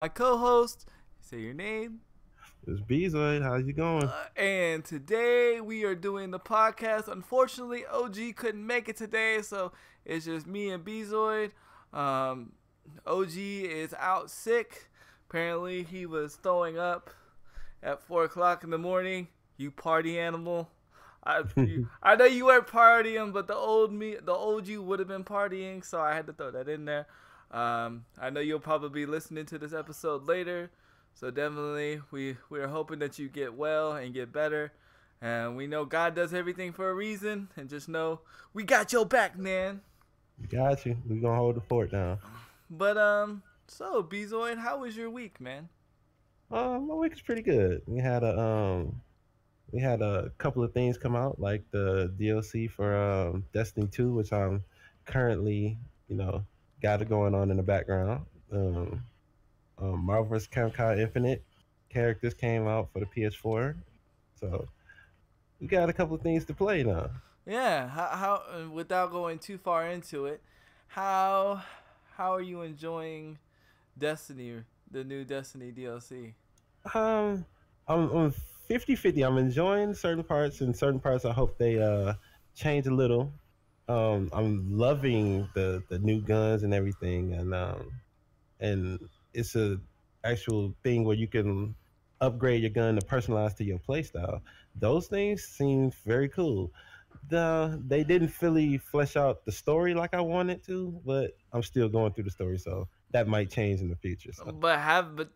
My co-host. Say your name. It's Bezoid. How's you going? And today we are doing the podcast. Unfortunately, OG couldn't make it today, so it's just me and Bezoid. Um, OG is out sick. Apparently, he was throwing up at 4 o'clock in the morning. You party animal. I know you weren't partying, but the old you would have been partying, so I had to throw that in there. I know you'll probably be listening to this episode later, so definitely we are hoping that you get well and get better. And we know God does everything for a reason, and just know we got your back, man. Got you. We gonna hold the fort down. But so Bezoid, how was your week, man? My week is pretty good. We had a couple of things come out, like the DLC for Destiny 2, which I'm currently, you know, got it going on in the background. Marvel vs. Capcom Infinite characters came out for the PS4, so we got a couple of things to play now. Yeah, how without going too far into it, how how are you enjoying Destiny, the new Destiny DLC? Um, I'm 50-50. I'm enjoying certain parts, and certain parts I hope they change a little. I'm loving the new guns and everything, and it's a actual thing where you can upgrade your gun to personalize to your playstyle. Those things seem very cool. They didn't fully flesh out the story like I wanted to, but I'm still going through the story, so that might change in the future. So But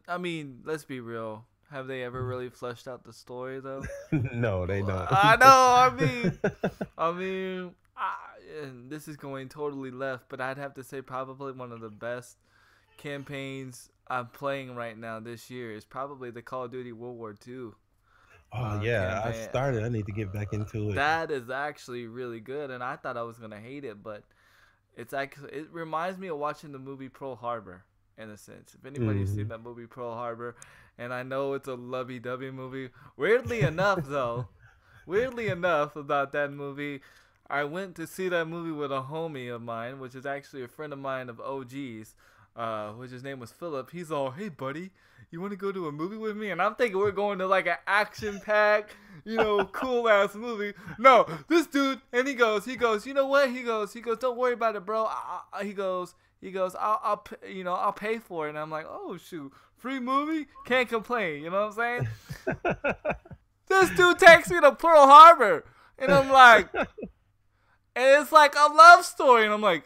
I mean, let's be real. Have they ever really fleshed out the story though? no, they don't. I know. I mean, and this is going totally left, but I'd have to say probably one of the best campaigns I'm playing right now this year is probably the Call of Duty World War II Oh yeah, I campaign. started. I need to get back into it. That is actually really good, and I thought I was gonna hate it, but it reminds me of watching the movie Pearl Harbor in a sense. If anybody's seen Hmm. that movie Pearl Harbor, and I know it's a lovey-dovey movie. Weirdly enough, though, weirdly enough about that movie, I went to see that movie with a homie of mine, which is actually a friend of mine of OG's, which his name was Philip. He's all, "Hey, buddy, you want to go to a movie with me?" And I'm thinking we're going to like an action pack, cool ass movie. No, this dude, and he goes, you know what? He goes, don't worry about it, bro. I'll pay for it. And I'm like, oh shoot, free movie, can't complain. You know what I'm saying? This dude takes me to Pearl Harbor, and I'm like, and it's like a love story, and I'm like,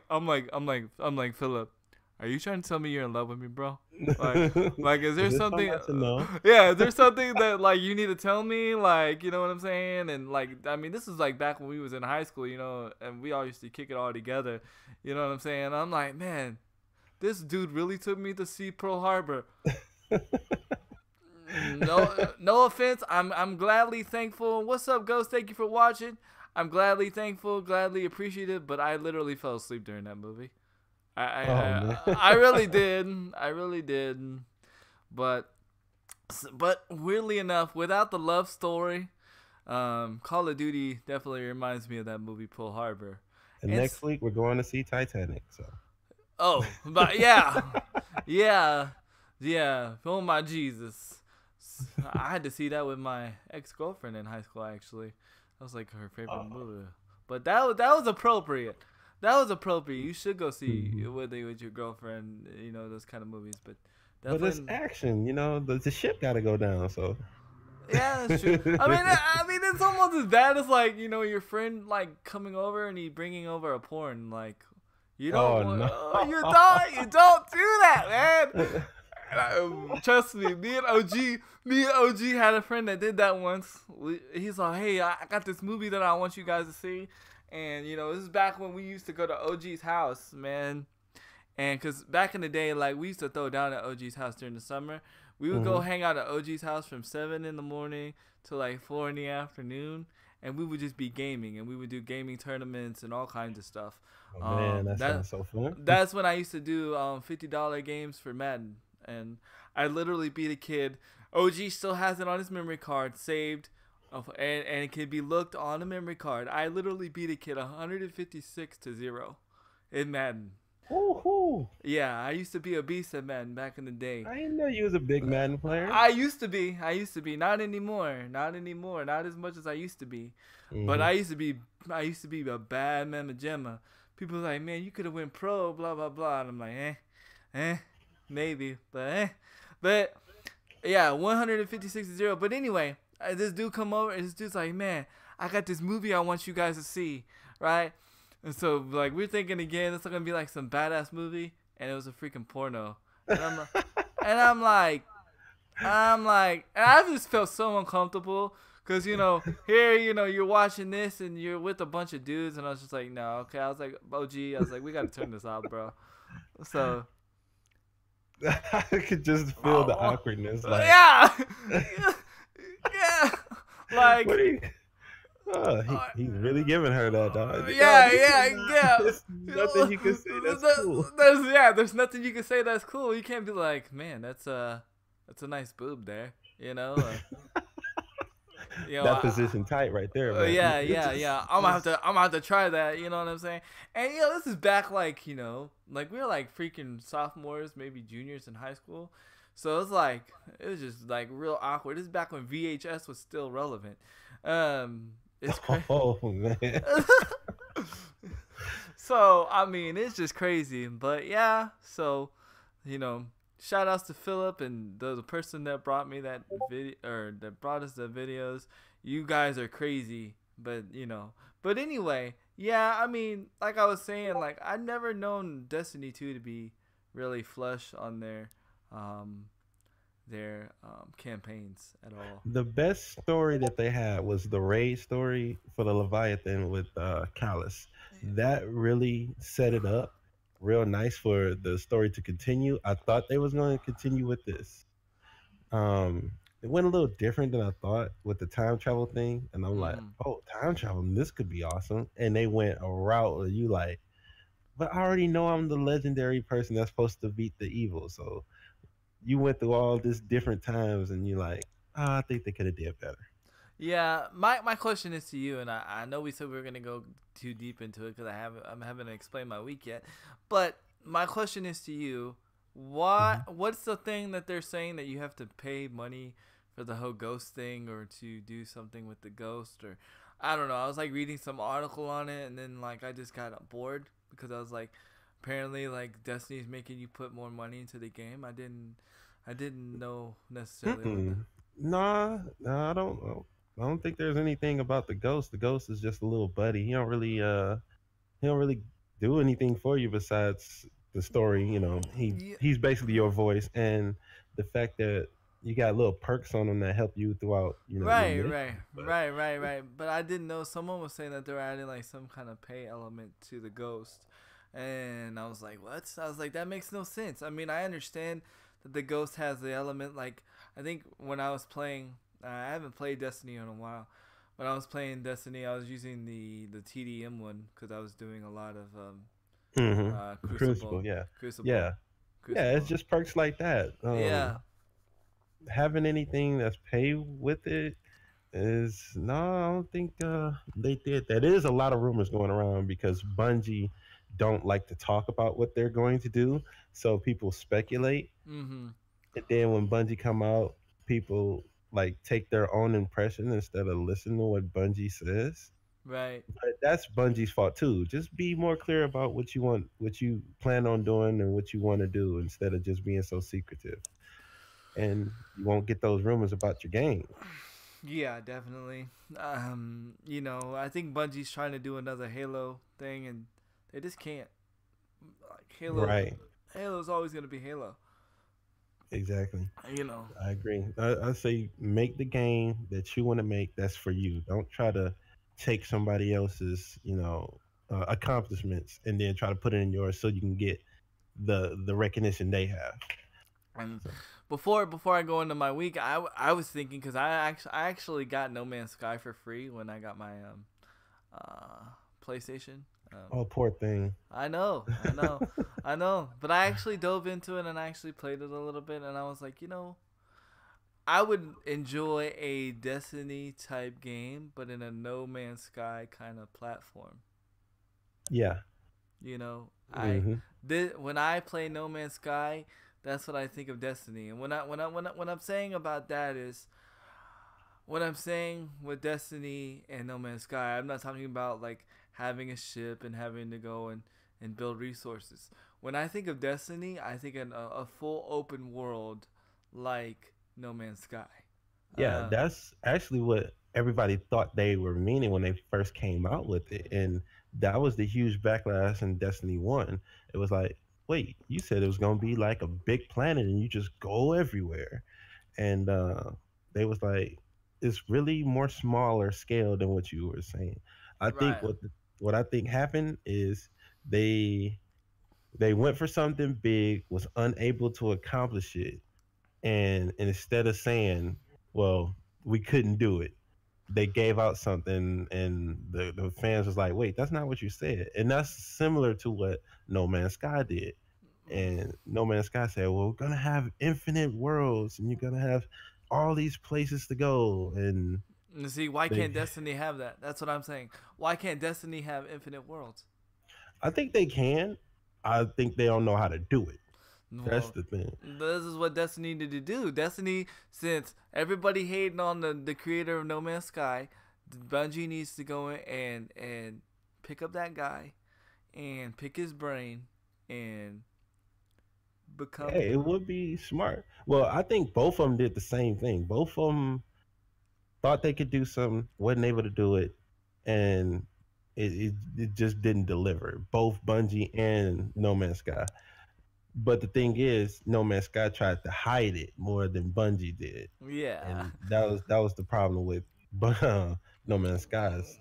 Philip, are you trying to tell me you're in love with me, bro? Like, is there Is this something? something I should know? Yeah, is there something that like you need to tell me? Like, you know what I'm saying? And like, I mean, this is like back when we was in high school, and we all used to kick it all together. You know what I'm saying? I'm like, man, this dude really took me to see Pearl Harbor. No offense. I'm gladly thankful. What's up, Ghost? Thank you for watching. I'm gladly thankful, gladly appreciative, but I literally fell asleep during that movie. I I, Oh man. I really did. I really did. But but weirdly enough, without the love story, Call of Duty definitely reminds me of that movie Pearl Harbor. And It's next week we're going to see Titanic. So. but yeah, yeah, yeah. Oh my Jesus! I had to see that with my ex girlfriend in high school. Actually, that was like her favorite Oh. movie. But that was appropriate. That was appropriate. You should go see Mhm. with your girlfriend. Those kind of movies. But But it's definitely, action. The ship got to go down. So. yeah, that's true. I mean, it's almost as bad as like your friend like coming over and he bringing over a porn. Like, you don't Oh want, no. you don't do that, man. Trust me, me and OG had a friend that did that once. He's like, hey, I got this movie that I want you guys to see, and this is back when we used to go to OG's house, man. And cause back in the day, like we used to throw down at OG's house during the summer. We would go Hmm. hang out at OG's house from 7 in the morning to like 4 in the afternoon, and we would just be gaming, and we would do gaming tournaments and all kinds of stuff. Oh man, that That sounds so fun. that's when I used to do $50 games for Madden, and I literally beat a kid. OG still has it on his memory card saved, and it can be looked on a memory card. I literally beat a kid 156-0 in Madden. Woohoo! Yeah, I used to be a beast at Madden back in the day. I didn't know you was a big Madden player. I used to be. I used to be. Not anymore. Not anymore. Not as much as I used to be. But Hmm. I used to be. I used to be a bad mamma jamma. People were like, man, you could have went pro. Blah blah blah. And I'm like, maybe, but yeah, 156-0. But anyway, this dude come over. And this dude's like, man, I got this movie I want you guys to see, right? And so like we're thinking again, it's gonna be like some badass movie, and it was a freaking porno. And I'm like, and I just felt so uncomfortable because here you're watching this and you're with a bunch of dudes, and I was just like, no, okay. I was like, OG, I was like, we gotta turn this off, bro. So, I could just feel the oh, awkwardness. Like, yeah, yeah, like, what are you? Oh, he's really giving her that, dog. Dog, yeah, you yeah, cannot. yeah. There's nothing you can say that's cool. There's nothing you can say that's cool. You can't be like, man, that's a nice boob there, you know. That position tight right there, man. Yeah, It's yeah, just, yeah. I'm gonna have to try that. You know what I'm saying? And this is back like like we were like freaking sophomores, maybe juniors in high school. So it was just like real awkward. This is back when VHS was still relevant. It's crazy. oh man. So I mean, it's just crazy. But yeah, so you know, shout outs to Philip and the person that brought me that video or that brought us the videos. You guys are crazy, but But anyway, yeah, I mean, like I was saying, like I've never known Destiny 2 to be really flush on um campaigns at all. The best story that they had was the raid story for the Leviathan with Callus. That really set it up real nice for the story to continue. I thought they was going to continue with this. It went a little different than I thought with the time travel thing, and I'm like, Mm-hmm. oh, time travel, this could be awesome. And they went a route where you like, but I already know I'm the legendary person that's supposed to beat the evil. So you went through all this different times, and you're like, I think they could have did better. Yeah, my question is to you, and I know we said we were gonna go too deep into it because I haven't explained my week yet, but my question is to you, Hmm. what's the thing that they're saying that you have to pay money for the whole ghost thing or to do something with the ghost or I don't know. I was like reading some article on it, and then like I just got bored because I was like, apparently like Destiny's making you put more money into the game. I didn't know necessarily what the. Mm-mm. Nah, I don't think there's anything about the ghost. The ghost is just a little buddy. He don't really do anything for you besides the story. Yeah, He's basically your voice, and the fact that you got little perks on him that help you throughout, your right, mission. right, But right, right, right. But I didn't know someone was saying that they were adding like some kind of pay element to the ghost, and I was like, what? I was like, that makes no sense. I mean, I understand that the ghost has the element. Like, I think when I was playing, I haven't played Destiny in a while. When I was playing Destiny, I was using the TDM one because I was doing a lot of Crucible, Crucible, yeah, Crucible, yeah, yeah. It's Crucible. just perks like that. Yeah, Having anything that's pay with it is no, I don't think they did that. There is a lot of rumors going around because Bungie don't like to talk about what they're going to do, so people speculate. mm-hmm. And then when Bungie come out, people like take their own impression instead of listening to what Bungie says. Right. But that's Bungie's fault too. Just be more clear about what you want, what you plan on doing, and what you want to do instead of just being so secretive. And you won't get those rumors about your game. Yeah, definitely. I think Bungie's trying to do another Halo thing, and they just can't. Like Right. Halo's always gonna be Halo. Exactly. You know. I agree. I say make the game that you want to make. That's for you. Don't try to take somebody else's, accomplishments and then try to put it in yours so you can get the recognition they have. And So, before I go into my week, I was thinking because I actually got No Man's Sky for free when I got my PlayStation. oh, poor thing. I know, I know, I know. But I actually dove into it and I actually played it a little bit, and I was like, I would enjoy a Destiny type game, but in a No Man's Sky kind of platform. Yeah, You know, I when I play No Man's Sky, that's what I think of Destiny. And when I'm saying about that is what I'm saying with Destiny and No Man's Sky. I'm not talking about like having a ship and having to go and build resources. When I think of Destiny, I think in a full open world like No Man's Sky. Yeah, Uh, that's actually what everybody thought they were meaning when they first came out with it. And that was the huge backlash in Destiny 1. It was like, wait, you said it was going to be like a big planet and you just go everywhere. And they was like, it's really more smaller scale than what you were saying. I think right, what I think happened is they they went for something big, was unable to accomplish it, and instead of saying, well, we couldn't do it, they gave out something, and the fans was like, wait, that's not what you said. And that's similar to what No Man's Sky did. And No Man's Sky said, well, we're gonna have infinite worlds and you're gonna have all these places to go. And you see, why they can't Destiny have that? That's what I'm saying. Why can't Destiny have infinite worlds? I think they can. I think they don't know how to do it. That's Well, the thing. this is what Destiny needed to do. Destiny, since everybody hating on the creator of No Man's Sky, Bungie needs to go in and pick up that guy and pick his brain and become. Hey, it would be smart. Well, I think both of them did the same thing. Both of them thought they could do something, wasn't able to do it, and it just didn't deliver. Both Bungie and No Man's Sky. But the thing is, No Man's Sky tried to hide it more than Bungie did, Yeah. and that was the problem with No Man's Sky's.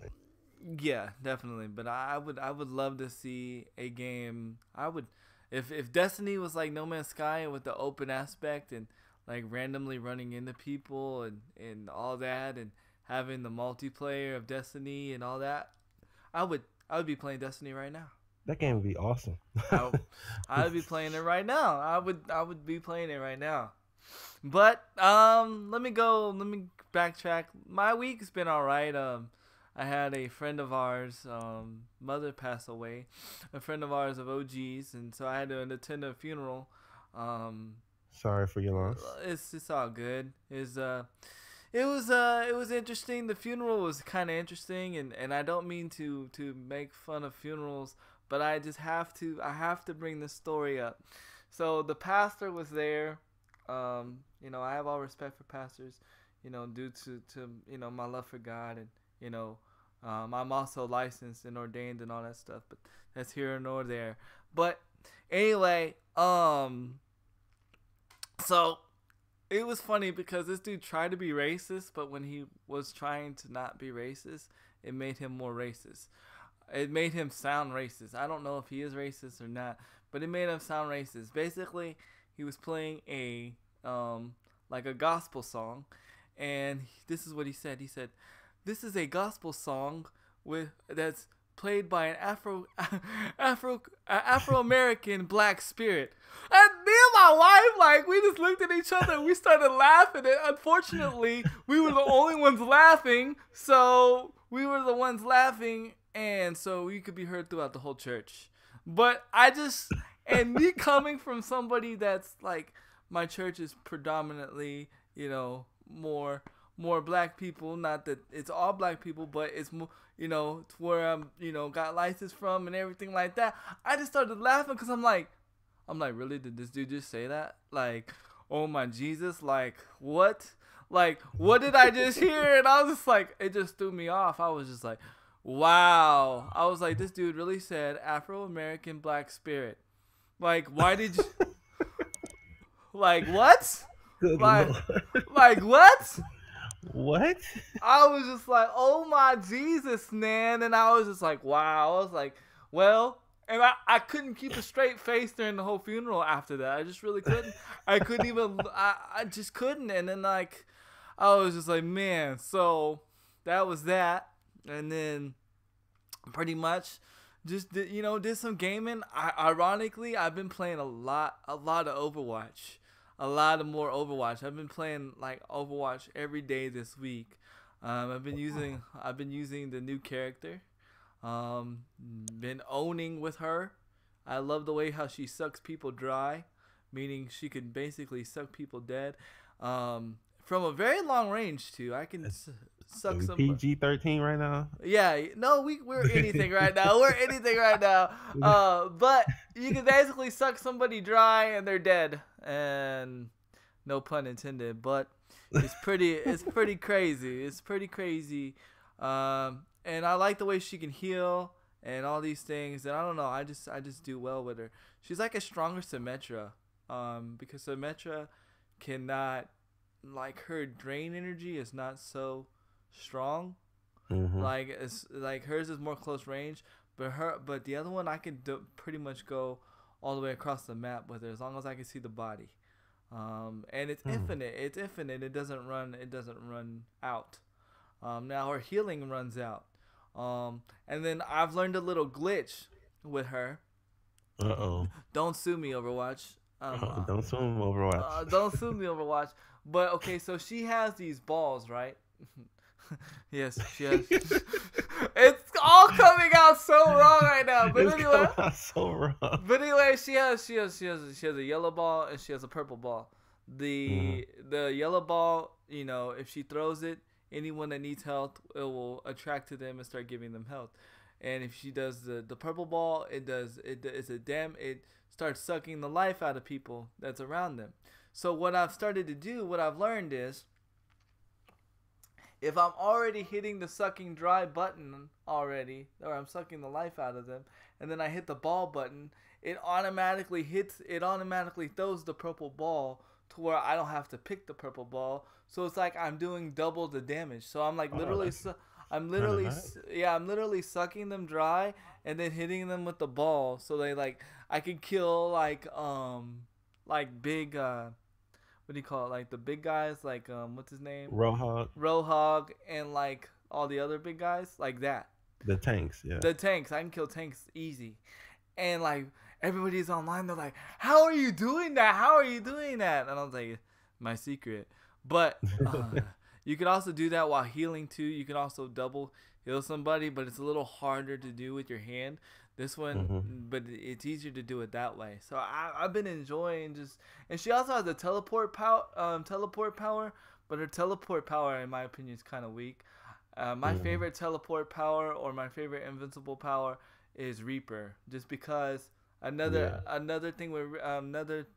Yeah, definitely. But I would love to see a game. I would if Destiny was like No Man's Sky with the open aspect and like randomly running into people and all that and having the multiplayer of Destiny and all that. I would be playing Destiny right now. That game would be awesome. I I would be playing it right now. I would be playing it right now. But let me backtrack. My week's been all right. I had a friend of ours, mother passed away, a friend of ours of OG's, and so I had to attend a funeral. Um, Sorry for your loss. it's all good. It was interesting. The funeral was kind of interesting, and I don't mean to make fun of funerals, but I have to bring this story up. So the pastor was there. I have all respect for pastors, due to my love for God and you know, I'm also licensed and ordained and all that stuff, but that's here nor there. But anyway, so it was funny because this dude tried to be racist, but when he was trying to not be racist, it made him more racist. It made him sound racist. I don't know if he is racist or not, but it made him sound racist. Basically, he was playing a like a gospel song, and this is what he said. He said, "This is a gospel song that's played by an Afro American black spirit." And me and my wife, like, we just looked at each other and we started laughing. And unfortunately, we were the only ones laughing. So we were the ones laughing, and so we could be heard throughout the whole church. But and me coming from somebody that's like, my church is predominantly, more black people. Not that it's all black people, but it's more, it's where I'm, got license from and everything like that. I just started laughing because I'm like, really? Did this dude just say that? Like, oh my Jesus! Like, what? Like, what did I just hear? And I was just like, it just threw me off. I was just like, wow. I was like, this dude really said Afro American black spirit. Like, why did you? Like, what? Good Like, Lord. like what? What? I was just like, oh my Jesus, man. And I was just like, wow. I was like, well, and I couldn't keep a straight face during the whole funeral after that. I just really couldn't. I couldn't even, I just couldn't. And then, like, I was just like, man. So that was that. And then pretty much just, did some gaming. Ironically, I've been playing a lot of Overwatch. A lot of more Overwatch. I've been playing like Overwatch every day this week. I've been using the new character. Been owning with her. I love the way how she sucks people dry, meaning she can basically suck people dead. From a very long range too. I can suck some. PG-13 right now. Yeah, no, we're anything right now. We're anything right now. But you can basically suck somebody dry and they're dead, and no pun intended. But it's pretty crazy. It's pretty crazy. And I like the way she can heal and all these things. And I don't know, I just do well with her. She's like a stronger Symmetra. Because Symmetra cannot, like, her drain energy is not so strong. Mm-hmm. Like it's like hers is more close range, but the other one I can pretty much go all the way across the map with her as long as I can see the body. And it's infinite. It's infinite. It doesn't run. It doesn't run out. Now her healing runs out. And then I've learned a little glitch with her. Don't sue me, Overwatch. Don't sue me, Overwatch. Don't sue me, Overwatch. But okay, so she has these balls, right? Yes, she has. It's all coming out so wrong right now. But it's anyway, so wrong. But anyway, she has a yellow ball and she has a purple ball. The yellow ball, you know, if she throws it, anyone that needs health, it will attract to them and start giving them health. And if she does the purple ball, it starts sucking the life out of people that's around them. So what I've started to do, what I've learned is, if I'm already hitting the sucking dry button already, or I'm sucking the life out of them, and then I hit the ball button, it automatically throws the purple ball to where I don't have to pick the purple ball. So it's like I'm doing double the damage. So I'm like I'm literally sucking them dry and then hitting them with the ball. So they I can kill like big what do you call it? Like the big guys, like what's his name? Roadhog, and like all the other big guys, like that. The tanks, yeah. The tanks, I can kill tanks easy, and like everybody's online. They're like, "How are you doing that? How are you doing that?" And I was like, "My secret." But you can also do that while healing too. You can also double heal somebody, but it's a little harder to do with your hand. This one, but it's easier to do it that way. So I've been enjoying and she also has a teleport power, but her teleport power, in my opinion, is kind of weak. My favorite teleport power or my favorite invincible power is Reaper, just because another thing with another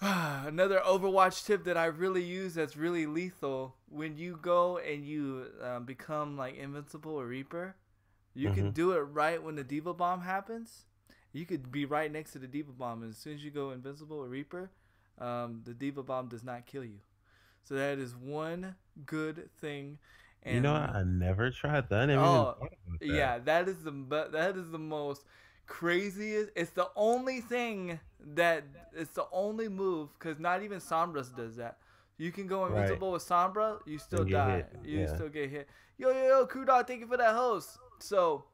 Overwatch tip that I really use that's really lethal. When you go and you become like invincible or Reaper, you can do it right when the Diva Bomb happens. You could be right next to the Diva Bomb, and as soon as you go invincible or Reaper, the Diva Bomb does not kill you. So that is one good thing. And you know, I never tried that. That is the most craziest. It's the only thing it's the only move, because not even Sombra's does that. You can go invincible with Sombra, you still die. You still get hit. Yo, Crew Dog, thank you for that host. So,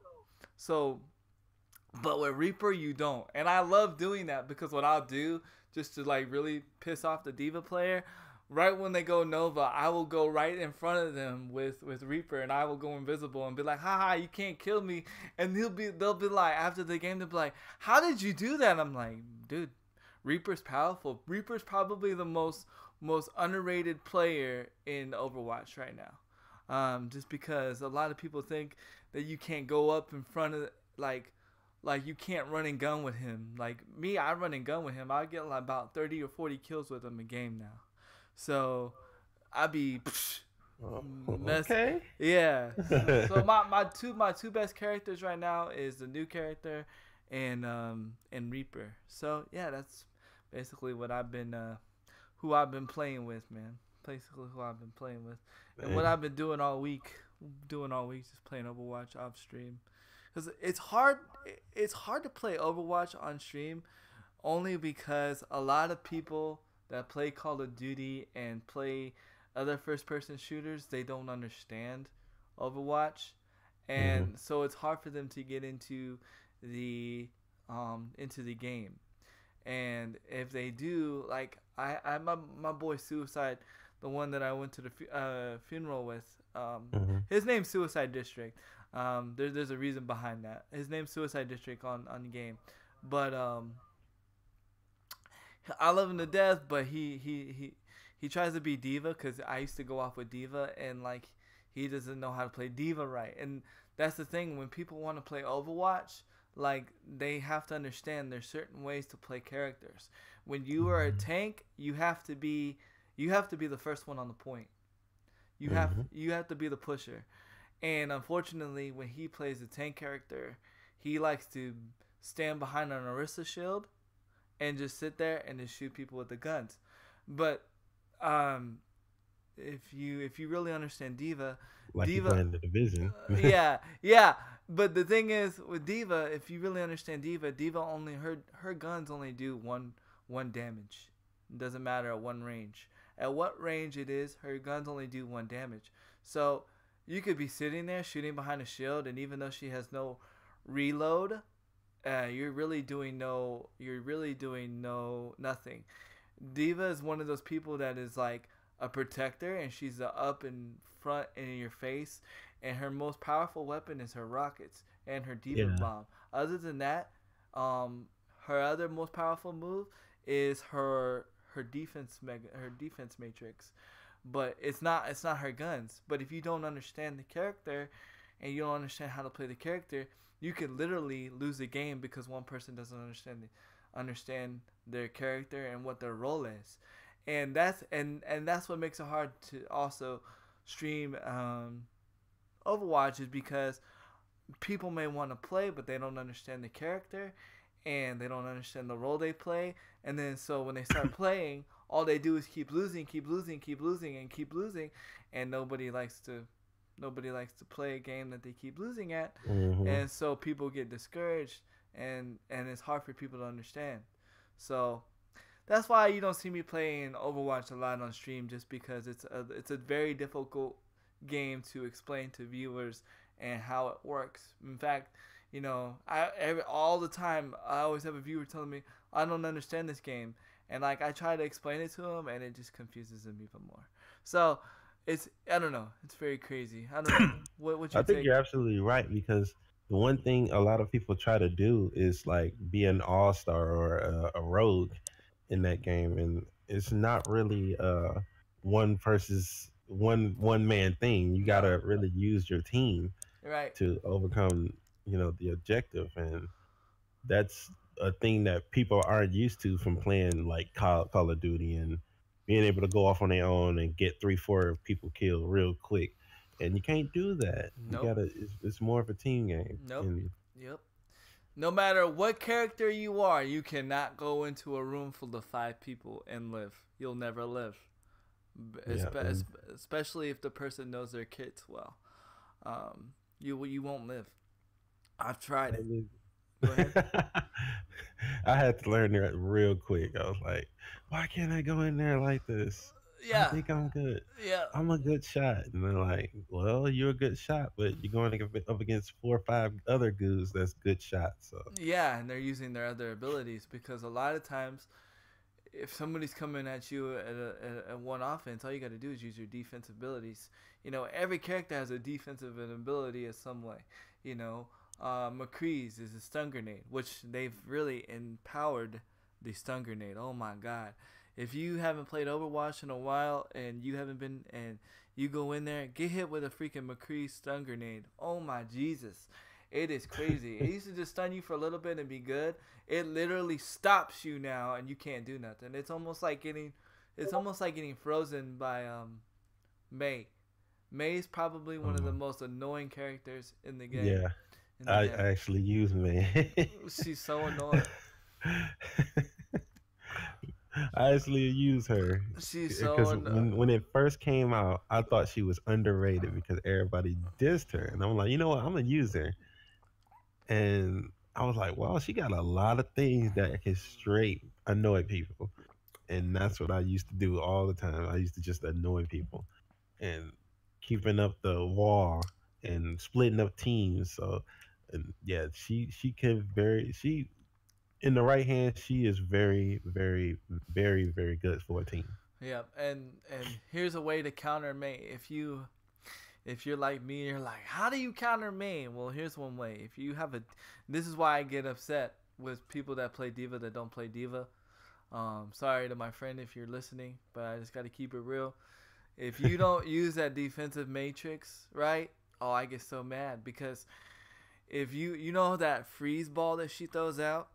but with Reaper, you don't. And I love doing that, because what I'll do, just to like really piss off the Diva player, right when they go Nova, I will go right in front of them with Reaper, and I will go invisible and be like, haha, you can't kill me. And they'll be like, after the game, they'll be like, how did you do that? I'm like, dude, Reaper's powerful. Reaper's probably the most underrated player in Overwatch right now. Just because a lot of people think that you can't go up in front of, like you can't run and gun with him. Like me, I run and gun with him. I get like about 30 or 40 kills with him a game now. So I be okay. Yeah. So my two best characters right now is the new character and Reaper. So yeah, that's basically what I've been who I've been playing with, man. Basically who I've been playing with. And what I've been doing all week just playing Overwatch off stream. Cuz it's hard to play Overwatch on stream, only because a lot of people that play Call of Duty and play other first-person shooters, they don't understand Overwatch, and so it's hard for them to get into the game. And if they do, like my boy Suicide, the one that I went to the funeral with, his name's Suicide District. There's a reason behind that. His name's Suicide District on the game, but I love him to death. But he tries to be diva because I used to go off with diva, and like he doesn't know how to play diva right. And that's the thing when people want to play Overwatch, like they have to understand there's certain ways to play characters. When you are a Mm-hmm. tank, you have to be the first one on the point. You have Mm-hmm. you have to be the pusher. And unfortunately, when he plays a tank character, he likes to stand behind an Orisa shield and just sit there and just shoot people with the guns. But um, if you really understand Diva, Like you Diva, playing the division. yeah, yeah. But the thing is with Diva, if you really understand Diva, Diva only her guns only do one damage. It doesn't matter at one range. At what range it is, her guns only do one damage. So you could be sitting there shooting behind a shield, and even though she has no reload, you're really doing no nothing. Diva is one of those people that is like a protector, and she's up in front and in your face. And her most powerful weapon is her rockets and her Diva Yeah. bomb. Other than that, um, her other most powerful move is her defense matrix. But it's not her guns. But if you don't understand the character, and you don't understand how to play the character, you could literally lose the game because one person doesn't understand their character and what their role is, and that's what makes it hard to also stream Overwatch is because people may want to play but they don't understand the character and they don't understand the role they play, and then so when they start playing, all they do is keep losing, keep losing, keep losing, and keep losing, and nobody likes to play a game that they keep losing at, Mm-hmm. and so people get discouraged, and it's hard for people to understand. So that's why you don't see me playing Overwatch a lot on stream, just because it's a very difficult game to explain to viewers and how it works. In fact, all the time I always have a viewer telling me I don't understand this game, and like I try to explain it to them, and it just confuses them even more. So it's I don't know. It's very crazy. I don't know. What's I your think take? you're absolutely right because the one thing a lot of people try to do is like be an all star or a rogue in that game, and it's not really one versus one man thing. You No. gotta really use your team Right. to overcome the objective, and that's a thing that people aren't used to from playing like Call of Duty and being able to go off on their own and get 3 4 people killed real quick. And you can't do that. You Nope. gotta. It's more of a team game. Nope. And Yep. No matter what character you are, you cannot go into a room full of 5 people and live. You'll never live. yeah, and Especially if the person knows their kits well. You won't live. I've tried it. and Go ahead. I had to learn that real quick. I was like, why can't I go in there like this? I Yeah. think I'm good. Yeah. I'm a good shot. And they're like, well, you're a good shot, but you're going up against 4 or 5 other goons that's good shots. So, Yeah, and they're using their other abilities because a lot of times if somebody's coming at you at one offense, all you got to do is use your defensive abilities. Every character has a defensive ability in some way. You know, McCree's is a stun grenade, which they've really empowered the stun grenade. Oh my god. If you haven't played Overwatch in a while and you haven't been and you go in there, get hit with a freaking McCree stun grenade. Oh my Jesus. It is crazy. It used to just stun you for a little bit and be good. It literally stops you now and you can't do nothing. It's almost like getting frozen by May. May is probably one of the um, most annoying characters in the game. yeah, In the I game. actually use man. She's so annoying. I actually use her She's so because annoying. when it first came out, I thought she was underrated because everybody dissed her, and I'm like, you know what, I'm gonna use her. And I was like, well, she got a lot of things that can straight annoy people, and that's what I used to do all the time. I used to just annoy people and keeping up the wall and splitting up teams. So, and yeah, she can very she in the right hand. She is very very good for a team. Yeah, and here's a way to counter May. If if you're like me, you're like, how do you counter main? Well, here's one way. If you have a, this is why I get upset with people that play diva that don't play diva. Sorry to my friend if you're listening, but I just got to keep it real. If you don't use that defensive matrix, right? Oh, I get so mad because if you know that freeze ball that she throws out,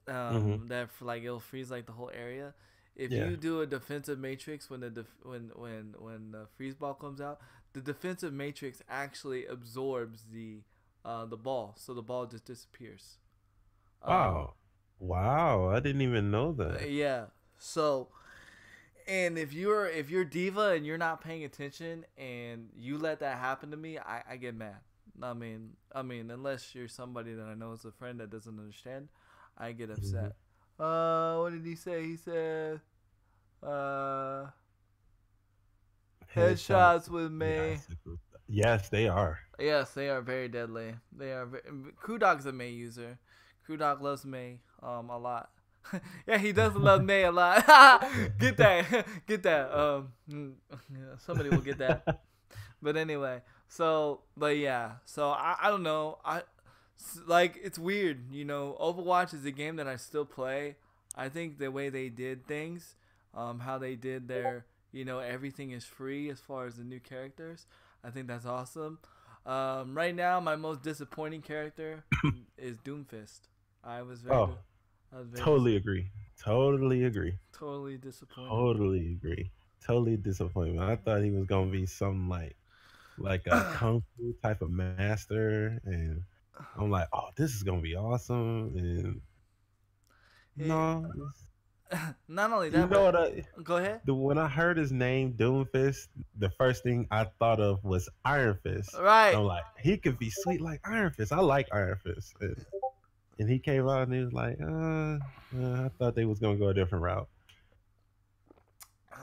that like it'll freeze like the whole area. If Yeah. you do a defensive matrix when when the freeze ball comes out, the defensive matrix actually absorbs the ball, so the ball just disappears. Um, Wow. Wow. I didn't even know that. yeah. So, and if you're diva and you're not paying attention and you let that happen to me, I get mad. I mean, unless you're somebody that I know is a friend that doesn't understand, I get Hmm. upset. What did he say? He said, uh, Headshots. headshots with me. Yes. Yes, they are. Yes, they are very deadly. They are. Crew Dog's a May user. Crew Dog loves May a lot. Yeah, he does love May a lot. Get that. Get that. Somebody will get that. But anyway, but yeah, I don't know. Like it's weird, Overwatch is a game that I still play. I think the way they did things, how they did their, everything is free as far as the new characters. I think that's awesome. Right now, my most disappointing character is Doomfist. I was very, Oh, I was very totally agree. Totally agree. totally disappointed. Totally agree. Totally disappointment. I thought he was gonna be something like a kung fu type of master, and I'm like, oh, this is gonna be awesome. And It, no, not only you that, know but what? go ahead. When I heard his name, Doomfist, the first thing I thought of was Iron Fist. Right. I'm like, he could be sweet like Iron Fist. I like Iron Fist, and he came out and he was like, I thought they was gonna go a different route.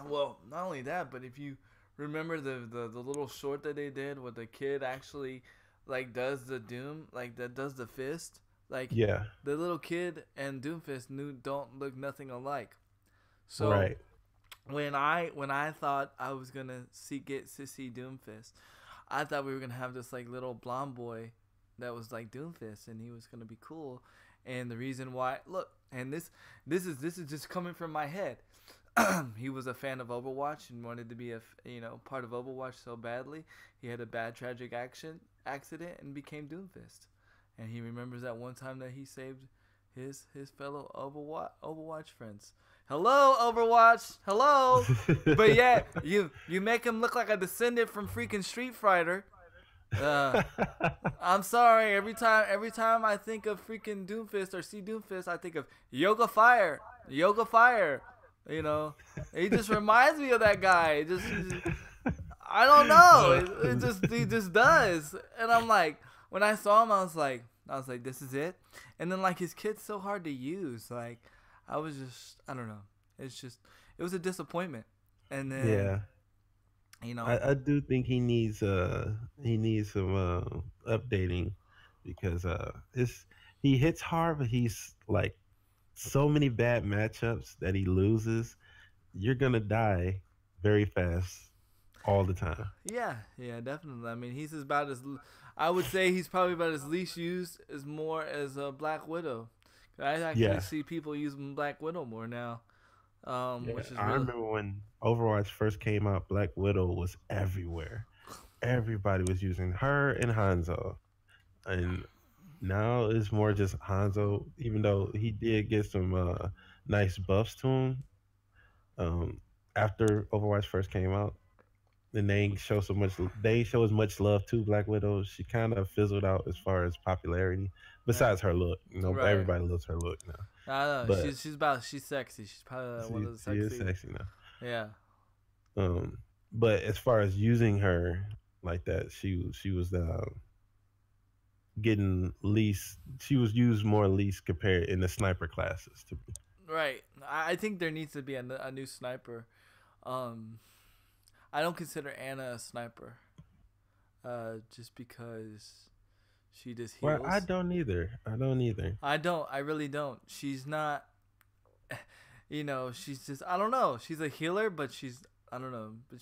Well, not only that, but if you remember the little short that they did where the kid actually like does the Doom, like that does the fist, like Yeah, the little kid and Doomfist don't look nothing alike. So right. when I thought I was gonna get to see Doomfist, I thought we were gonna have this like little blonde boy that was like Doomfist and he was gonna be cool. And the reason why, look, and this is just coming from my head. He was a fan of Overwatch and wanted to be part of Overwatch so badly. He had a bad tragic accident and became Doomfist. And he remembers that one time that he saved his fellow Overwatch friends. Hello, Overwatch. Hello. But yeah, you make him look like a descendant from freaking Street Fighter. Uh, I'm sorry. Every time I think of freaking Doomfist or see Doomfist, I think of Yoga Fire. Yoga Fire. You know, he just reminds me of that guy. I don't know. He just does. And I'm like, when I saw him, I was like, this is it. And then like his kid's so hard to use. Like, I don't know. It was a disappointment. And then, Yeah, you know, I do think he needs some updating because he hits hard, but he's like so many bad matchups that he loses. You're gonna die very fast all the time. yeah, yeah, definitely. I mean, I would say he's probably about as least used as more as a Black Widow. I actually Yeah, see people using Black Widow more now, yeah. which is I really remember when Overwatch first came out, Black Widow was everywhere. Everybody was using her and Hanzo, and now it's more just Hanzo. Even though he did get some nice buffs to him um, after Overwatch first came out, and they ain't show as much love to Black Widow. She kind of fizzled out as far as popularity. right, Besides her look, right. everybody loves her look now. I don't know. But She's sexy. She's probably one of the she is sexy. sexy now. Yeah, Um, but as far as using her like that, she was getting least. She was used more least compared in the sniper classes to me. right. I think there needs to be a new sniper. Um, I don't consider Anna a sniper. Just because she just Well, I heals. don't either. I don't either. I don't. I really don't. She's not. She's just. I don't know. She's a healer, but she's. I don't know. But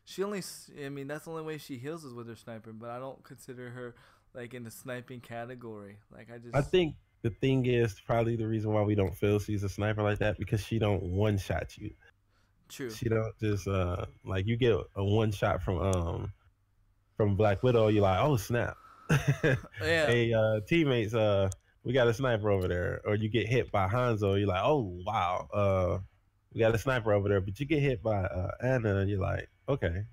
She only, I mean, that's the only way she heals is with her sniper. But I don't consider her like in the sniping category. Like I I just think the thing is probably the reason why we don't feel she's a sniper like that because she don't one shot you. true. She don't just like you get a one shot from Black Widow, you're like, oh snap. Yeah, Hey teammates, we got a sniper over there. Or you get hit by Hanzo, you're like, oh wow, we got a sniper over there. But you get hit by Anna and you're like, okay.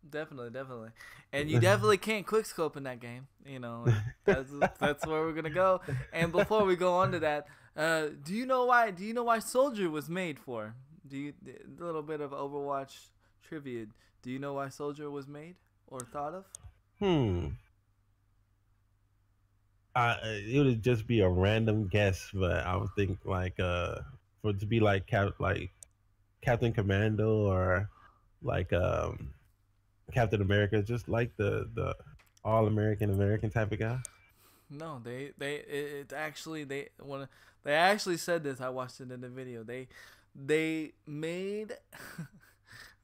definitely, definitely. And you definitely can't quick scope in that game. You know, like that's where we're gonna go. And before we go on to that, do you know why? Do you know why Soldier was made for? Do you a little bit of Overwatch trivia? Do you know why Soldier was made or thought of? Hmm. It would just be a random guess, but I would think like for it to be like like Captain Commando or like Captain America, just like the all American type of guy. No, it actually they actually said this. I watched it in the video. They made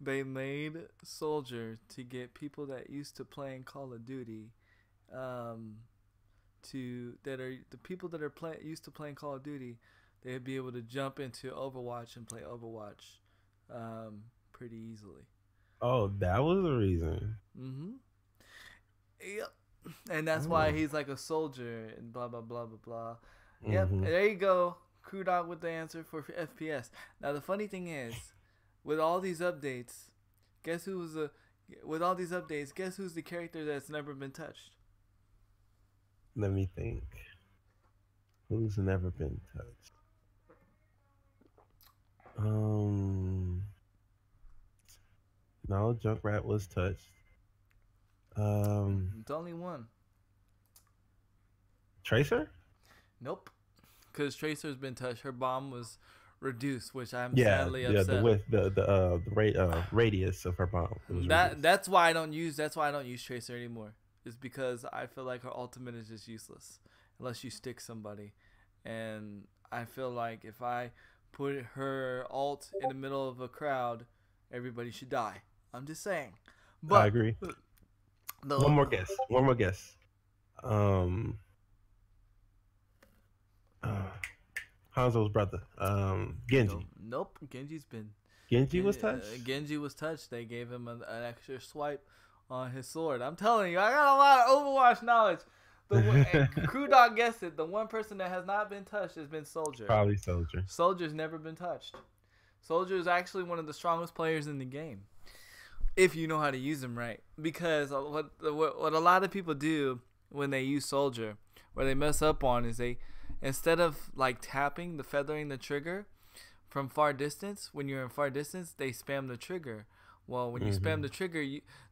they made Soldier to get people that used to playing Call of Duty, um, to that are the people that are used to playing Call of Duty, they'd be able to jump into Overwatch and play Overwatch, pretty easily. Oh, that was the reason. Mm-hmm. Yep. And that's why Oh. he's like a soldier and blah blah blah blah blah. Yep. Hmm. There you go. Crew Dog with the answer for FPS. Now the funny thing is, with all these updates, guess who's the with all these updates, guess who's the character that's never been touched? Let me think. Who's never been touched? Um, no, Junkrat was touched. It's only one. Tracer? Nope. Because Tracer's been touched. Her bomb was reduced, which I'm Yeah, sadly yeah. upset. The radius of her bomb was reduced. That's why I don't use Tracer anymore. Is because I feel like her ultimate is just useless unless you stick somebody, and I feel like if I put her ult in the middle of a crowd, everybody should die. I'm just saying. But I agree. One more guess. One more guess. Hanzo's brother. Genji. Nope. Genji's been. Genji was touched. Genji was touched. They gave him an extra swipe on his sword. I'm telling you, I got a lot of Overwatch knowledge. Crew Dog guessed it. The one person that has not been touched has been Soldier. Probably Soldier. Soldier's never been touched. Soldier is actually one of the strongest players in the game, if you know how to use him right. Because what a lot of people do when they use Soldier, where they mess up on is they, instead of like tapping the feathering the trigger from far distance, when you're in far distance, they spam the trigger. Well, when you spam the trigger,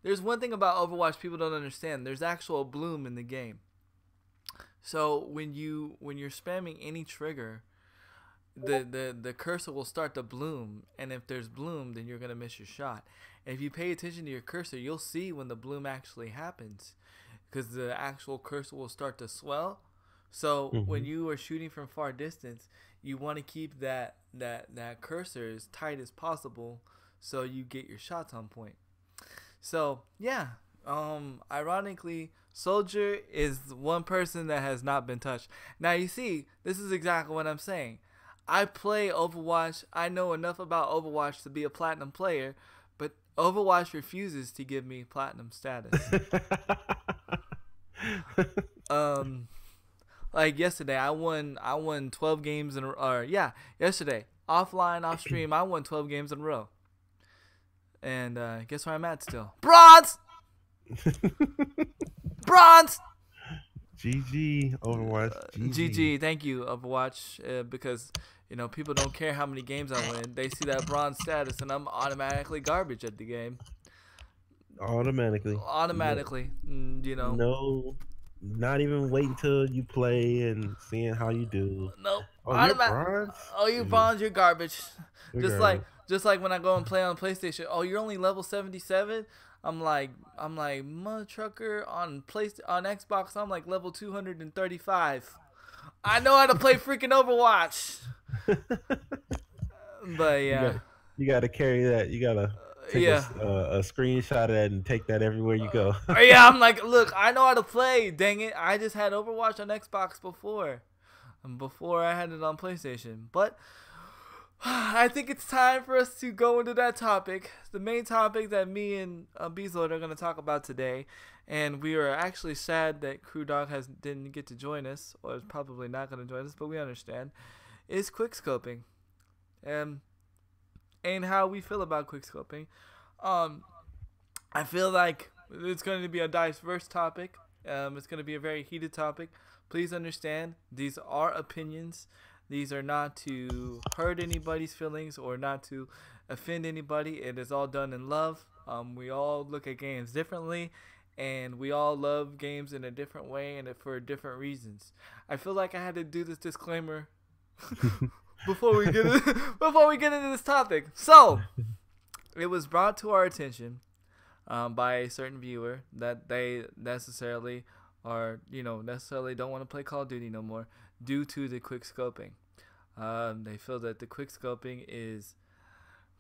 there's one thing about Overwatch people don't understand. There's actual bloom in the game. So when you're spamming any trigger, the cursor will start to bloom, and if there's bloom, then you're gonna miss your shot. And if you pay attention to your cursor, you'll see when the bloom actually happens, because the actual cursor will start to swell. So when you are shooting from far distance, you want to keep that cursor as tight as possible, so you get your shots on point. So yeah, ironically, Soldier is one person that has not been touched. Now you see, this is exactly what I'm saying. I play Overwatch. I know enough about Overwatch to be a platinum player, but Overwatch refuses to give me platinum status. Like yesterday, I won 12 games in a row. Yesterday, offline, off stream, I won 12 games in a row. And guess where I'm at still? Bronze! Bronze! GG Overwatch. GG. Thank you, Overwatch, because people don't care how many games I win. They see that bronze status, and I'm automatically garbage at the game. Automatically. No, not even waiting till you play and seeing how you do. Nope. Oh, you're bronze? Oh, you bronze, you're garbage. You're Just like when I go and play on PlayStation. Oh, you're only level 77. I'm like mother trucker on Xbox. I'm like level 235. I know how to play freaking Overwatch. But yeah, you gotta carry that. You gotta take Yeah. a screenshot of that and take that everywhere you go. Yeah, I'm like, look, I know how to play. Dang it, I just had Overwatch on Xbox before I had it on PlayStation. But I think it's time for us to go into that topic, the main topic that me and Beazlord are going to talk about today. And we are actually sad that Crew Dog didn't get to join us, or is probably not going to join us, but we understand. Is quickscoping, and how we feel about quickscoping. I feel like it's going to be a diverse topic. It's going to be a very heated topic. Please understand, these are opinions. These are not to hurt anybody's feelings or not to offend anybody. It is all done in love. We all look at games differently, and we all love games in a different way and for different reasons. I feel like I had to do this disclaimer before we get into this topic. So, it was brought to our attention by a certain viewer that they necessarily don't want to play Call of Duty no more due to the quick scoping. They feel that the quick scoping is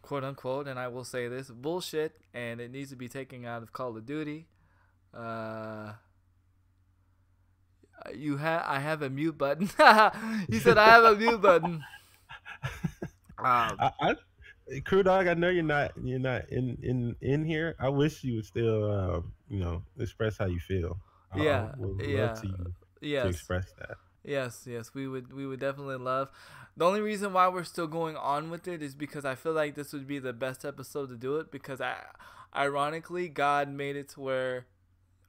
quote unquote, and I will say this, bullshit, and it needs to be taken out of Call of Duty. I have a mute button. He said I have a mute button. Crew Dog, I know you're not in here. I wish you would still express how you feel. Yeah, would yeah, love to yes, express that. Yes, we would definitely love. The only reason why we're still going on with it is because I feel like this would be the best episode to do it, because ironically, God made it to where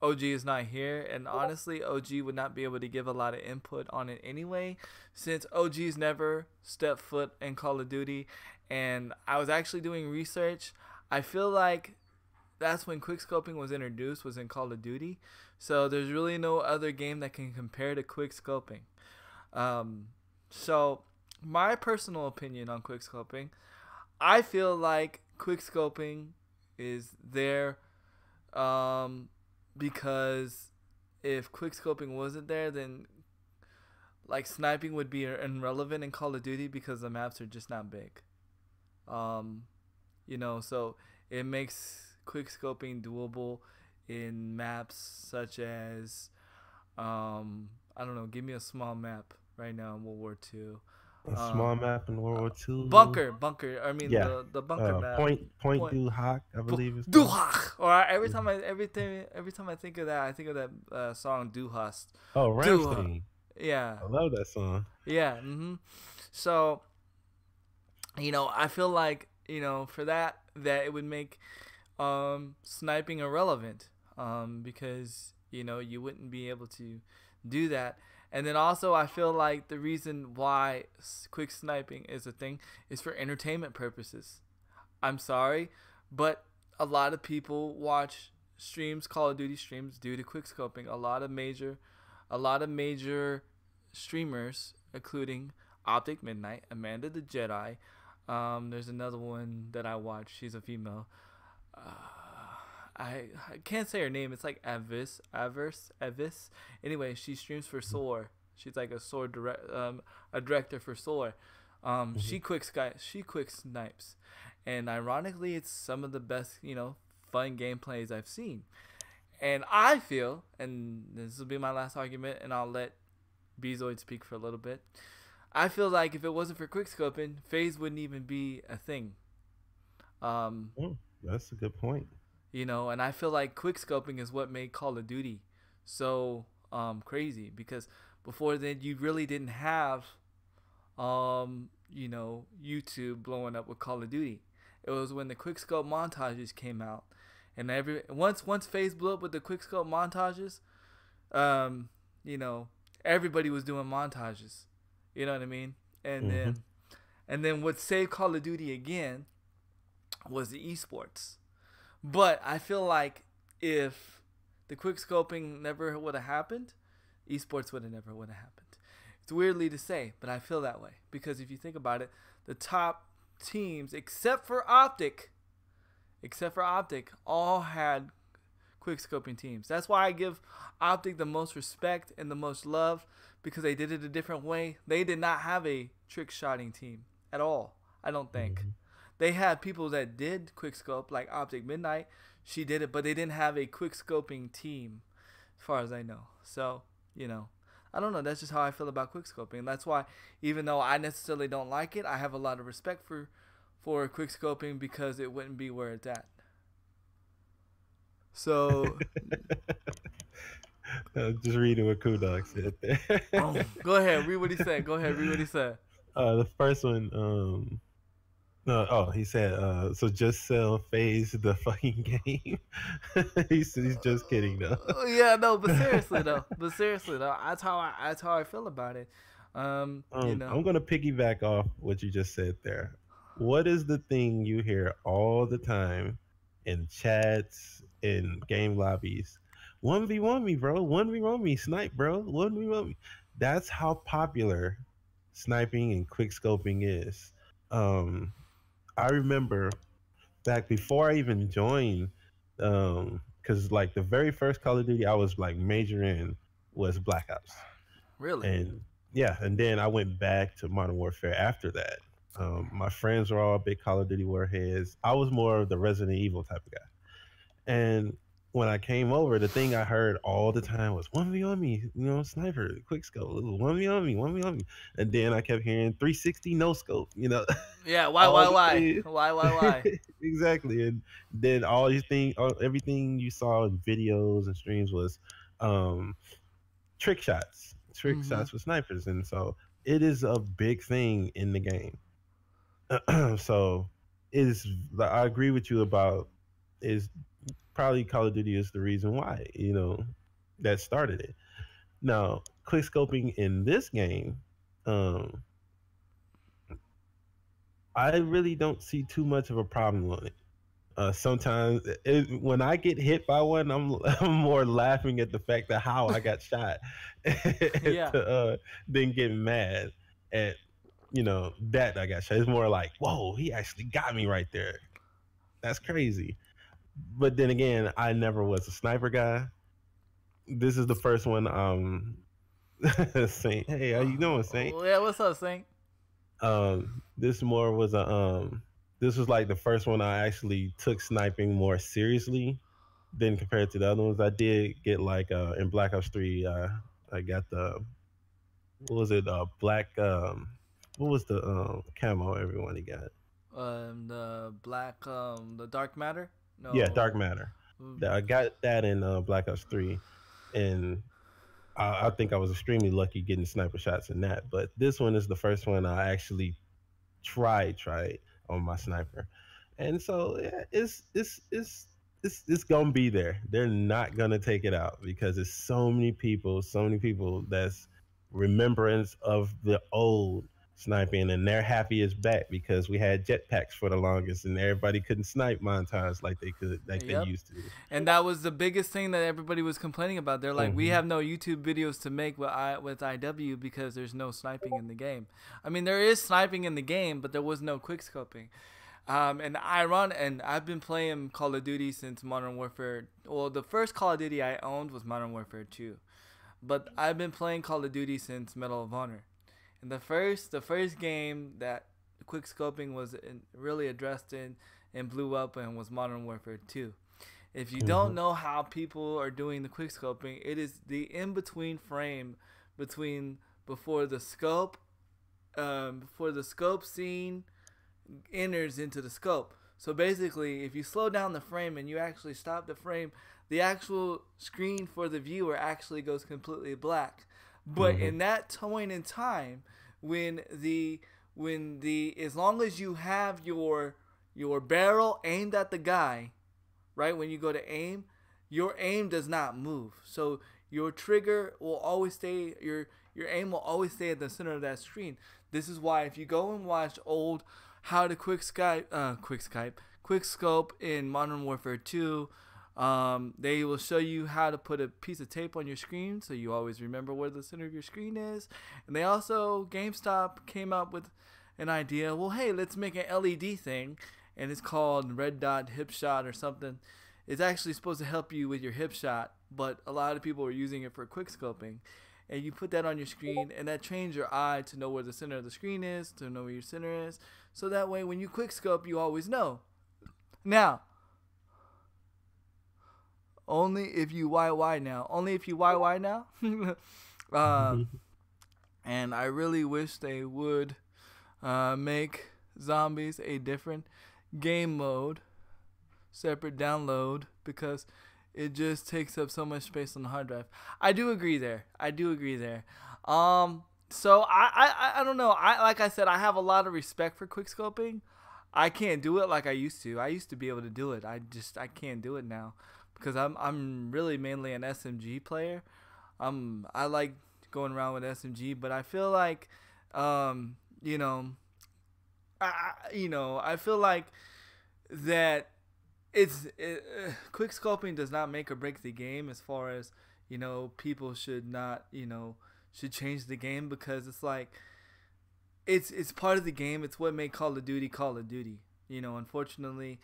OG is not here, and honestly, OG would not be able to give a lot of input on it anyway, since OG's never stepped foot in Call of Duty. And I was actually doing research. I feel like that's when quickscoping was introduced, was in Call of Duty. So there's really no other game that can compare to quickscoping. So my personal opinion on quickscoping, I feel like quickscoping is there because if quickscoping wasn't there, then like sniping would be irrelevant in Call of Duty because the maps are just not big. So it makes quickscoping doable in maps such as, I don't know, give me a small map right now in World War II. A small map in World War II. Bunker. I mean, yeah. the bunker map. Point du Hoc, I believe it's Du Hoc. Or every time I think of that, I think of that song Du Hast. Oh, Rammstein. Yeah. I love that song. Yeah. So, I feel like, for that it would make sniping irrelevant, because you wouldn't be able to do that. And then also I feel like the reason why quick sniping is a thing is for entertainment purposes. I'm sorry, but a lot of people watch streams, Call of Duty streams, due to quick scoping. A lot of major streamers, including Optic Midnight, Amanda the Jedi. There's another one that I watch. She's a female. I can't say her name. It's like Avis. Anyway, she streams for SOAR. She's like a SOAR a director for SOAR. She quick snipes, and ironically, it's some of the best fun gameplays I've seen. And I feel, and this will be my last argument, and I'll let Bezoid speak for a little bit. I feel like if it wasn't for quickscoping, FaZe wouldn't even be a thing. That's a good point. And I feel like quickscoping is what made Call of Duty so crazy, because before then you really didn't have YouTube blowing up with Call of Duty. It was when the quickscope montages came out, and once FaZe blew up with the quickscope montages, everybody was doing montages. You know what I mean? And then what saved Call of Duty again was the esports. But I feel like if the quickscoping never would have happened, esports would have never happened. It's weirdly to say, but I feel that way, because if you think about it, the top teams, except for Optic, all had quickscoping teams. That's why I give Optic the most respect and the most love, because they did it a different way. They did not have a trick shotting team at all, I don't think. they had people that did quick scope, like Optic Midnight. She did it, but they didn't have a quick scoping team, as far as I know. So, I don't know. That's just how I feel about quick scoping. That's why, even though I necessarily don't like it, I have a lot of respect for quick scoping because it wouldn't be where it's at. So, Just reading what Kudok said there. go ahead. Read what he said. Go ahead. Read what he said. The first one, no, oh, he said, so just sell phase the fucking game. He's just kidding though. Yeah, no, but seriously though, that's how I feel about it. I'm gonna piggyback off what you just said there. What is the thing you hear all the time in chats, in game lobbies? 1v1 me, bro. 1v1 me, snipe, bro. 1v1 me. That's how popular sniping and quick scoping is. I remember back before I even joined, because like the very first Call of Duty I was like major in was Black Ops. Really? And yeah, and then I went back to Modern Warfare after that. My friends were all big Call of Duty warheads. I was more of the Resident Evil type of guy. And when I came over, the thing I heard all the time was 1v on me, sniper, quick scope, 1v on me, 1v on me. And then I kept hearing 360 no scope, Yeah, why? Why? Exactly. And then all these things, everything you saw in videos and streams was trick shots, shots with snipers. And so it is a big thing in the game. So I agree with you about is probably Call of Duty is the reason why, that started it. Now, quick scoping in this game, I really don't see too much of a problem on it. Sometimes when I get hit by one, I'm more laughing at the fact that how I got shot, Yeah. than getting mad at that I got shot. It's more like, whoa, he actually got me right there. That's crazy. But then again, I never was a sniper guy. This is the first one. Saint, hey, how you doing, Saint? Yeah, what's up, Saint? This more was this was like the first one I actually took sniping more seriously than compared to the other ones. I did get like in Black Ops 3, I got the what was it? Black what was the camo everyone got? The black the dark matter? No. Yeah, dark matter. I got that in Black Ops 3, and I think I was extremely lucky getting sniper shots in that. But this one is the first one I actually tried on my sniper, and so yeah, it's gonna be there. They're not gonna take it out because it's so many people that's remembrance of the old sniping, and they're happy it's back because we had jetpacks for the longest, and everybody couldn't snipe montage like they could, they used to. And that was the biggest thing that everybody was complaining about. They're like, we have no YouTube videos to make with IW because there's no sniping in the game. I mean, there is sniping in the game, but there was no quick scoping. And I've been playing Call of Duty since Modern Warfare. Well, the first Call of Duty I owned was Modern Warfare 2, but I've been playing Call of Duty since Medal of Honor. And the first game that quick scoping was really addressed in and blew up and was Modern Warfare 2. If you don't know how people are doing the quick scoping, it is the in-between frame before the scope scene enters into the scope. So basically, if you slow down the frame and you actually stop the frame, the actual screen for the viewer actually goes completely black. But in that point in time, when as long as you have your barrel aimed at the guy, right? When you go to aim, your aim does not move. So your trigger will always stay. Your aim will always stay at the center of that screen. This is why if you go and watch old how to quick scope in Modern Warfare 2. They will show you how to put a piece of tape on your screen so you always remember where the center of your screen is. And they also, GameStop came up with an idea, well, hey, let's make an LED thing, and it's called Red Dot Hip Shot or something. It's actually supposed to help you with your hip shot, but a lot of people are using it for quick scoping. and you put that on your screen, and that trains your eye to know where the center of the screen is, to know where your center is. So that way, when you quick scope, you always know. Now, only if you YY now. Only if you YY now. And I really wish they would make zombies a different game mode, separate download, because it just takes up so much space on the hard drive. I do agree there. So I don't know. Like I said, I have a lot of respect for quickscoping. I can't do it like I used to. I used to be able to do it. I can't do it now because I'm really mainly an SMG player. I like going around with SMG, but I feel like you know, I feel like that quick scoping does not make or break the game as far as people should not should change the game, because it's like it's part of the game. It's what made Call of Duty Call of Duty. Unfortunately,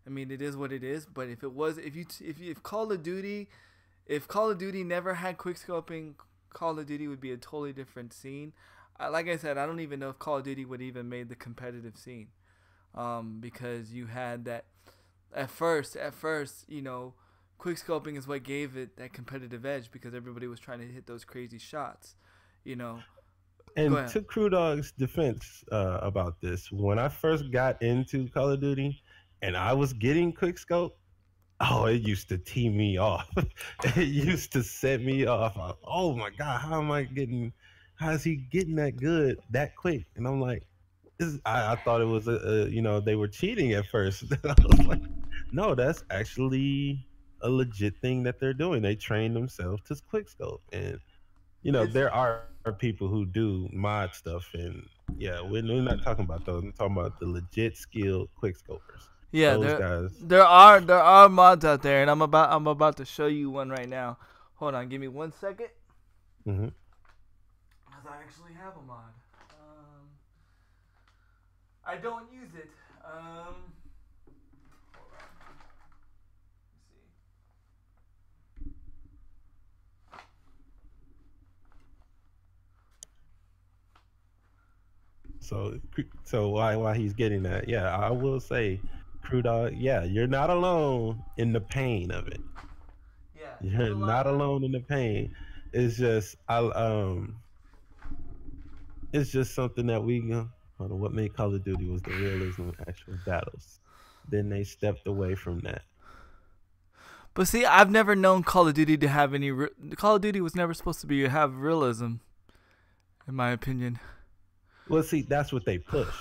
I mean, it is what it is. But if Call of Duty never had quick scoping, Call of Duty would be a totally different scene. Like I said, I don't even know if Call of Duty would even made the competitive scene, because you had that at first, quick scoping is what gave it that competitive edge, because everybody was trying to hit those crazy shots, And to Crew Dog's defense about this, when I first got into Call of Duty and I was getting quick scope, oh, it used to tee me off. It used to set me off. Oh my God, how is he getting that good that quick? And I'm like, I thought it was they were cheating at first. I was like, no, that's actually a legit thing that they're doing. They train themselves to quick scope, and there are people who do mod stuff, and yeah, we're not talking about those. I'm talking about the legit skilled quick scopers. Yeah, those guys. There are mods out there, and I'm about to show you one right now. Hold on, give me 1 second. Because I actually have a mod. I don't use it. Hold on. So while he's getting that, yeah, I will say, Crew Dog, yeah, you're not alone in the pain of it. Yeah, you're not alone in the pain. It's just it's just something that what made Call of Duty was the realism of actual battles. Then they stepped away from that. But see, I've never known Call of Duty to have any. Call of Duty was never supposed to have realism, in my opinion. Well, see, that's what they push.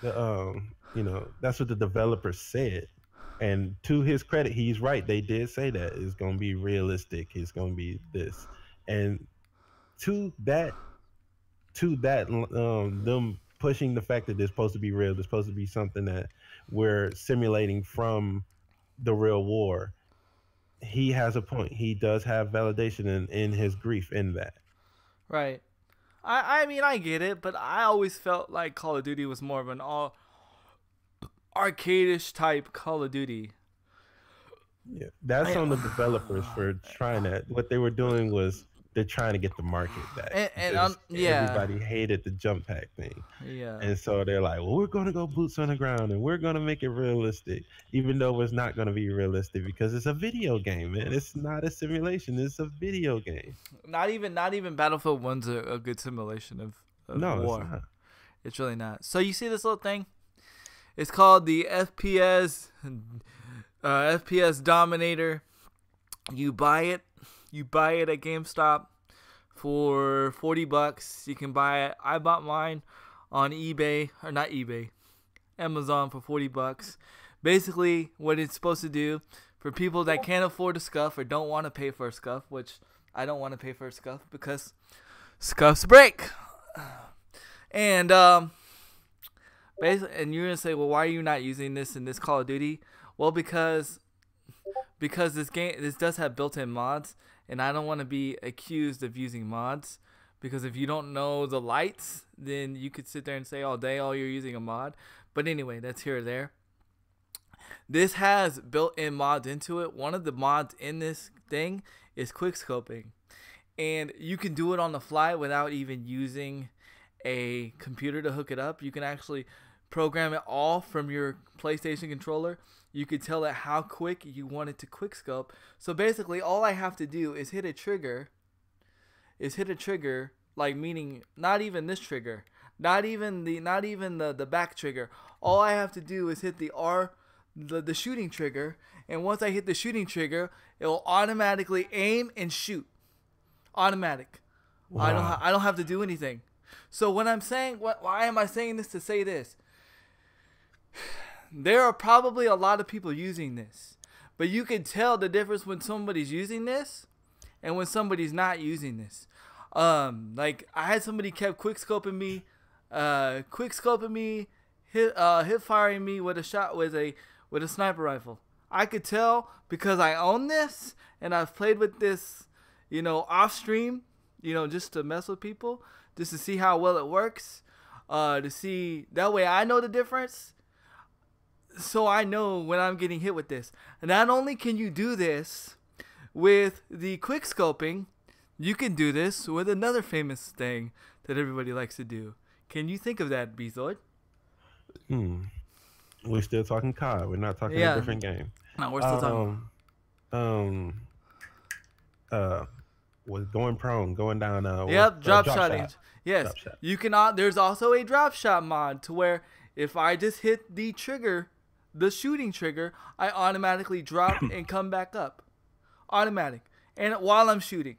That's what the developers said. And to his credit, he's right. They did say that it's going to be realistic. It's going to be this. And to that, them pushing the fact that it's supposed to be real, it's supposed to be something that we're simulating from the real war. He has a point. He does have validation in his grief in that. Right. I mean, I get it, but I always felt like Call of Duty was more of an all arcade-ish type Call of Duty. Yeah, that's on the developers for trying that. What they were doing was they're trying to get the market back. And everybody hated the jump pack thing. Yeah. And so they're like, well, we're going to go boots on the ground and we're going to make it realistic, even though it's not going to be realistic because it's a video game, man. It's not a simulation. It's a video game. Not even Battlefield 1's a good simulation of no, war. It's not. It's really not. So you see this little thing? It's called the FPS Dominator. You buy it at GameStop for $40. You can buy it. I bought mine on Amazon for $40. Basically, what it's supposed to do for people that can't afford a scuff or don't want to pay for a scuff, which I don't want to pay for a scuff because scuffs break. And basically, and you're gonna say, well, why are you not using this in this Call of Duty? Well, because this does have built-in mods, and I don't want to be accused of using mods, because if you don't know the lights, then you could sit there and say all day, oh, you're using a mod. But anyway, that's here or there. This has built-in mods into it. One of the mods in this thing is quickscoping. and you can do it on the fly without even using a computer to hook it up. You can actually program it all from your PlayStation controller. You could tell it how quick you want it to quick scope. So basically, all I have to do is hit a trigger. Like meaning not even this trigger, not even the back trigger. All I have to do is hit the shooting trigger, and once I hit the shooting trigger, it will automatically aim and shoot. Automatic. Wow. I don't have to do anything. So when I'm saying why am I saying this to say this? There are probably a lot of people using this, but you can tell the difference when somebody's using this and when somebody's not using this. Like I had somebody kept quick scoping me, hip firing me with a sniper rifle. I could tell because I own this and I've played with this, off stream, just to mess with people, just to see how well it works. To see that way I know the difference. So I know when I'm getting hit with this. And not only can you do this with the quick scoping, you can do this with another famous thing that everybody likes to do. Can you think of that, Bezoid? We're still talking COD. We're not talking a different game. No, we're still talking. Was going prone, going down. Drop shotting. Yes, drop shot. You cannot. There's also a drop shot mod to where if I just hit the trigger, the shooting trigger, I automatically drop and come back up, automatic, and while I'm shooting.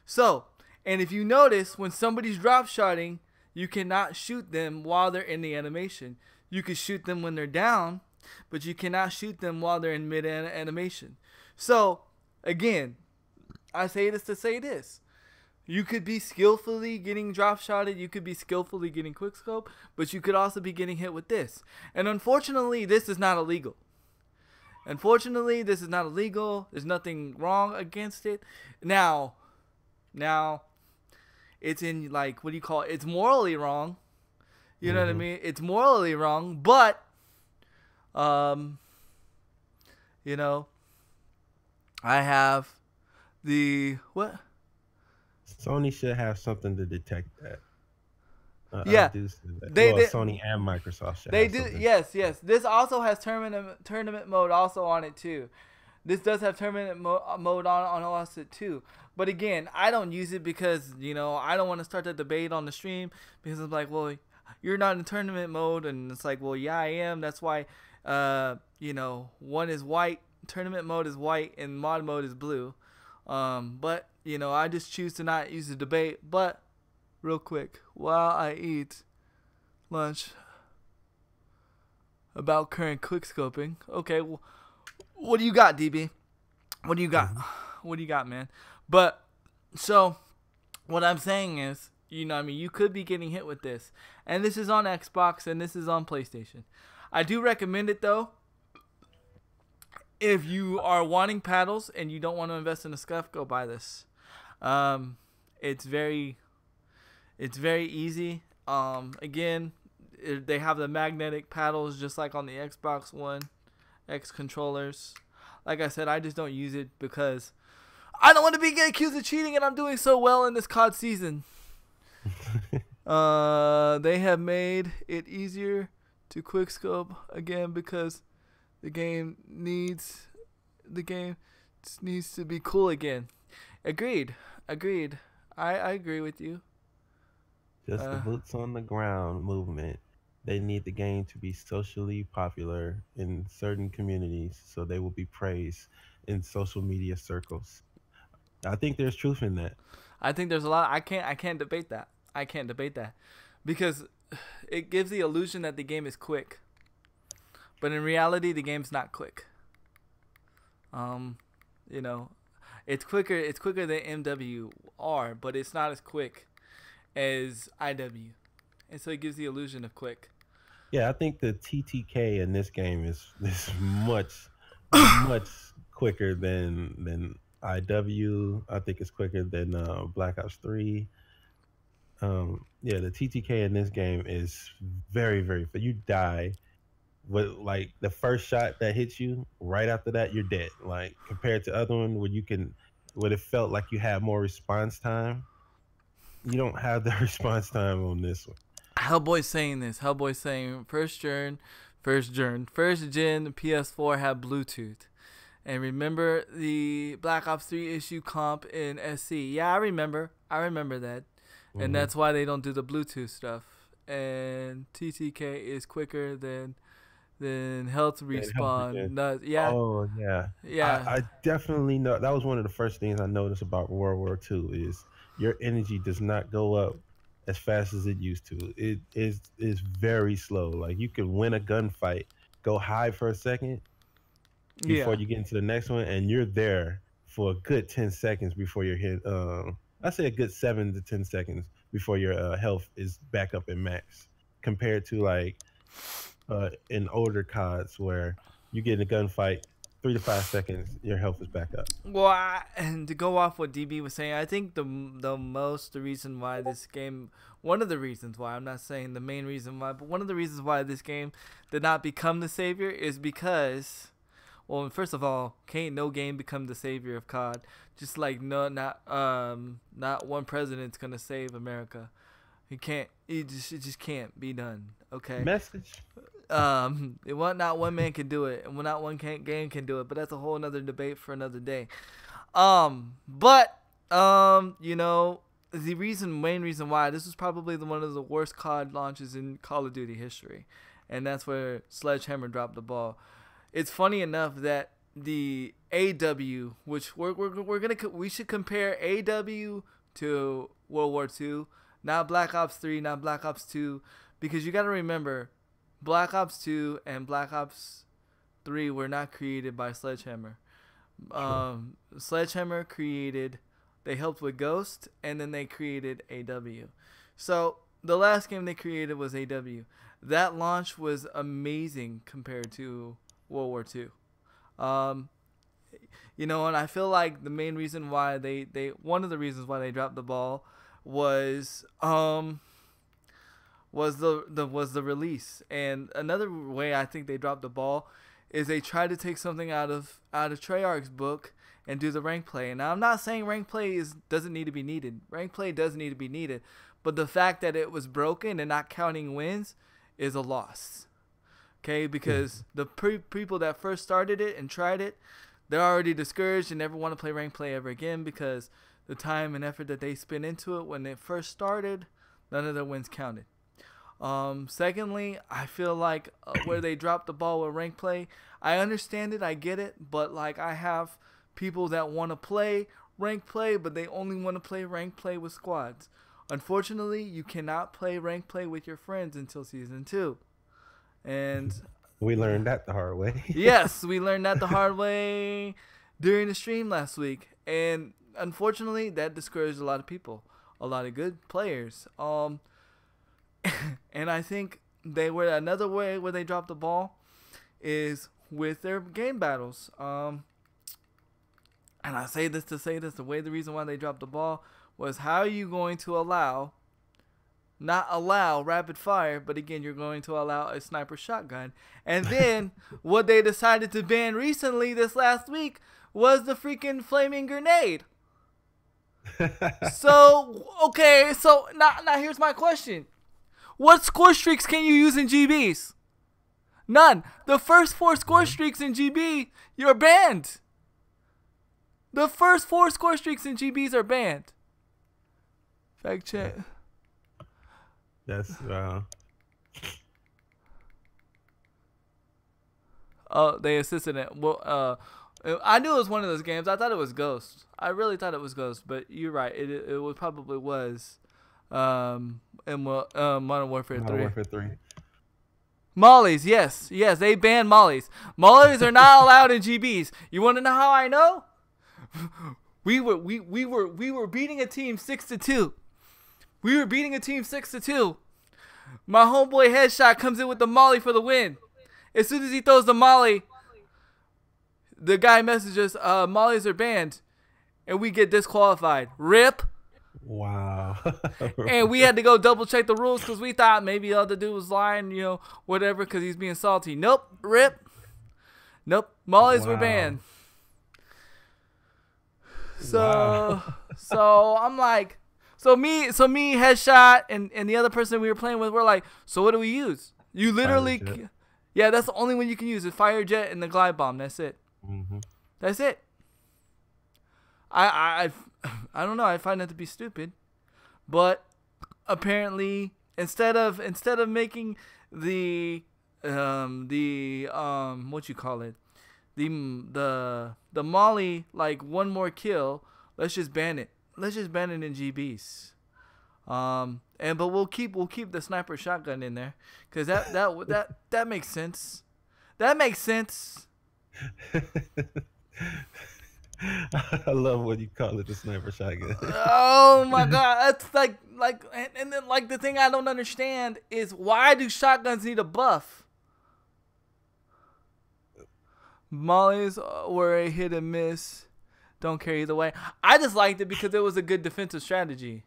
So, and if you notice, when somebody's drop shotting, you cannot shoot them while they're in the animation. You can shoot them when they're down, but you cannot shoot them while they're in mid animation. So, again, I say this to say this. You could be skillfully getting drop shotted, you could be skillfully getting quickscope, but you could also be getting hit with this. And unfortunately, this is not illegal. There's nothing wrong against it. Now, it's in it's morally wrong. You know what I mean? It's morally wrong, but I have the what? Sony should have something to detect that. Sony and Microsoft should. They do. Yes. This also has tournament mode also on it too. This does have tournament mode on OS too. But again, I don't use it because I don't want to start that debate on the stream because it's like, well, you're not in tournament mode, and it's like, well, yeah, I am. That's why, one is white, tournament mode is white, and mod mode is blue. But I just choose to not use the debate. But real quick, while I eat lunch, about current quickscoping. Okay, well, what do you got, DB? What do you got? What do you got, man? But so what I'm saying is, you could be getting hit with this, and this is on Xbox and this is on PlayStation. I do recommend it though. If you are wanting paddles and you don't want to invest in a scuff, go buy this. It's very easy. Again, they have the magnetic paddles just like on the Xbox One X controllers. Like I said, I just don't use it because I don't want to be getting accused of cheating, and I'm doing so well in this COD season. They have made it easier to quickscope again because the game needs to be cool again. Agreed. I agree with you. Just the boots on the ground movement. They need the game to be socially popular in certain communities so they will be praised in social media circles. I think there's truth in that. I think there's a lot. I can't debate that. Because it gives the illusion that the game is quick. But in reality, the game's not quick. It's quicker than MWR, but it's not as quick as IW. And so it gives the illusion of quick. Yeah, I think the TTK in this game is much quicker than IW. I think it's quicker than Black Ops 3. The TTK in this game is very, very fast. You die with like the first shot that hits you, right after that you're dead. Like compared to other one where you can what it felt like you had more response time. You don't have the response time on this one. Hellboy's saying this. Hellboy's saying first gen PS4 had Bluetooth. And remember the Black Ops 3 issue comp in SC? Yeah, I remember. I remember that. And that's why they don't do the Bluetooth stuff. And TTK is quicker than health respawn. Yeah. Oh yeah. Yeah. I definitely know that was one of the first things I noticed about World War II is your energy does not go up as fast as it used to. It is very slow. Like you can win a gunfight, go high for a second before you get into the next one, and you're there for a good 10 seconds before you're hit. I say a good 7 to 10 seconds before your health is back up in max, compared to like in older CODs where you get in a gunfight, 3 to 5 seconds, your health is back up. Well, and to go off what DB was saying, I think the reason why this game, one of the reasons why, I'm not saying the main reason why, but one of the reasons why this game did not become the savior is because, well, first of all, can't no game become the savior of COD. Just like not one president's gonna save America. He can't. It just can't be done. Okay. Message. Not one man can do it, and not one game can do it. But that's a whole another debate for another day. You know, the main reason why this was probably one of the worst COD launches in Call of Duty history, and that's where Sledgehammer dropped the ball. It's funny enough that the AW, which we should compare AW to World War II, not Black Ops 3, not Black Ops 2, because you got to remember, Black Ops 2 and Black Ops 3 were not created by Sledgehammer. Sledgehammer they helped with Ghost, and then they created AW. So the last game they created was AW. That launch was amazing compared to World War II. You know, and I feel like the main reason why one of the reasons why they dropped the ball was the release. And another way I think they dropped the ball is they tried to take something out of Treyarch's book and do the rank play. And now I'm not saying rank play doesn't need to be needed. Rank play does need to be needed, but the fact that it was broken and not counting wins is a loss. Okay, because the people that first started it and tried it, they're already discouraged and never want to play rank play ever again because the time and effort that they spent into it when they first started, none of their wins counted. Secondly, I feel like where they dropped the ball with rank play, I understand it, I get it, but like I have people that want to play rank play, but they only want to play rank play with squads. Unfortunately, you cannot play rank play with your friends until Season 2. And we learned that the hard way. Yes, we learned that the hard way during the stream last week. And unfortunately, that discouraged a lot of people, a lot of good players. And I think another way where they dropped the ball is with their game battles. And I say this to say this, the reason why they dropped the ball was, how are you going to not allow rapid fire, but again, you're going to allow a sniper shotgun. And then what they decided to ban recently this last week was the freaking flaming grenade. So now here's my question. What score streaks can you use in GBs? None. The first 4 score streaks in GB, you're banned. The first 4 score streaks in GBs are banned. Fact check. That's Oh, they assisted it. Well, I knew it was one of those games. I thought it was Ghost. I really thought it was Ghost, but you're right. It probably was. In Modern Warfare 3. Modern Warfare 3. Mollies, yes, they banned mollies. Mollies are not allowed in GBs. You want to know how I know? We were beating a team 6-2. We were beating a team 6-2. My homeboy Headshot comes in with the molly for the win. As soon as he throws the molly, the guy messages, mollies are banned, and we get disqualified. RIP. Wow. And we had to go double check the rules because we thought maybe the other dude was lying, whatever, because he's being salty. Nope. RIP. Nope. Mollies were banned. Wow. So I'm like, so me headshot and the other person we were playing with, we're like, so what do we use? You Fighter literally, jet. yeah, that's the only one you can use is fire jet and the glide bomb. That's it. Hmm. That's it. I don't know. I find that to be stupid, but apparently instead of making the what you call it, the Molly like one more kill, let's just ban it. Let's just ban it in GBs. But we'll keep the sniper shotgun in there because that makes sense. That makes sense. I love what you call it, the sniper shotgun. Oh my god, that's like and then like the thing I don't understand is why do shotguns need a buff? Mollies were a hit and miss. Don't care either way. I just liked it because it was a good defensive strategy.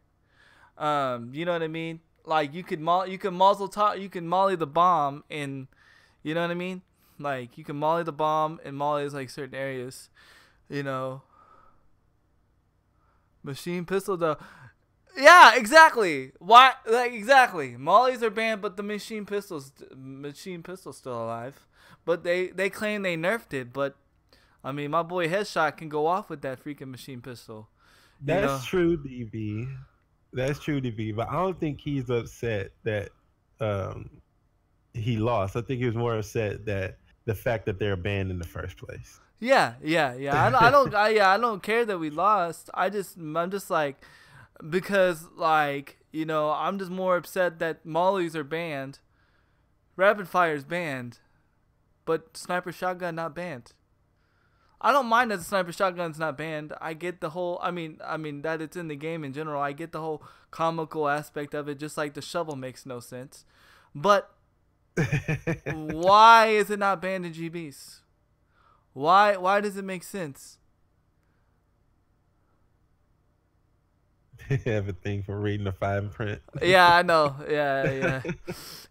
You know what I mean? Like you could muzzle top, you can molly the bomb, and you know what I mean? Like you can molly the bomb and mollies like certain areas. You know, machine pistol though. Yeah, exactly. Why? Like exactly. Mollies are banned, but the machine pistol's still alive. But they claim they nerfed it. But I mean, my boy Headshot can go off with that freaking machine pistol. You know. That's true, DB. That's true, DB. But I don't think he's upset that um, he lost. I think he was more upset that the fact that they're banned in the first place. Yeah. I don't care that we lost. I'm just like, because like I'm just more upset that mollies are banned, rapid fire is banned, but sniper shotgun not banned. I don't mind that the sniper shotgun's not banned. I get the whole. I mean that it's in the game in general. I get the whole comical aspect of it. Just like the shovel makes no sense, but why is it not banned in GBs? Why does it make sense? Have a thing for reading the fine print. Yeah, I know.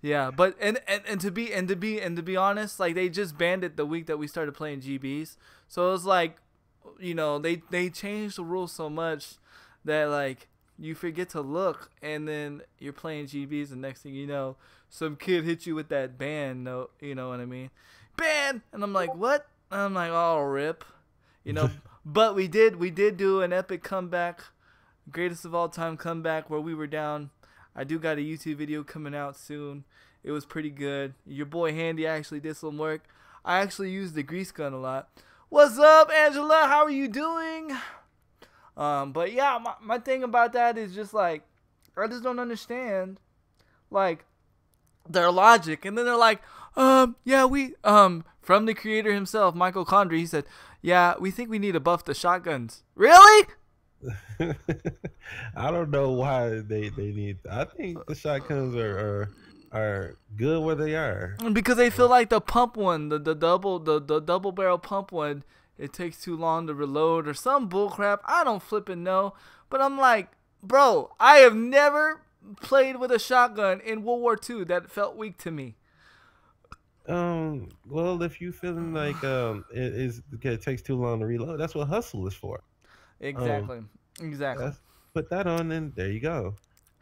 Yeah. But and to be honest, like they just banned it the week that we started playing GBs. So it was like, they changed the rules so much that like you forget to look, and then you're playing GBs, and next thing you know, some kid hit you with that ban note. You know what I mean? Ban, and I'm like, what? And I'm like, oh rip, you know. But we did do an epic comeback. Greatest of all time comeback where we were down. I do got a YouTube video coming out soon. It was pretty good. Your boy Handy actually did some work. I actually used the grease gun a lot. What's up, Angela? How are you doing? But yeah, my thing about that is just like, I just don't understand like their logic. And then they're like, yeah, we from the creator himself, Michael Condrey, he said, yeah, we think we need to buff the shotguns. Really? I don't know why they need. I think the shotguns are good where they are. Because they feel like the pump one, the double barrel pump one, it takes too long to reload or some bullcrap. I don't flipping know. But I'm like, bro, I have never played with a shotgun in World War II that felt weak to me. Well, if you feeling like it takes too long to reload, that's what hustle is for. Exactly. Um, Exactly. put that on, and there you go.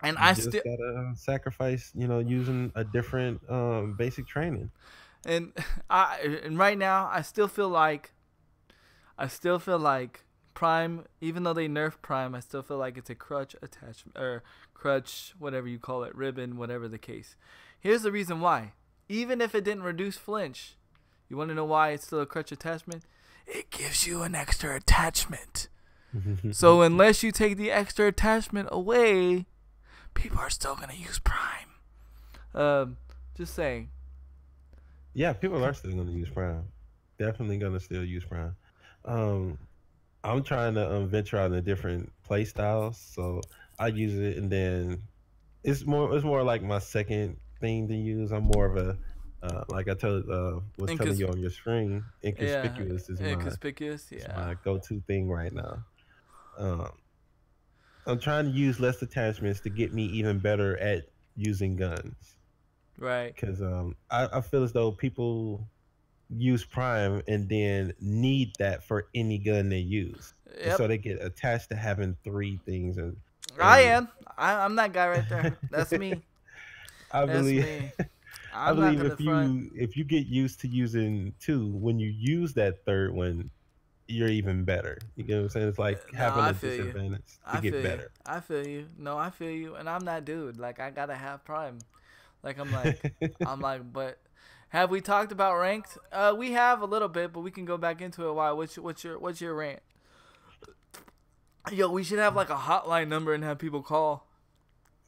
And You I just still gotta sacrifice, using a different basic training. and and right now I still feel like Prime, even though they nerf Prime, I still feel like it's a crutch attachment or crutch, whatever you call it, ribbon, whatever the case. Here's the reason why. Even if it didn't reduce flinch, you want to know why it's still a crutch attachment? It gives you an extra attachment. So unless you take the extra attachment away, people are still gonna use Prime. Just saying. Yeah, people are still gonna use Prime. Definitely gonna still use Prime. Um, I'm trying to venture out into different play styles, so I use it, and then it's more like my second thing to use. I'm more of a like I was telling you on your screen, Yeah, inconspicuous is inconspicuous. Yeah, my go-to thing right now. Um, I'm trying to use less attachments to get me even better at using guns, right. because I feel as though people use Prime and then need that for any gun they use, and Yep. so they get attached to having three things. I And am. I'm that guy right there. That's me. I That's believe me. I I'm not believe gonna front. if you get used to using two, when you use that third one, you're even better. You get what I'm saying? It's like No, having I a feel you. disadvantage to I get feel you. better. I feel you. No, I feel you. And I'm that dude. Like I gotta have Prime. Like I'm like, but have we talked about ranked? We have a little bit, but we can go back into it. Why? What's your rank? Yo, we should have like a hotline number and have people call.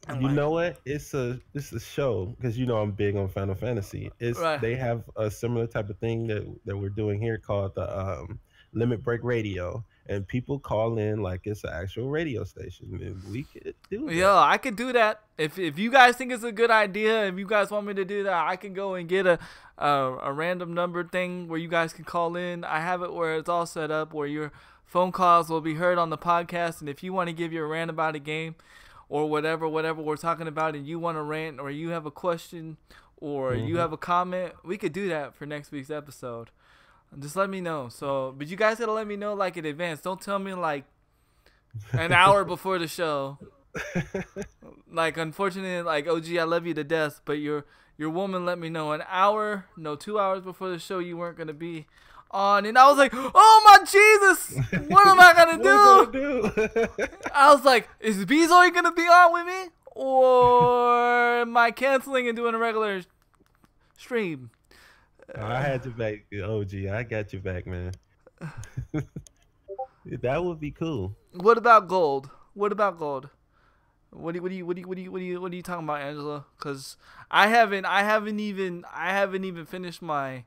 And You like, know what? It's a show because you know I'm big on Final Fantasy. It's right. They have a similar type of thing that we're doing here called the Limit Break Radio, and people call in like it's an actual radio station, and we could do Yo, that. I could do that. If you guys think it's a good idea, if you guys want me to do that, I can go and get a random number thing where you guys can call in. I have it where it's all set up where your phone calls will be heard on the podcast, and if you want to give your rant about a game or whatever we're talking about, and you want to rant or you have a question or you Hmm. have a comment, we could do that for next week's episode. Just let me know. So, but you guys gotta let me know like in advance. Don't tell me like an hour before the show. Like unfortunately, like OG, I love you to death, but your woman let me know an hour, no 2 hours before the show you weren't gonna be on, and I was like, oh my Jesus, what am I gonna What are we do? gonna do? I was like, is Bezoy gonna be on with me, or am I canceling and doing a regular stream? I had your back, OG. I got your back, man. That would be cool. What about gold? What about gold? What are you talking about, Angela? Because I haven't even finished my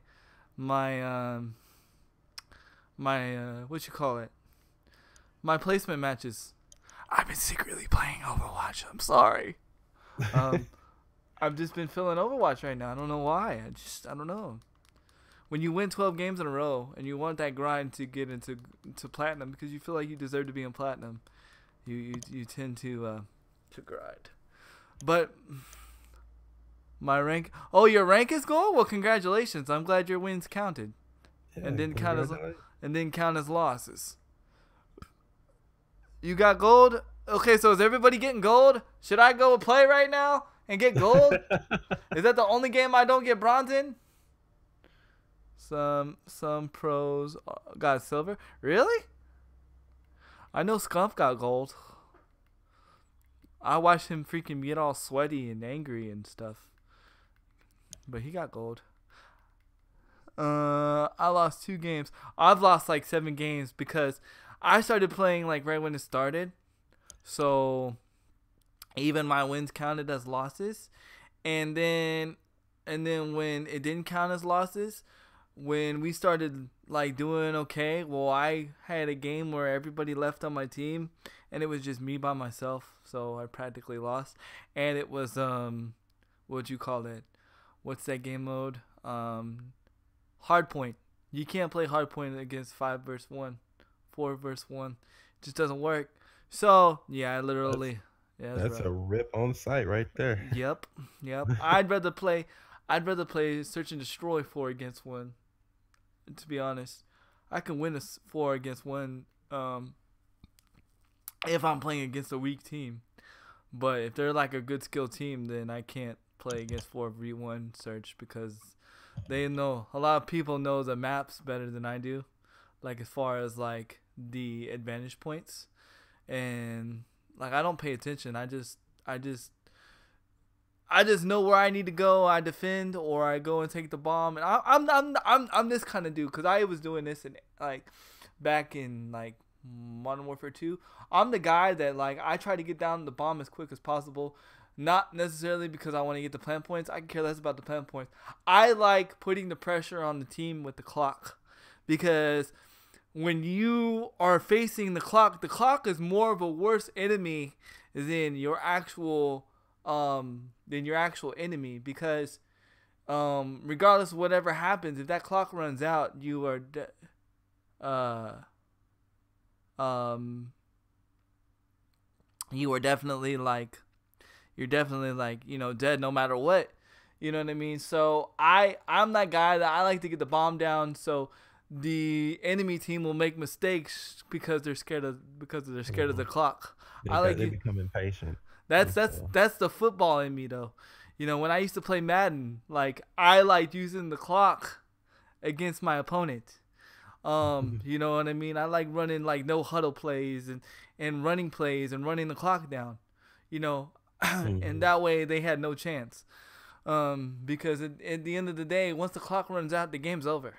what you call it, my placement matches. I've been secretly playing Overwatch. I'm sorry. Um, I've just been feeling Overwatch right now. I don't know why. I don't know. When you win 12 games in a row and you want that grind to get into platinum because you feel like you deserve to be in platinum, you tend to grind. But my rank. Oh, your rank is gold. Well, congratulations. I'm glad your wins counted and Yeah, didn't count as congratulations. losses. You got gold. Okay, so is everybody getting gold? Should I go play right now and get gold? Is that the only game I don't get bronze in? Some pros got silver. Really? I know Scump got gold. I watched him freaking get all sweaty and angry and stuff. But he got gold. I lost 2 games. I've lost like 7 games because I started playing like right when it started. So even my wins counted as losses. And then when it didn't count as losses, when we started like doing okay, well, I had a game where everybody left on my team and it was just me by myself, so I practically lost. And it was what'd you call it? What's that game mode? Hardpoint. You can't play hardpoint against 5 versus 1, 4 versus 1. It just doesn't work. So yeah, I That's literally, yeah, that's that's rough. a rip on site right there. Yep, yep. I'd rather play search and destroy 4 against 1. To be honest, I can win a 4 against 1 if I'm playing against a weak team. But if they're like a good skill team, then I can't play against 4v1 search because they know a lot of people know the maps better than I do. Like as far as like the advantage points, and like I don't pay attention. I just know where I need to go. I defend or I go and take the bomb. And I'm this kind of dude because I was doing this in like back in like Modern Warfare 2. I'm the guy that like I try to get down the bomb as quick as possible. Not necessarily because I want to get the plant points. I can care less about the plant points. I like putting the pressure on the team with the clock because when you are facing the clock is more of a worse enemy than your actual enemy because regardless of whatever happens, if that clock runs out, uh um you are definitely like dead no matter what. You know what I mean? So I'm that guy that I like to get the bomb down so the enemy team will make mistakes because they're scared of Mhm. the clock. They I got like they it. become impatient That's and that's stuff. that's the football in me though. When I used to play Madden, like I liked using the clock against my opponent. You know what I mean? I like running like no huddle plays and running plays and running the clock down. You know, and Mhm. that way they had no chance. Because at the end of the day, once the clock runs out, the game's over.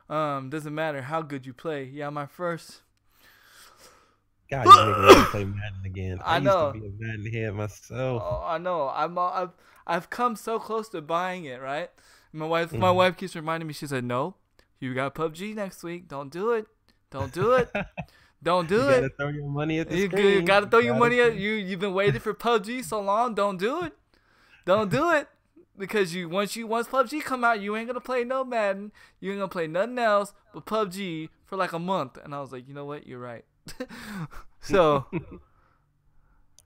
Doesn't matter how good you play. Yeah, my first. God, you making me want to play Madden again. I I used to know. be a Madden head myself. Oh, I know. I've come so close to buying it. Right. My Mhm. wife keeps reminding me. She said, "No, you got PUBG next week. Don't do it. Don't do it. Don't You do gotta it. throw your money at the You screen. gotta You throw your gotta money at throw. you. You've been waiting for PUBG so long. Don't do it. Don't do it." Because once PUBG come out, you ain't gonna play no Madden. You ain't gonna play nothing else but PUBG for like a month. And I was like, you know what? You're right. So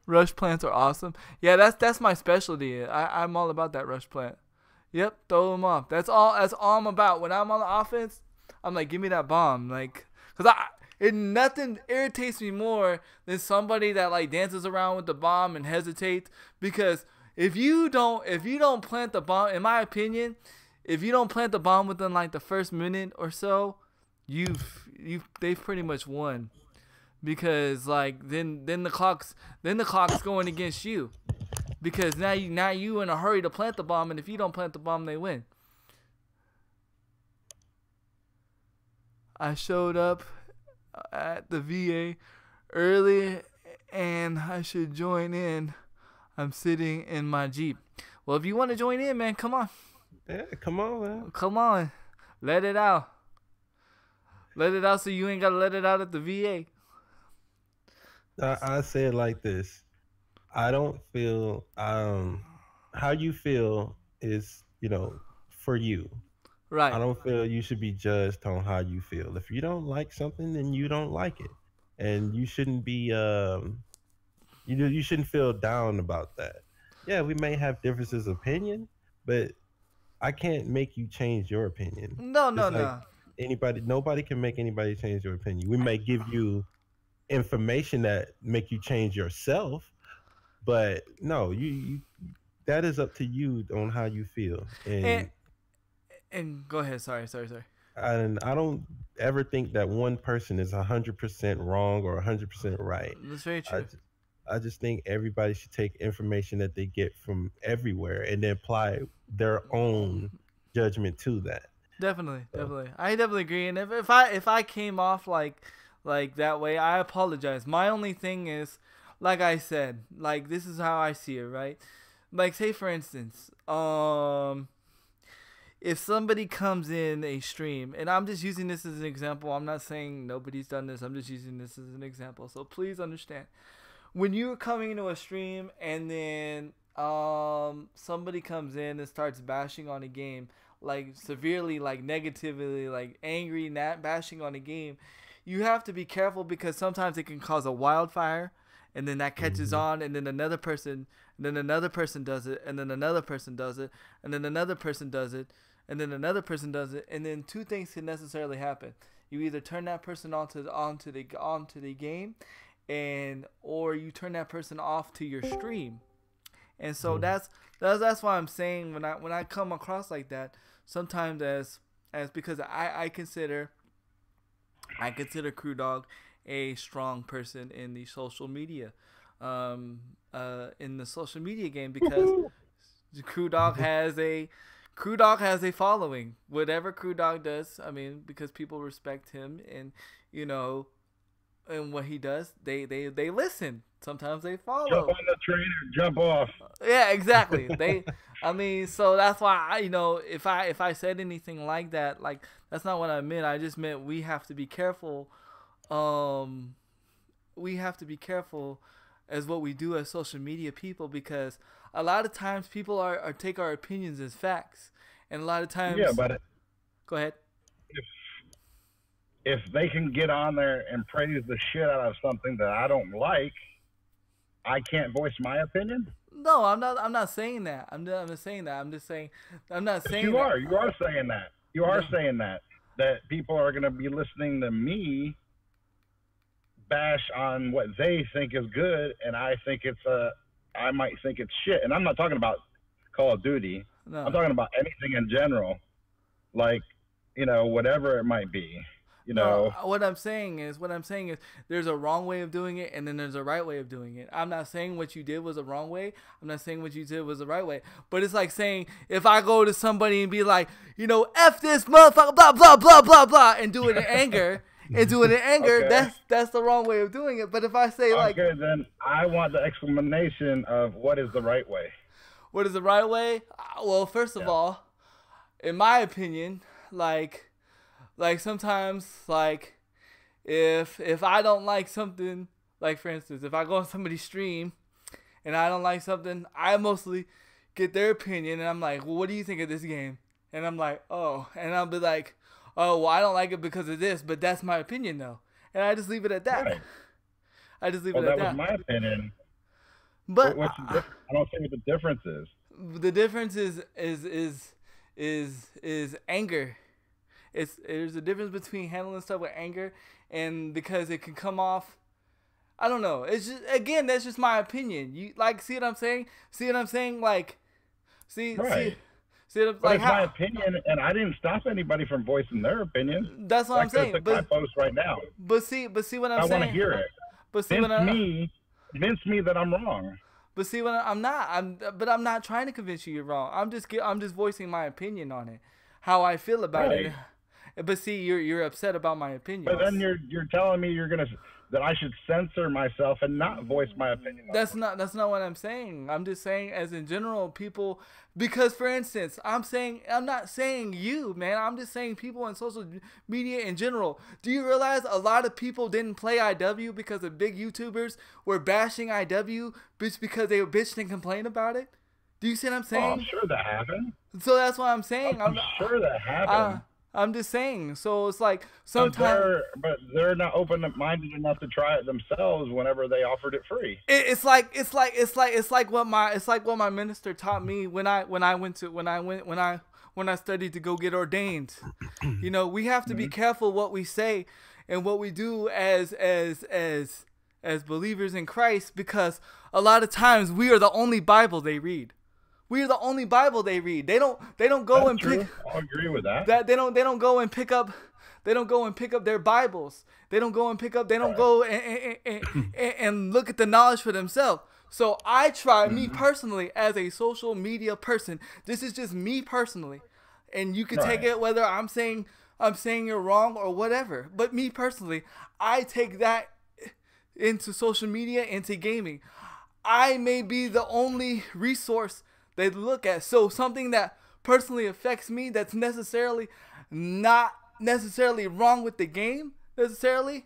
rush plants are awesome. Yeah, that's my specialty. I'm all about that rush plant. Yep, throw them off. That's all I'm about. When I'm on the offense, I'm like, give me that bomb, like, cause nothing irritates me more than somebody that like dances around with the bomb and hesitates. Because if you don't plant the bomb, in my opinion, if you don't plant the bomb within like the first minute or so, they've pretty much won. Because like then the clock's going against you because now you in a hurry to plant the bomb, and if you don't plant the bomb, they win. I showed up at the VA early, and I should join in. I'm sitting in my Jeep. Well, if you want to join in, man, come on, Yeah, come on, man. come on, let it out, let it out, so you ain't gotta let it out at the VA. I say it like this. I don't feel how you feel is, for you. I Right. don't feel you should be judged on how you feel. If you don't like something, then you don't like it. And you shouldn't be you shouldn't feel down about that. Yeah, we may have differences of opinion, but I can't make you change your opinion. No, no, Just like no. nobody can make anybody change your opinion. We may give you information that make you change yourself, but no, you that is up to you on how you feel. And and go ahead. Sorry, sorry, sorry. And I don't ever think that one person is 100% wrong or 100% right. That's very I true. just, I just think everybody should take information that they get from everywhere and then apply their own judgment to that. Definitely, So, definitely. I definitely agree. And if I came off like that way, I apologize. My only thing is, like I said, like this is how I see it, right? Like say for instance, if somebody comes in a stream, and I'm just using this as an example. I'm not saying nobody's done this. I'm just using this as an example. So please understand. When you're coming into a stream and then somebody comes in and starts bashing on a game, like severely, like negatively, like angry bashing on a game, you have to be careful because sometimes it can cause a wildfire, and then that catches mhm. on, and then another person does it, and then another person does it, and then another person does it, and then another person does it, and then two things can necessarily happen. You either turn that person onto the game, and or you turn that person off to your stream. And so Mhm. that's why I'm saying when I come across like that, sometimes as because I consider Crew Dog a strong person in the social media, in the social media game, because Crew Dog has a Crew Dog has a following. Whatever Crew Dog does, I mean, because people respect him, and you know and what he does, they listen. Sometimes they Jump follow. on the train or jump off. Yeah, exactly. I mean, so that's why if I said anything like that, like that's not what I meant. I just meant we have to be careful. Um, we have to be careful as what we do as social media people, because a lot of times people are take our opinions as facts, and a lot of Yeah, times, but go ahead. if if they can get on there and praise the shit out of something that I don't like, I can't voice my opinion. No, I'm not. I'm not saying that. I'm not saying that. I'm just saying. I'm not But saying you that. are. You are saying that. You are No. saying that people are going to be listening to me bash on what they think is good, and I might think it's shit. And I'm not talking about Call of Duty. I'm No. talking about anything in general, like whatever it might be. No, what I'm saying is, there's a wrong way of doing it, and then there's a right way of doing it. I'm not saying what you did was a wrong way. I'm not saying what you did was the right way. But it's like saying, if I go to somebody and be like, F this motherfucker, blah, blah, blah, blah, blah, and do it in anger, Okay. that's the wrong way of doing it. But if I say, like, Okay, then I want the explanation of what is the right way. what is the right way? Well, first of Yeah. all, in my opinion, like sometimes, like, if I don't like something, like, for instance, if I go on somebody's stream and I don't like something, I mostly get their opinion, and I'm like, well, what do you think of this game? And I'm like, oh, and I'll be like, oh, well, I don't like it because of this, but that's my opinion, though. And I just leave it at that. Right. I just leave Well, it at that that. was my opinion. But What's the difference? I don't see what the difference is. the difference is anger. There's a difference between handling stuff with anger, and because it can come off, I don't know. It's just, again, that's just my opinion. You see what I'm saying? Like, Right. see what I'm, But like, it's my opinion, and I didn't stop anybody from voicing their opinion. That's what I'm saying. Took my post right now. But see what I'm I saying. want to hear it. But see Convince me that I'm wrong. But see, I'm not trying to convince you you're wrong. I'm just voicing my opinion on it, how I feel about it. But see, you're upset about my opinion. But then you're telling me that I should censor myself and not voice my opinion. That's not what I'm saying. I'm just saying, as in general, people. Because, for instance, I'm not saying you, man. I'm just saying people on social media in general. Do you realize a lot of people didn't play IW because the big YouTubers were bashing IW just because they were bitching and complained about it? Do you see what I'm saying? Oh, I'm sure that happened. So that's what I'm saying. I'm sure that happened. I'm just saying. So it's like sometimes, but they're not open-minded enough to try it themselves whenever they offered it free. It's like what my minister taught me when I studied to go get ordained. We have to be careful what we say and what we do as believers in Christ, because a lot of times we are the only Bible they read. We are the only Bible they read. They don't go and pick. I'll agree with that. They don't go and pick up. They don't go and pick up their Bibles. They don't go and look at the knowledge for themselves. So I try, me personally, as a social media person. This is just me personally, and you can take it whether I'm saying you're wrong or whatever. But me personally, I take that into social media, into gaming. I may be the only resource they look at. So something that personally affects me, that's not necessarily wrong with the game necessarily,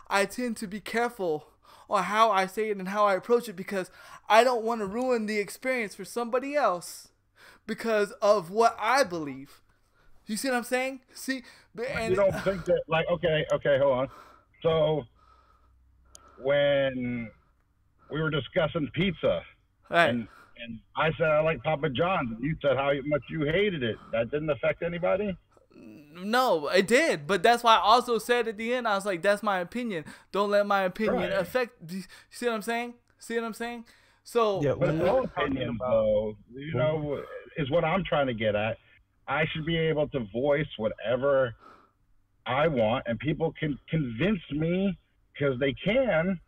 I tend to be careful on how I say it and how I approach it, because I don't want to ruin the experience for somebody else because of what I believe. You see what I'm saying? And you don't think that, like, okay, hold on. So when we were discussing pizza, right. And I said I like Papa John's, and you said how much you hated it. That didn't affect anybody? No, it did. But that's why I also said at the end, I was like, that's my opinion. Don't let my opinion affect. You see what I'm saying? So, yeah, but no opinion, though, is what I'm trying to get at. I should be able to voice whatever I want, and people can convince me, because they can,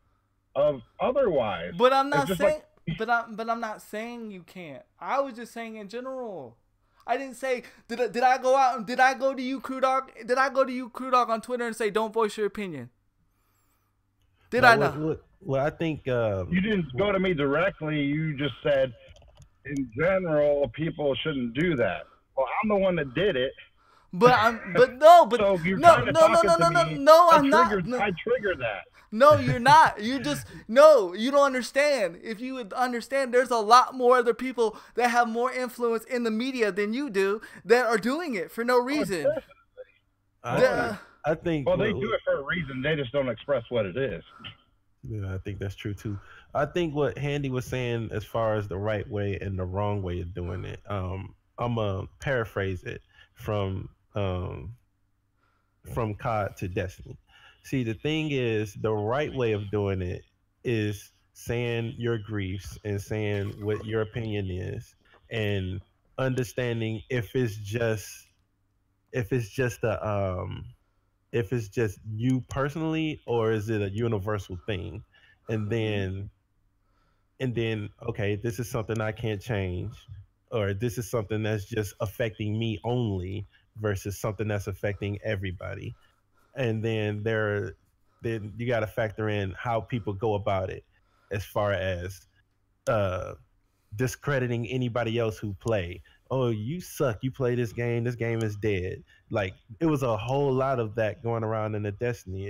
of otherwise. But I'm not saying. But I'm not saying you can't. I was just saying in general. I didn't say did I go out and did I go to you, Crew Dog? Did I go to you, Crew Dog, on Twitter and say don't voice your opinion? Did I not? Well, I think you didn't go to me directly. You just said, in general, people shouldn't do that. Well, I'm the one that did it. So you're no, I'm not. I triggered that. No, you're not. You don't understand. If you would understand, there's a lot more other people that have more influence in the media than you do that are doing it for no reason. I think. Well, they do it for a reason. They just don't express what it is. Yeah, I think that's true too. I think what Handy was saying as far as the right way and the wrong way of doing it. I'm gonna paraphrase it from um from COD to Destiny. See, the thing is, the right way of doing it is saying your griefs and saying what your opinion is, and understanding if it's just a if it's just you personally or is it a universal thing, and then okay, this is something I can't change, or this is something that's just affecting me only versus something that's affecting everybody. And then you got to factor in how people go about it as far as uh discrediting anybody else who play. Oh, you suck, you play this game is dead. Like, it was a whole lot of that going around in the Destiny.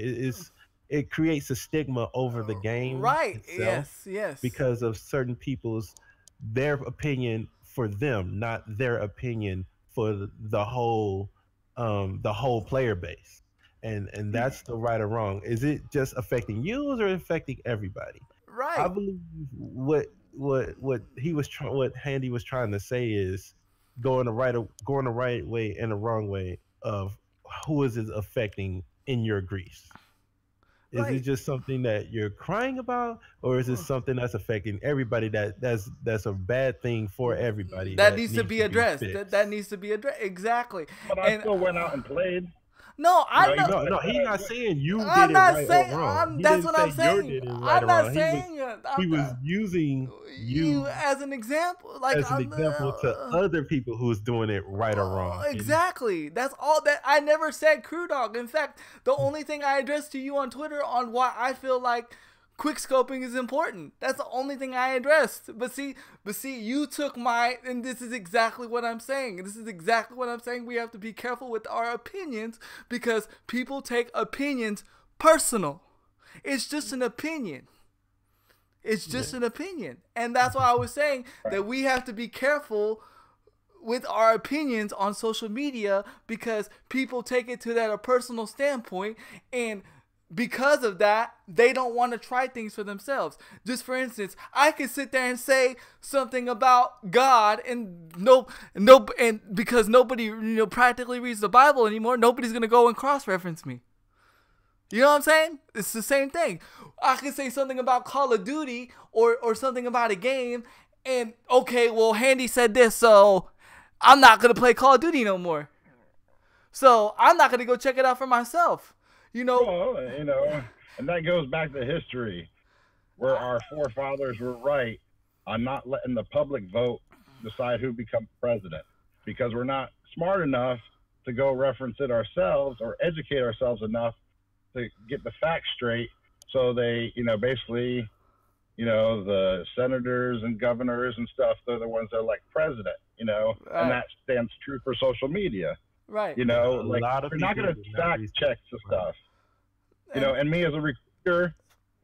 It creates a stigma over the game Right. itself Yes. Yes. because of certain people's their opinion for them, not their opinion for the whole player base. And that's the right or wrong. Is it just affecting you or affecting everybody? I Right. believe what Handy was trying to say is going the right way and the wrong way of who is it affecting in your griefs. Is it Right. just something that you're crying about, or is it something that's affecting everybody that's a bad thing for everybody That that needs to needs be to be addressed. That fixed? needs to be addressed. Exactly. But I And still went out and played. no, You I know, know. even No, if no, he's not saying you did I'm it not right or saying. wrong. He That's didn't what say I'm your saying. did it right I'm or not wrong. saying. He was using You you as an example. Like as an I'm. example to other people who's doing it right or wrong. And Exactly. That's all that I never said crew dog. In fact, the only thing I addressed to you on Twitter on why I feel like quick scoping is important. That's the only thing I addressed. But see, you took my and this is exactly what I'm saying. This is exactly what I'm saying. We have to be careful with our opinions because people take opinions personal. It's just an opinion. It's just yeah, an opinion. And that's why I was saying that we have to be careful with our opinions on social media because people take it to that a personal standpoint, and because of that they don't want to try things for themselves. Just for instance, I could sit there and say something about God and and because nobody practically reads the Bible anymore, nobody's going to go and cross-reference me. You know what I'm saying? It's the same thing. I could say something about Call of Duty or something about a game, and okay, well, Handy said this, so I'm not gonna play Call of Duty no more. So I'm not gonna go check it out for myself. You know, well, and that goes back to history, where our forefathers were right on not letting the public vote decide who becomes president because we're not smart enough to go reference it ourselves or educate ourselves enough to get the facts straight. So they, basically, the senators and governors and stuff, they're the ones that are like president, and right, that stands true for social media. right, yeah, a Like lot of they're not people going to do not fact research. check the stuff, and and me as a recruiter,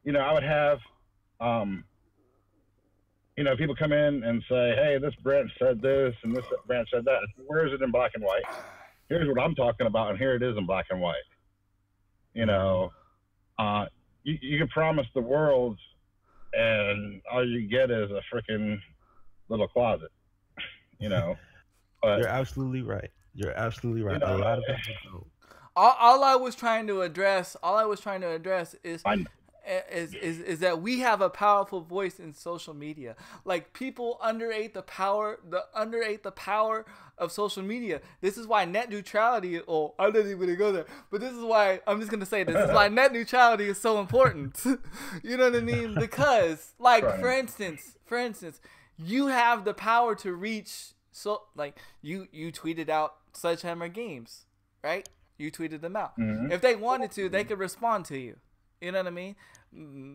I would have, um, people come in and say, hey, this branch said this and this branch said that. Where is it in black and white? Here's what I'm talking about, and here it is in black and white. You Mhm. know, you can promise the world, and all you get is a freaking little closet, you know. But You're absolutely right. You're absolutely you right. A know, lot of people don't. all I was trying to address, is I is that we have a powerful voice in social media. Like people underrate the power of social media. This is why net neutrality. Oh, I didn't even go there, but this is why I'm just gonna say this is why net neutrality is so important. You know what I mean? Because, like, right. for instance, you have the power to reach. So, like, you tweeted out Sledgehammer Games, right? You tweeted them out. Mm-hmm. If they wanted to, they could respond to you. You know what I mean?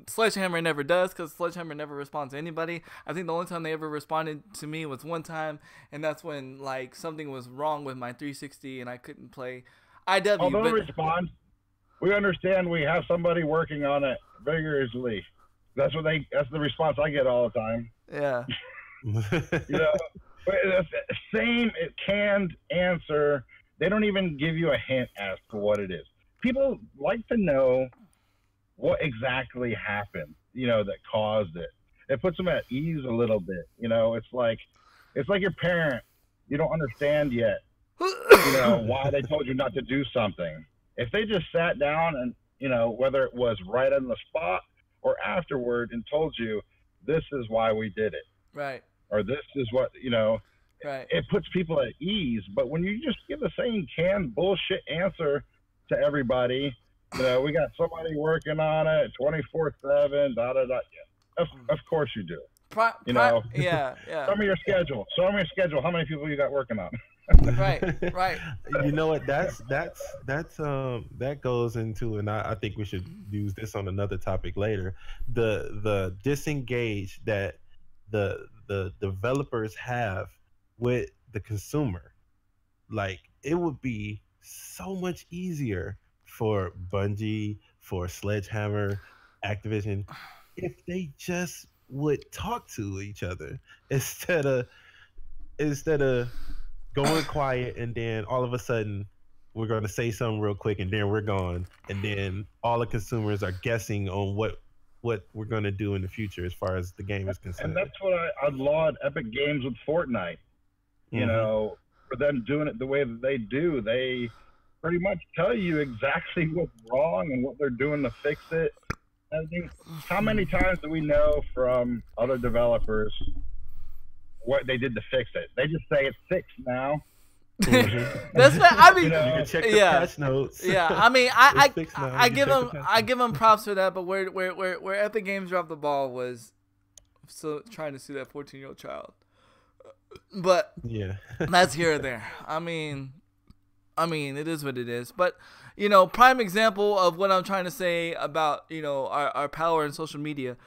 Sledgehammer never does because Sledgehammer never responds to anybody. I think the only time they ever responded to me was one time, and that's when like something was wrong with my 360 and I couldn't play IW. Although But respond, we understand we have somebody working on it vigorously. That's the response I get all the time. yeah, You know, but it's the same canned answer. They don't even give you a hint as to what it is. People like to know what exactly happened, that caused it. It puts them at ease a little bit. It's like your parent. You don't understand yet, why they told you not to do something. If they just sat down and, whether it was right on the spot or afterward and told you, this is why we did it. Right. Or this is what, right. It puts people at ease. But when you just give the same canned bullshit answer to everybody, we got somebody working on it 24/7, da da da. Of course you do. Yeah. Show me your schedule. How many people you got working on? Right. You know what? That goes into, and I think we should use this on another topic later. The disengage that the developers have with the consumer. Like, it would be so much easier for Bungie, for Sledgehammer, Activision, if they just would talk to each other instead of going quiet, and then all of a sudden we're going to say something real quick and then we're gone, and then all the consumers are guessing on what we're going to do in the future as far as the game is concerned. And that's what I laud Epic Games with Fortnite. For them doing it the way that they do, they pretty much tell you exactly what's wrong and what they're doing to fix it. I think, how many times do we know from other developers what they did to fix it? They just say it's fixed now. That's not, I mean, you can check the patch notes. Yeah, I mean, I give them props for that, but where Epic Games dropped the ball was so trying to sue that 14-year-old child. But yeah, that's here or there. I mean, it is what it is. But prime example of what I'm trying to say about our power in social media.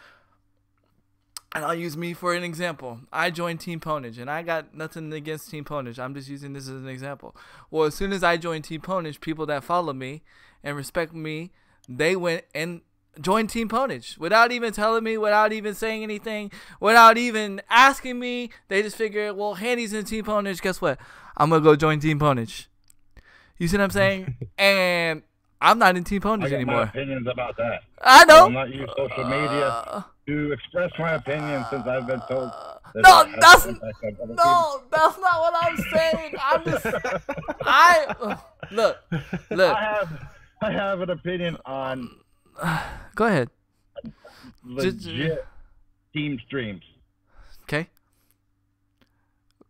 And I'll use me for an example. I joined Team Ponage, and I got nothing against Team Ponage. I'm just using this as an example. Well, as soon as I joined Team Ponage, people that follow me and respect me, they went and joined Team Ponage without even telling me, without even saying anything, without even asking me. They just figured, well, Handy's in Team Ponage. Guess what? I'm going to go join Team Ponage. You see what I'm saying? And I'm not in Team Ponage anymore. I got my opinions about that. I know. I will not use social media to express my opinion, since I've been told that that's not what I'm saying. I'm just look. I have an opinion on. Go ahead. Legit team streams. Okay.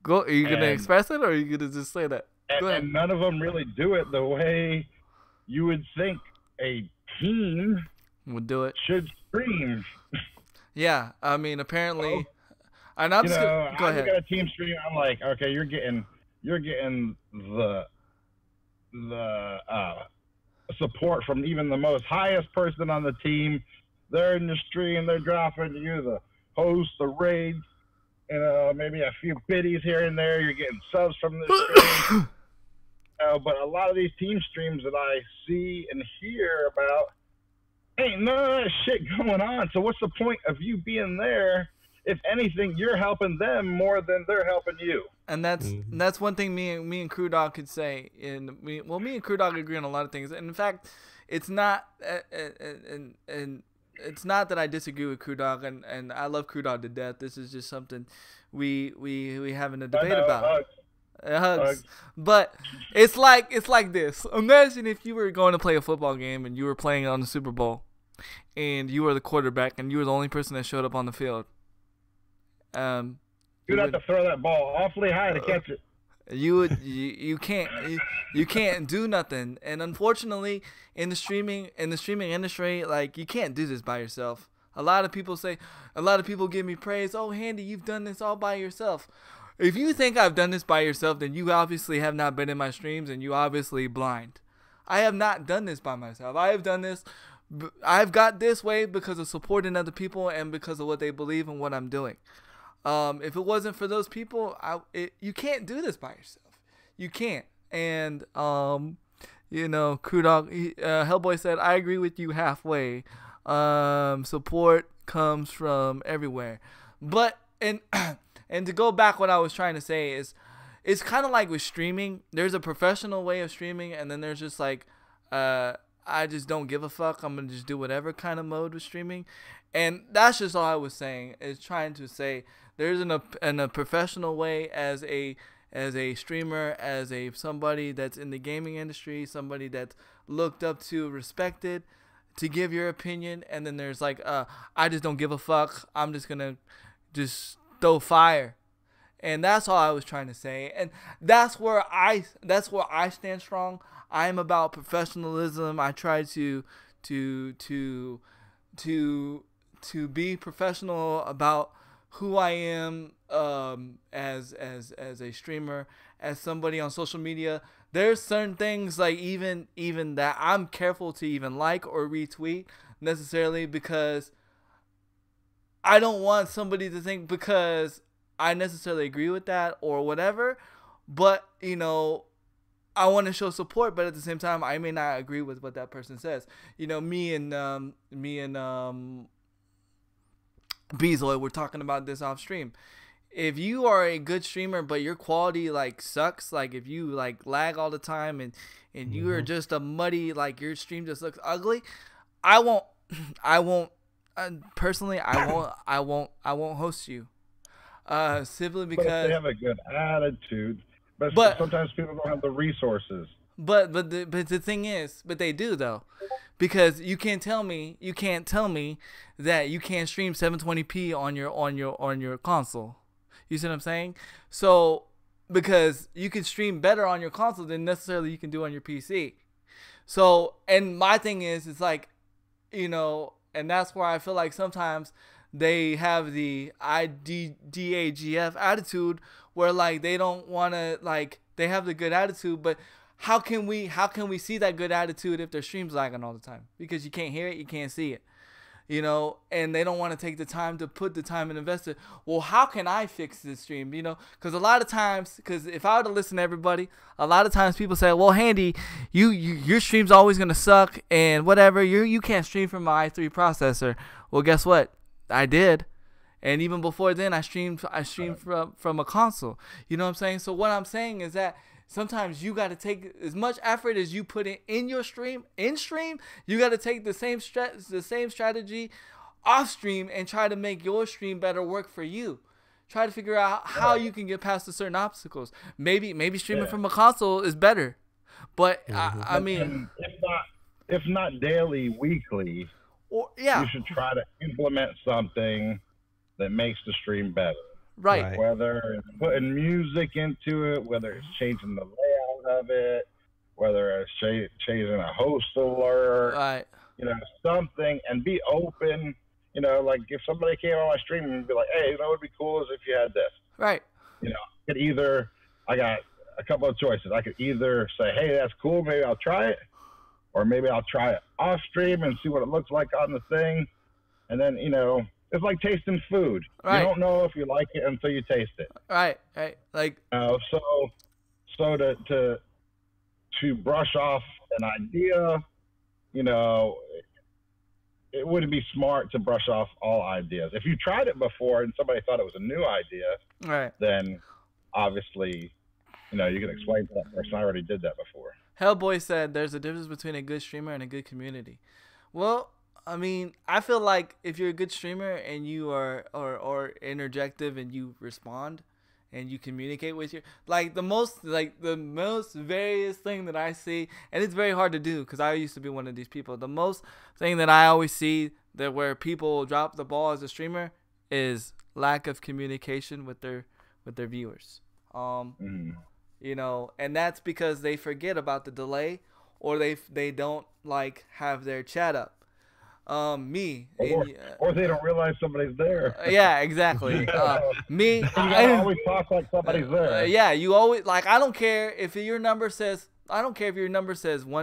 Go. Are you gonna express it, or are you gonna just say that? Go ahead. And none of them really do it the way you would think a team would do it. Should stream. Yeah, I mean, apparently, and I'm just gonna, go ahead. I look at a team stream. I'm like, okay, you're getting the support from even the most highest person on the team. They're in the stream. They're dropping you the host, the raids, maybe a few biddies here and there. You're getting subs from the stream. But a lot of these team streams that I see and hear about, ain't none of that shit going on. So what's the point of you being there? If anything, you're helping them more than they're helping you. And that's one thing me and Crew Dog could say. Me and Crew Dog agree on a lot of things. And in fact, it's not and it's not that I disagree with Crew Dog, and I love Crew Dog to death. This is just something we having a debate about. Hugs. But it's like this. Imagine if you were going to play a football game and you were playing on the Super Bowl, and you were the quarterback and you were the only person that showed up on the field. You'd have to throw that ball awfully high to catch it. You can't do nothing. And unfortunately, in the streaming industry, like, you can't do this by yourself. A lot of people give me praise. Oh, Handy, you've done this all by yourself. If you think I've done this by yourself, then you obviously have not been in my streams, and you obviously blind. I have not done this by myself. I've got this way because of supporting other people and because of what they believe and what I'm doing. If it wasn't for those people, you can't do this by yourself. You can't. And Crew Dog, Hellboy said, I agree with you halfway. Support comes from everywhere. But and to go back, what I was trying to say is, it's kind of like with streaming. There's a professional way of streaming, and then there's just like, I I just don't give a fuck. I'm gonna just do whatever kind of mode with streaming, and that's just all I was saying. Is trying to say there's in a professional way as a streamer, as a somebody that's in the gaming industry, somebody that's looked up to, respected, to give your opinion, and then there's like I just don't give a fuck. I'm just gonna just throw fire. And that's all I was trying to say. And that's where I stand strong. I'm about professionalism. I try to be professional about who I am as a streamer, as somebody on social media. There's certain things like even that I'm careful to even like or retweet necessarily, because I don't want somebody to think because I necessarily agree with that or whatever, but I want to show support, but at the same time, I may not agree with what that person says. Me and Beasley were talking about this off stream. If you are a good streamer, but your quality like sucks, like if you like lag all the time and you are just a muddy, like your stream just looks ugly, I won't personally, I won't host you. Simply because but if they have a good attitude, but sometimes people don't have the resources. But the thing is, but they do though, because you can't tell me that you can't stream 720p on your console. You see what I'm saying? So because you can stream better on your console than necessarily you can do on your PC. So, and my thing is, it's like, and that's where I feel like sometimes they have the IDDAGF attitude where like they don't want to, like they have the good attitude, but how can we see that good attitude if their stream's lagging all the time? Because you can't hear it, you can't see it, and they don't want to take the time to put the time and invest it. Well, how can I fix this stream? Because a lot of times, because if I were to listen to everybody, a lot of times people say, well, Handy, your stream's always gonna suck and whatever. You can't stream from my i3 processor. Well, guess what? I did. And even before then, I streamed from a console. You know what I'm saying? So what I'm saying is that sometimes you got to take as much effort as you put in your stream. In stream, you got to take the same strategy off stream and try to make your stream better work for you. Try to figure out how you can get past the certain obstacles. Maybe streaming from a console is better, but I mean, if not daily, weekly, you should try to implement something that makes the stream better. Right. Whether it's putting music into it, whether it's changing the layout of it, whether it's changing a host alert, right. Something, and be open. Like if somebody came on my stream and be like, hey, what would be cool is if you had this. Right. I got a couple of choices. I could either say, hey, that's cool, maybe I'll try it, or maybe I'll try it off stream and see what it looks like on the thing. And then, it's like tasting food. Right. You don't know if you like it until you taste it. Right. Like, so to brush off an idea, it wouldn't be smart to brush off all ideas. If you tried it before and somebody thought it was a new idea, right, then obviously, you can explain to that person, I already did that before. Hellboy said there's a difference between a good streamer and a good community. Well, I mean, I feel like if you're a good streamer and you are or interjective and you respond and you communicate with your the most various thing that I see, and it's very hard to do because I used to be one of these people. The most thing that I always see that where people drop the ball as a streamer is lack of communication with their viewers. And that's because they forget about the delay or they don't have their chat up. Or they don't realize somebody's there. Yeah, exactly. Me, you gotta always talk like somebody's there. Yeah, you always I don't care if your number says 1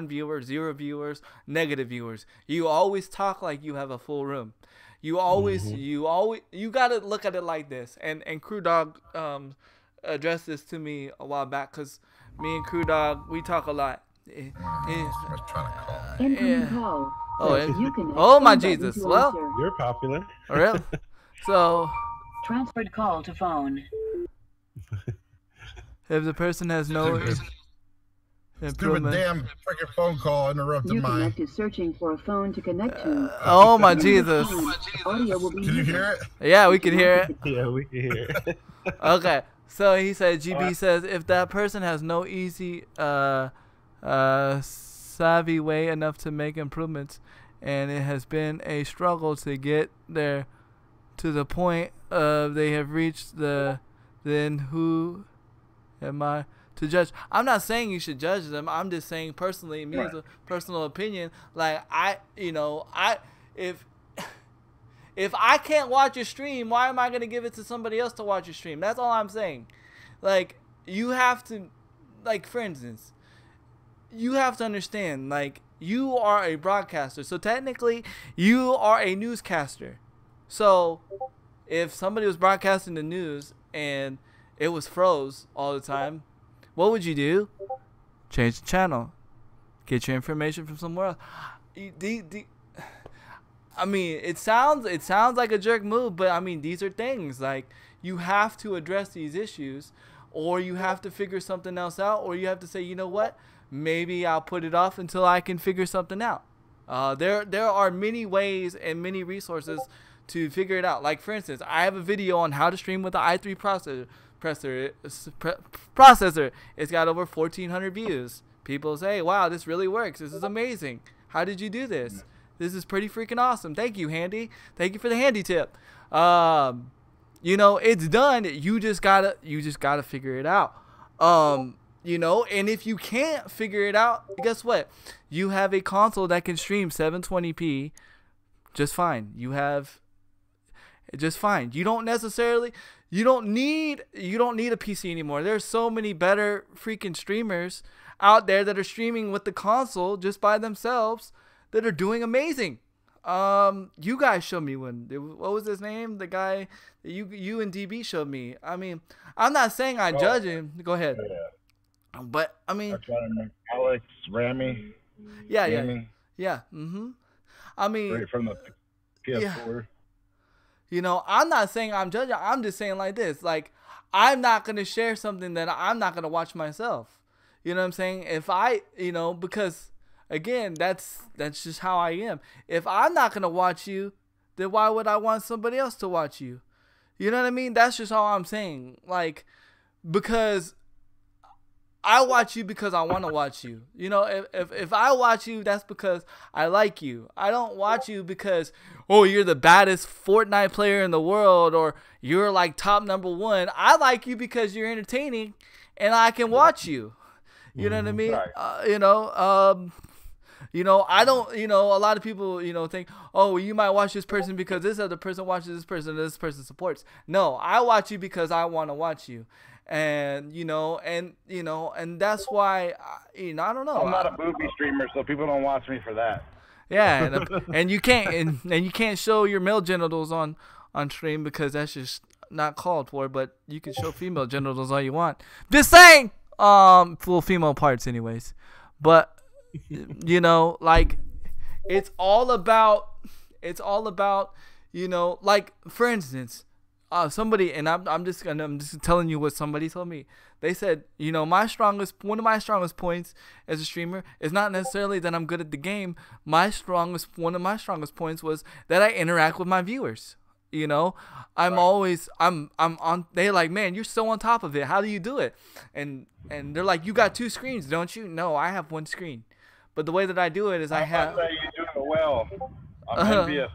viewer, 0 viewers, negative viewers. You always talk like you have a full room. You gotta look at it like this. And Crew Dog addressed this to me a while back because me and Crew Dog, we talk a lot. Incoming call. Oh my Jesus! Well, you're popular. Really? So transferred call to phone. If the person has no Stupid damn freaking phone call interrupted New my. Connect is searching for a phone to connect to. Oh my Jesus. Audio will be Can you hear it? Yeah, we can hear it. Yeah, we can hear it. Okay. So he said, GB says, if that person has no easy, savvy way enough to make improvements, and it has been a struggle to get there to the point of they have reached then who am I to judge? I'm not saying you should judge them. I'm just saying personally, me as a personal opinion, like if I can't watch your stream, why am I going to give it to somebody else to watch your stream? That's all I'm saying. Like, you have to, like, for instance, you have to understand, like, you are a broadcaster. So technically, you are a newscaster. So if somebody was broadcasting the news and it was froze all the time, what would you do? Change the channel. Get your information from somewhere else. I mean, it sounds like a jerk move, but I mean, these are things like you have to address these issues, or you have to figure something else out, or you have to say, you know what, maybe I'll put it off until I can figure something out. There are many ways and many resources to figure it out. Like, for instance, I have a video on how to stream with the i3 processor. It's got over 1,400 views. People say, wow, this really works. This is amazing. How did you do this? This is pretty freaking awesome. Thank you, Handy. Thank you for the handy tip. You know, it's done. You just gotta figure it out. You know, and if you can't figure it out, guess what? You have a console that can stream 720p just fine. You have just fine. You don't need a PC anymore. There's so many better freaking streamers out there that are streaming with the console just by themselves that are doing amazing. You guys showed me one. What was his name? The guy that you and DB showed me. I mean, I'm not saying I judge him. Go ahead. Yeah. But I mean, Alex Ramy. Yeah. Mm-hmm. I mean, Right from the PS4. Yeah. You know, I'm not saying I'm judging. I'm just saying like this. Like, I'm not gonna share something that I'm not gonna watch myself. You know what I'm saying? If I, you know, because again, that's just how I am. If I'm not gonna watch you, then why would I want somebody else to watch you? You know what I mean? That's just all I'm saying. Like, because I watch you because I want to watch you. You know, if I watch you, that's because I like you. I don't watch you because, oh, you're the baddest Fortnite player in the world, or you're like top #1. I like you because you're entertaining and I can watch you. You know what I mean? Right. You know, I don't, you know, a lot of people, you know, think, oh, well, you might watch this person because this other person watches this person and this person supports. No, I watch you because I want to watch you. And that's why, I don't know. I'm not a booby streamer, so people don't watch me for that. Yeah, and you can't show your male genitals on stream because that's just not called for. But you can show female genitals all you want. Just saying, full female parts, anyways. But you know, like, it's all about, you know, like, for instance. Somebody, and I'm just telling you what somebody told me. They said, you know, one of my strongest points as a streamer is not necessarily that I'm good at the game. One of my strongest points was that I interact with my viewers. You know, I'm on. They're like, man, you're so on top of it. How do you do it? And they're like, you got 2 screens, don't you? No, I have 1 screen. But the way that I do it is I have. say you do it well. I'm envious.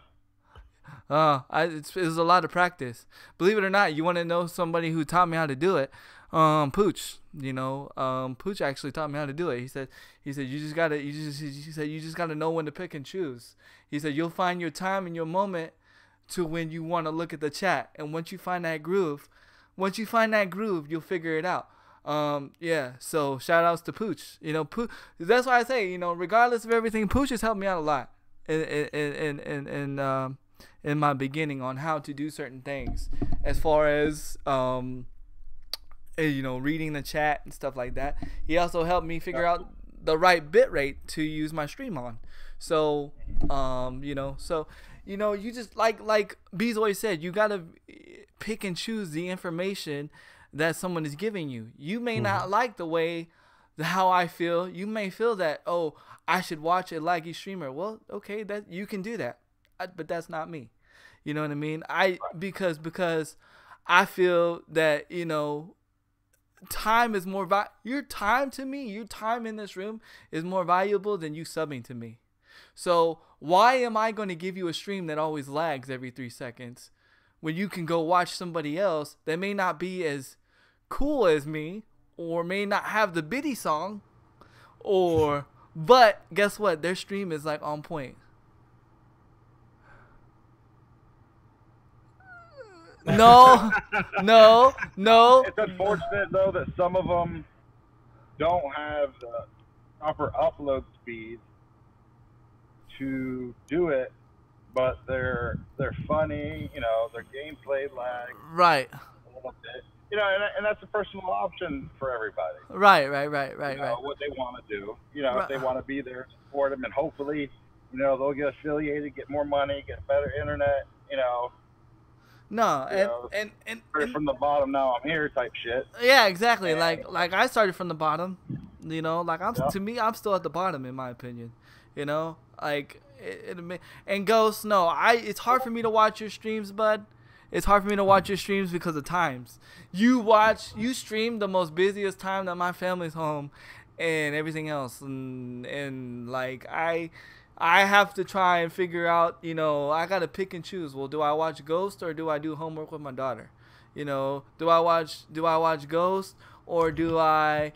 It was a lot of practice. Believe it or not, you want to know somebody who taught me how to do it? Pooch. You know, Pooch actually taught me how to do it. He said you just gotta know when to pick and choose. He said you'll find your time and your moment to when you want to look at the chat, and once you find that groove, you'll figure it out. Yeah. So shout outs to Pooch. You know, Pooch. That's why I say, you know, regardless of everything, Pooch has helped me out a lot. In my beginning on how to do certain things, as far as you know, reading the chat and stuff like that. He also helped me figure out the right bit rate to use my stream on. So you know, you just like Bees always said, you gotta pick and choose the information that someone is giving you. You may not like the way how I feel. You may feel that, oh, I should watch a laggy streamer. Well, okay, that you can do that, but that's not me. You know what I mean? Because I feel that time is more your time to me. Your time in this room is more valuable than you subbing to me. So why am I going to give you a stream that always lags every 3 seconds when you can go watch somebody else that may not be as cool as me or may not have the biddy song but guess what? Their stream is like on point. No. It's unfortunate though that some of them don't have the proper upload speed to do it, but they're funny. Their gameplay lag Right. a little bit. And that's a personal option for everybody. Right. What they want to do. If they want to be there, support them, and hopefully, they'll get affiliated, get more money, get better internet. No, and from the bottom, now I'm here type shit. Yeah, exactly. Like I started from the bottom. To me, I'm still at the bottom in my opinion. Like and Ghost. No, it's hard for me to watch your streams, bud. It's hard for me to watch your streams because of times. You stream the most busiest time that my family's home, and everything else, and like I have to try and figure out, I got to pick and choose. Well, do I watch Ghost or do I do homework with my daughter? Do I watch Ghost or do I,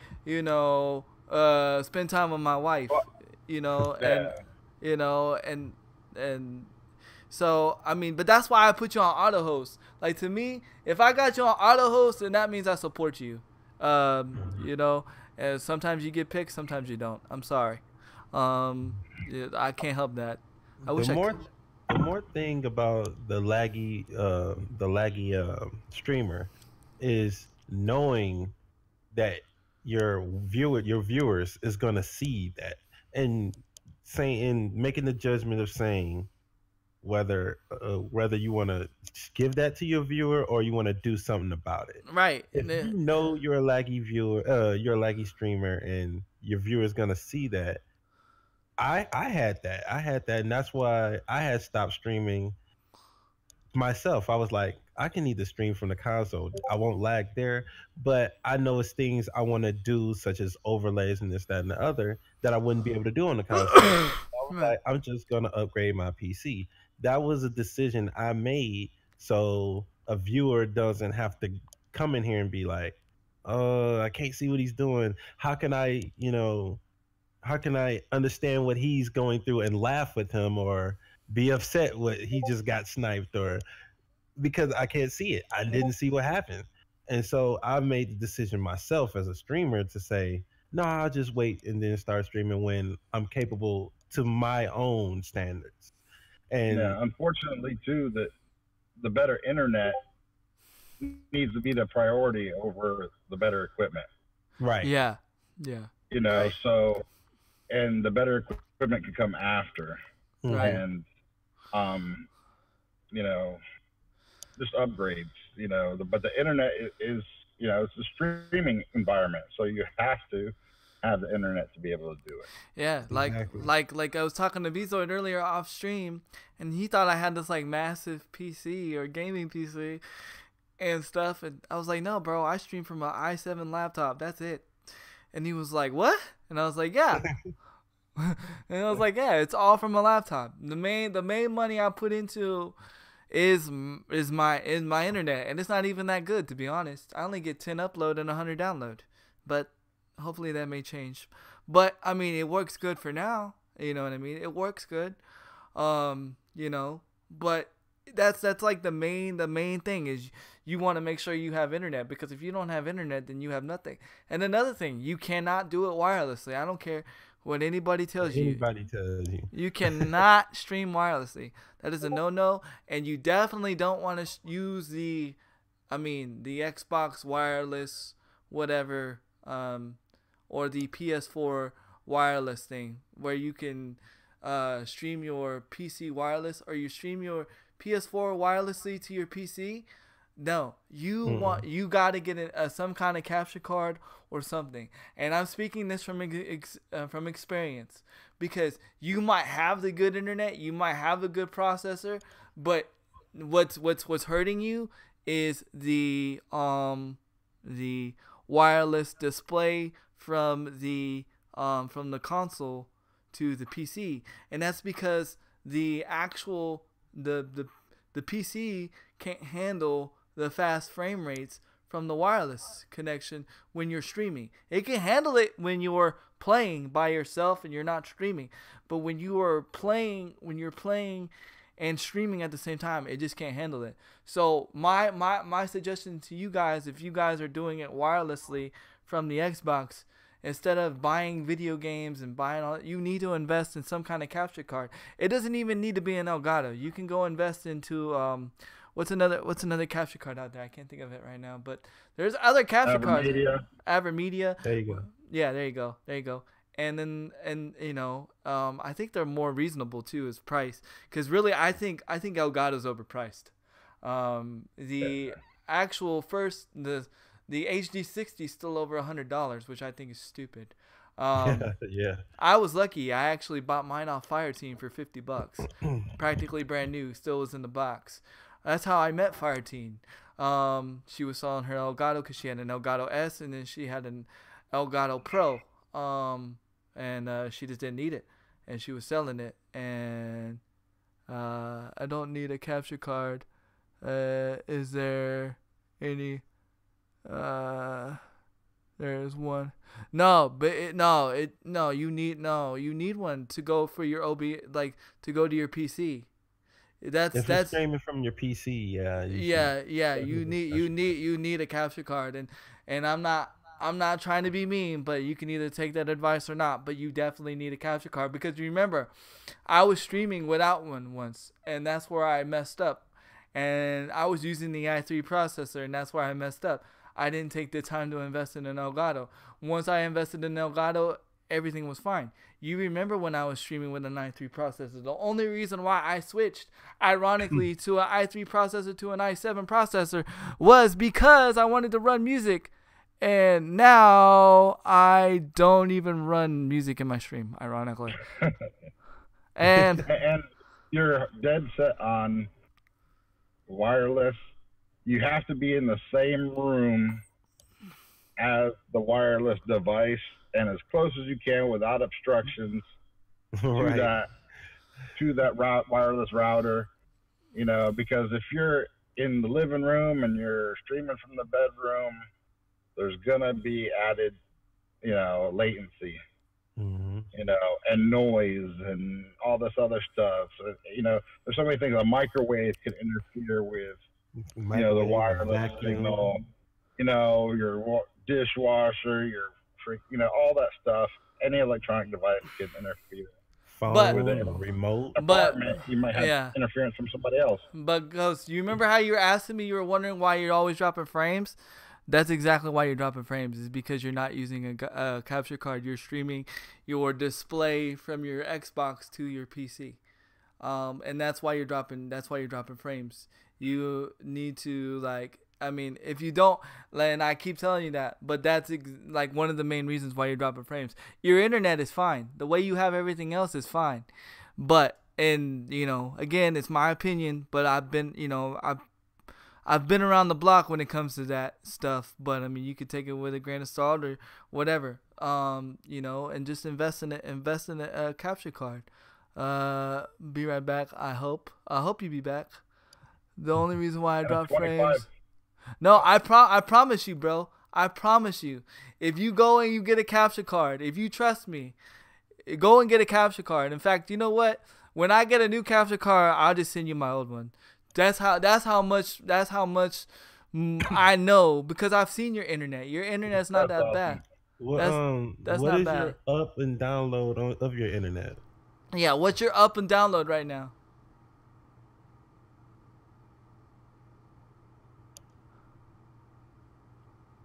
spend time with my wife? And so, I mean, but that's why I put you on auto host. Like, to me, if I got you on auto host, then that means I support you. And sometimes you get picked, sometimes you don't. I'm sorry. I can't help that. The more thing about the laggy streamer is knowing that your viewers is gonna see that and making the judgment of saying whether you want to give that to your viewer or you want to do something about it. Right. If you know you're a laggy viewer, you're a laggy streamer, and your viewer is gonna see that. I had that, and that's why I had stopped streaming myself. I was like, I can either stream from the console, I won't lag there, but I know it's things I want to do, such as overlays and this, that, and the other, that I wouldn't be able to do on the console. I was like, I'm just gonna upgrade my PC. That was a decision I made, so a viewer doesn't have to come in here and be like, I can't see what he's doing. How can I understand what he's going through and laugh with him or be upset what he just got sniped, or because I can't see it. I didn't see what happened. And so I made the decision myself as a streamer to say, no, I'll just wait and then start streaming when I'm capable to my own standards. And unfortunately too, that the better internet needs to be the priority over the better equipment. Right. Yeah. So, and the better equipment can come after. Right. And, just upgrades, but the internet is, it's a streaming environment. So you have to have the internet to be able to do it. Yeah. Like I was talking to Bezoid earlier off stream, and he thought I had this like massive PC or gaming PC and stuff. And I was like, no, bro, I stream from an i7 laptop. That's it. And he was like, what? And I was like, yeah. And I was like, yeah, it's all from a laptop. The main money I put into is my internet, and it's not even that good, to be honest. I only get 10 upload and 100 download, but hopefully that may change. But I mean, it works good for now. You know what I mean? It works good. But that's like the main thing is you want to make sure you have internet, because if you don't have internet, then you have nothing. And another thing, you cannot do it wirelessly. I don't care what anybody tells you. You cannot stream wirelessly. That is a no-no, and you definitely don't want to use the Xbox wireless whatever, or the PS4 wireless thing, where you can stream your PC wireless, or you stream your PS4 wirelessly to your PC. No, you got to get some kind of capture card or something. And I'm speaking this from experience, because you might have the good internet, you might have a good processor, but what's hurting you is the wireless display from the console to the PC, and that's because the actual the PC can't handle the fast frame rates from the wireless connection when you're streaming. It can handle it when you're playing by yourself and you're not streaming, but when you're playing and streaming at the same time, it just can't handle it. So my suggestion to you guys, if you guys are doing it wirelessly from the Xbox, instead of buying video games and buying all, you need to invest in some kind of capture card. It doesn't even need to be an Elgato. You can go invest into what's another capture card out there? I can't think of it right now, but there's other capture cards. AverMedia. There you go. Yeah, there you go. And then I think they're more reasonable too as price, because really I think Elgato's overpriced. The actual the HD60 is still over $100, which I think is stupid. Yeah. I was lucky. I actually bought mine off Fireteam for $50, practically brand new. Still was in the box. That's how I met Fireteam. She was selling her Elgato because she had an Elgato S, and then she had an Elgato Pro. And she just didn't need it, and she was selling it. And I don't need a capture card. Is there any? There's one. You need one to go for your to go to your PC. That's streaming from your PC. You need a capture card, and I'm not trying to be mean, but you can either take that advice or not, but you definitely need a capture card, because remember, I was streaming without one once, and that's where I messed up. And I was using the i3 processor, and that's where I messed up. I didn't take the time to invest in an Elgato. Once I invested in Elgato, everything was fine. You remember when I was streaming with an i3 processor. The only reason why I switched, ironically, to an i3 processor to an i7 processor was because I wanted to run music. And now I don't even run music in my stream, ironically. and you're dead set on wireless. You have to be in the same room as the wireless device and as close as you can without obstructions to that wireless router. Because if you're in the living room and you're streaming from the bedroom, there's gonna be added, latency, and noise and all this other stuff. So, there's so many things. A microwave can interfere with, the wireless signal. Your dishwasher, your all that stuff. Any electronic device can interfere. Phone, remote. Apartment, you might have interference from somebody else. But Ghost, you remember how you were asking me? You were wondering why you're always dropping frames. That's exactly why you're dropping frames, is because you're not using a capture card. You're streaming your display from your Xbox to your PC, and that's why you're dropping. That's why you're dropping frames. You need to if you don't, and I keep telling you that, but that's one of the main reasons why you're dropping frames. Your internet is fine. The way you have everything else is fine, but again, it's my opinion. But I've been around the block when it comes to that stuff, but you could take it with a grain of salt or whatever, and just invest in a capture card. Be right back. I hope you be back. The only reason why I drop frames. No, I promise you, bro. I promise you. If you go and you get a capture card, if you trust me, go and get a capture card. In fact, you know what? When I get a new capture card, I'll just send you my old one. That's how much I know, because I've seen your internet. Your internet's not that bad. That's not bad. What is your up and download of your internet? Yeah, what's your up and download right now?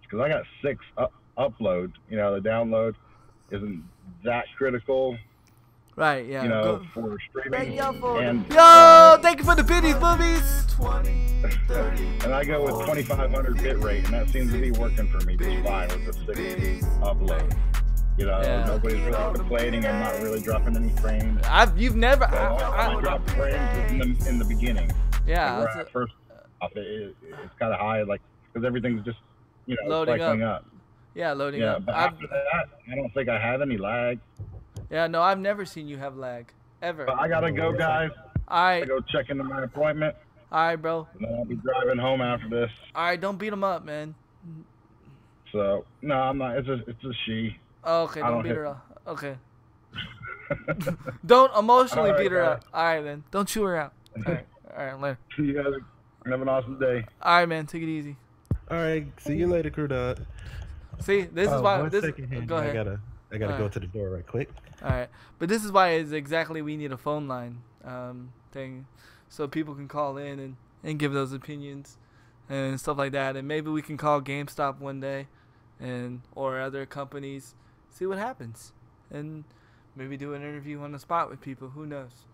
Because I got 6 uploads. The download isn't that critical. Right, yeah. you know, Go. for Thank streaming. y'all for And Yo, thank you for the biddies, boobies. and I go with 2500 bit rate, and that seems to be working for me just fine with the 6 upload. You know, Yeah. nobody's really complaining. I'm not really dropping any frames. You've never. So I dropped frames in the beginning. Yeah. Like where I first off, it's kind of high, like because everything's just Loading cycling up. Yeah, loading Yeah, up. but after that, I don't think I have any lag. Yeah, no, I've never seen you have lag ever. But I gotta go, guys. All right. I go check into my appointment. All right, bro. And then I'll be driving home after this. All right, don't beat him up, man. So no, I'm not. It's a she. Oh, okay, don't beat her up. Okay. Don't emotionally beat her up. All right, man. Don't chew her out. All right, later. You guys have an awesome day. All right, man. Take it easy. All right, see you later, crew dog. See, this is why. One This. second, Handy. Go ahead. I gotta go to the door right quick. All right, but this is why it's exactly we need a phone line thing, so people can call in and give those opinions and stuff like that, and maybe we can call GameStop one day, or other companies, see what happens, and maybe do an interview on the spot with people. Who knows?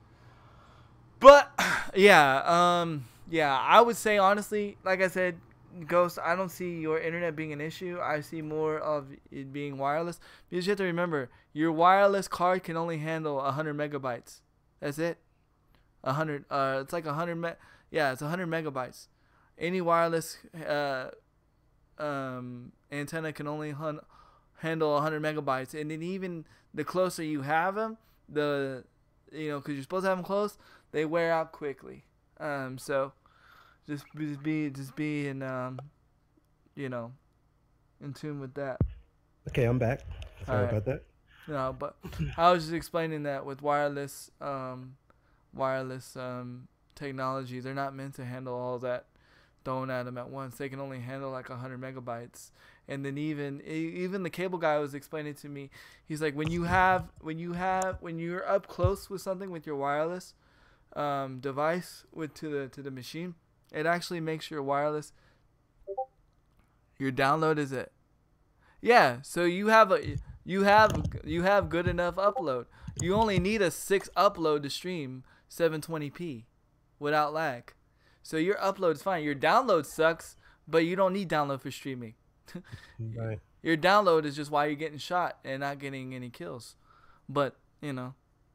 But yeah, I would say honestly, like I said, Ghost, I don't see your internet being an issue. I see more of it being wireless. Because you have to remember, your wireless card can only handle 100 megabytes. That's it. 100. It's like 100. It's 100 megabytes. Any wireless antenna can only handle 100 megabytes. And then even the closer you have them, because you're supposed to have them close, they wear out quickly. So. Just be in in tune with that. Okay, I'm back. Sorry about that. No, but I was just explaining that with wireless technology, they're not meant to handle all that thrown at them at once. They can only handle like 100 megabytes. And then even the cable guy was explaining to me, he's like, when you're up close with something with your wireless device to the machine, it actually makes your wireless, your download is it. Yeah, so you have good enough upload. You only need a 6 upload to stream 720p without lag. So your upload is fine. Your download sucks, but you don't need download for streaming. Right. Your download is just why you're getting shot and not getting any kills. But,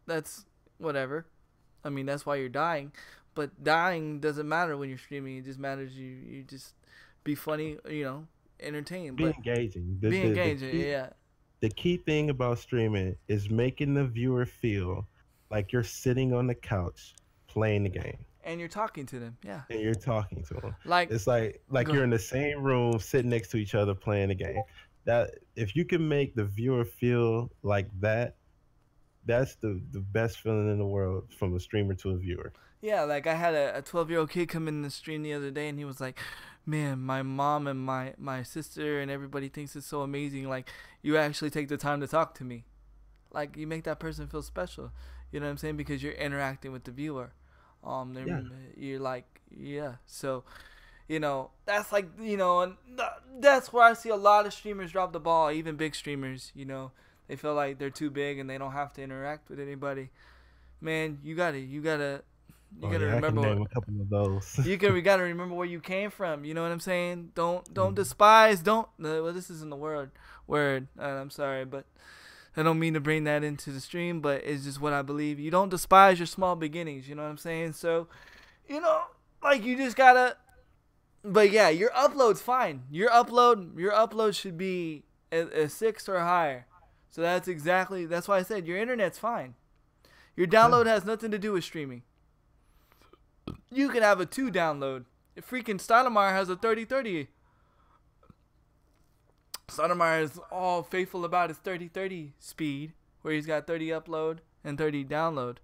that's whatever. I mean, that's why you're dying. But dying doesn't matter when you're streaming. It just matters you just be funny, entertained. Be engaging. Be engaging, yeah. The key thing about streaming is making the viewer feel like you're sitting on the couch playing the game. And you're talking to them, yeah. And you're talking to them. It's like you're in the same room sitting next to each other playing the game. That if you can make the viewer feel like that, that's the best feeling in the world from a streamer to a viewer. Yeah, like I had a 12-year-old kid come in the stream the other day, and he was like, man, my mom and my sister and everybody thinks it's so amazing. Like, you actually take the time to talk to me. Like, you make that person feel special. You know what I'm saying? Because you're interacting with the viewer. You're like, yeah. So, that's like, and that's where I see a lot of streamers drop the ball, even big streamers, They feel like they're too big and they don't have to interact with anybody. Man, you gotta remember. I can name a couple of those. We gotta remember where you came from. You know what I'm saying? Don't despise. Well, this isn't the word. I'm sorry, but I don't mean to bring that into the stream, but it's just what I believe. You don't despise your small beginnings. You know what I'm saying? So, like you just gotta. But yeah, your upload's fine. Your upload should be a 6 or higher. So that's why I said your internet's fine. Your download has nothing to do with streaming. You can have a 2 download. If freaking Stoudemire has a 3030. Stoudemire is all faithful about his 3030 speed, where he's got 30 upload and 30 download.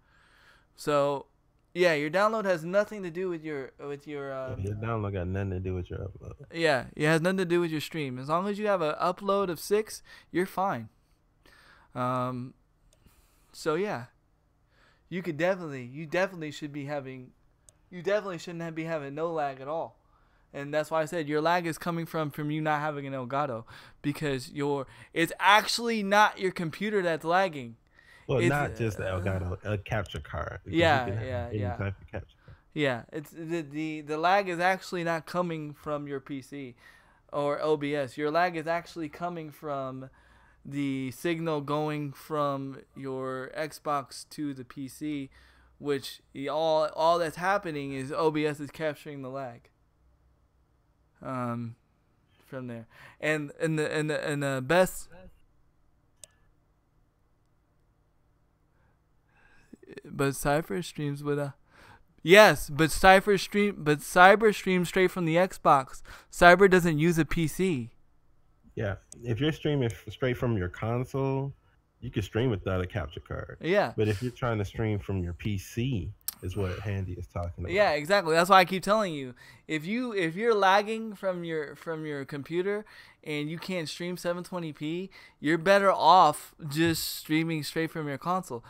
So, yeah, your download has nothing to do with your your download got nothing to do with your upload. Yeah, it has nothing to do with your stream. As long as you have an upload of 6, you're fine. So yeah, you definitely shouldn't be having no lag at all. And that's why I said your lag is coming from you not having an Elgato, because it's actually not your computer that's lagging. Well, It's not just the Elgato, a capture card, because you can yeah, have yeah, any yeah. type of capture card. Yeah, it's the lag is actually not coming from your PC or OBS. Your lag is actually coming from the signal going from your Xbox to the PC, which all that's happening is OBS is capturing the lag. From there, and the best, but Cypher streams with a. Yes, but Cyber streams straight from the Xbox. Cyber doesn't use a PC. Yeah, if you're streaming straight from your console, you can stream without a capture card. Yeah. But if you're trying to stream from your PC, is what Handy is talking about. Yeah, exactly. That's why I keep telling you. If you're lagging from your computer and you can't stream 720p, you're better off just streaming straight from your console.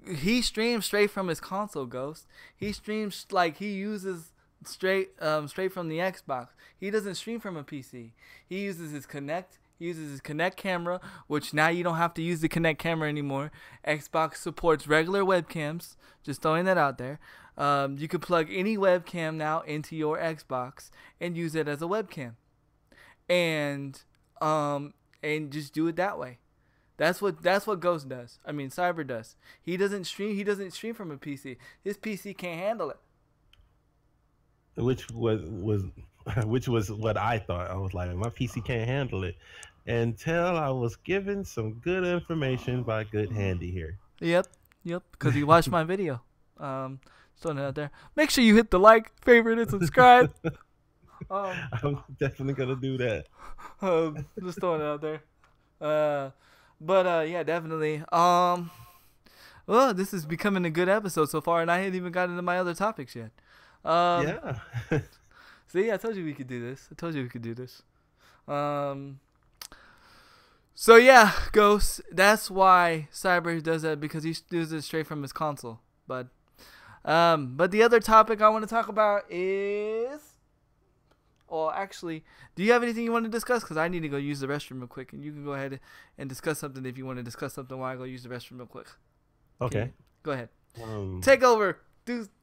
He streams straight from his console, Ghost. He streams like he uses straight from the Xbox. He doesn't stream from a PC. He uses his Kinect. He uses his Kinect camera, which now you don't have to use the Kinect camera anymore. Xbox supports regular webcams. Just throwing that out there. You can plug any webcam now into your Xbox and use it as a webcam, and just do it that way. That's what Ghost does. I mean, Cyber does. He doesn't stream from a PC. His PC can't handle it. Which was which was what I thought. I was like, my PC can't handle it, until I was given some good information by Good Handy here. Yep, because he watched my video. Just throwing it out there. Make sure you hit the like, favorite, and subscribe. I'm definitely gonna do that. Just throwing it out there. But yeah, definitely. Well, this is becoming a good episode so far, and I hadn't even gotten into my other topics yet. Yeah. See, I told you we could do this. So yeah, Ghost. That's why Cyber does that, because he does it straight from his console. But the other topic I want to talk about is. Well, actually, do you have anything you want to discuss? Because I need to go use the restroom real quick, and you can go ahead and discuss something if you want to discuss something while I go use the restroom real quick. Okay. Go ahead. Take over.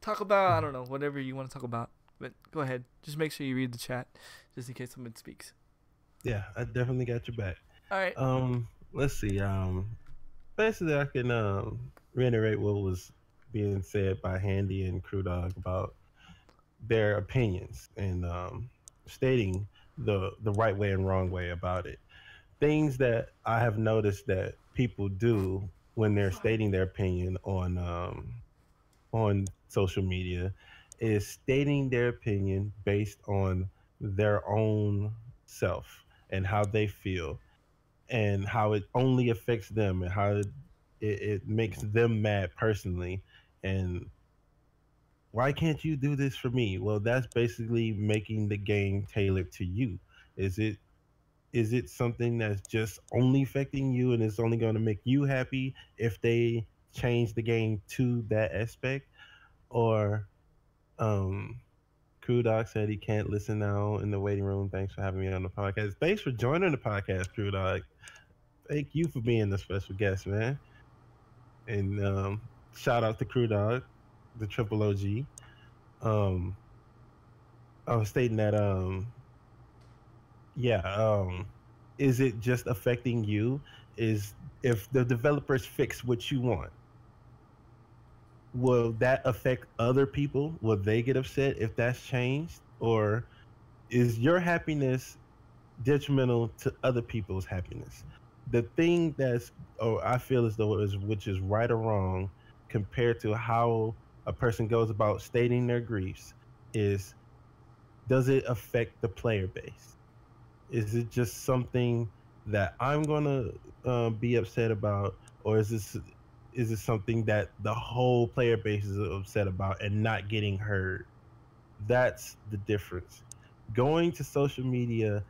Talk about, I don't know, whatever you want to talk about. But go ahead. Just make sure you read the chat, just in case someone speaks. Yeah, I definitely got your back. All right. Let's see. Basically, I can reiterate what was being said by Handy and Crew Dog about their opinions and stating the right way and wrong way about it. Things that I have noticed that people do when they're stating their opinion on social media is stating their opinion based on their own self and how they feel and how it only affects them and how it makes them mad personally. And why can't you do this for me? Well, that's basically making the game tailored to you. Is it something that's just only affecting you and it's only going to make you happy if they change the game to that aspect? Or Crew Dog said he can't listen now in the waiting room. Thanks for having me on the podcast. Thanks for joining the podcast, Crew Dog. Thank you for being the special guest, man. And shout out to Crew Dog, the triple OG. I was stating that is it just affecting you? Is if the developers fix what you want, will that affect other people? Will they get upset if that's changed? Or is your happiness detrimental to other people's happiness? The thing I feel as though which is right or wrong compared to how a person goes about stating their griefs is, does it affect the player base? Is it just something that I'm gonna be upset about, or is it something that the whole player base is upset about and not getting heard? That's the difference. Going to social media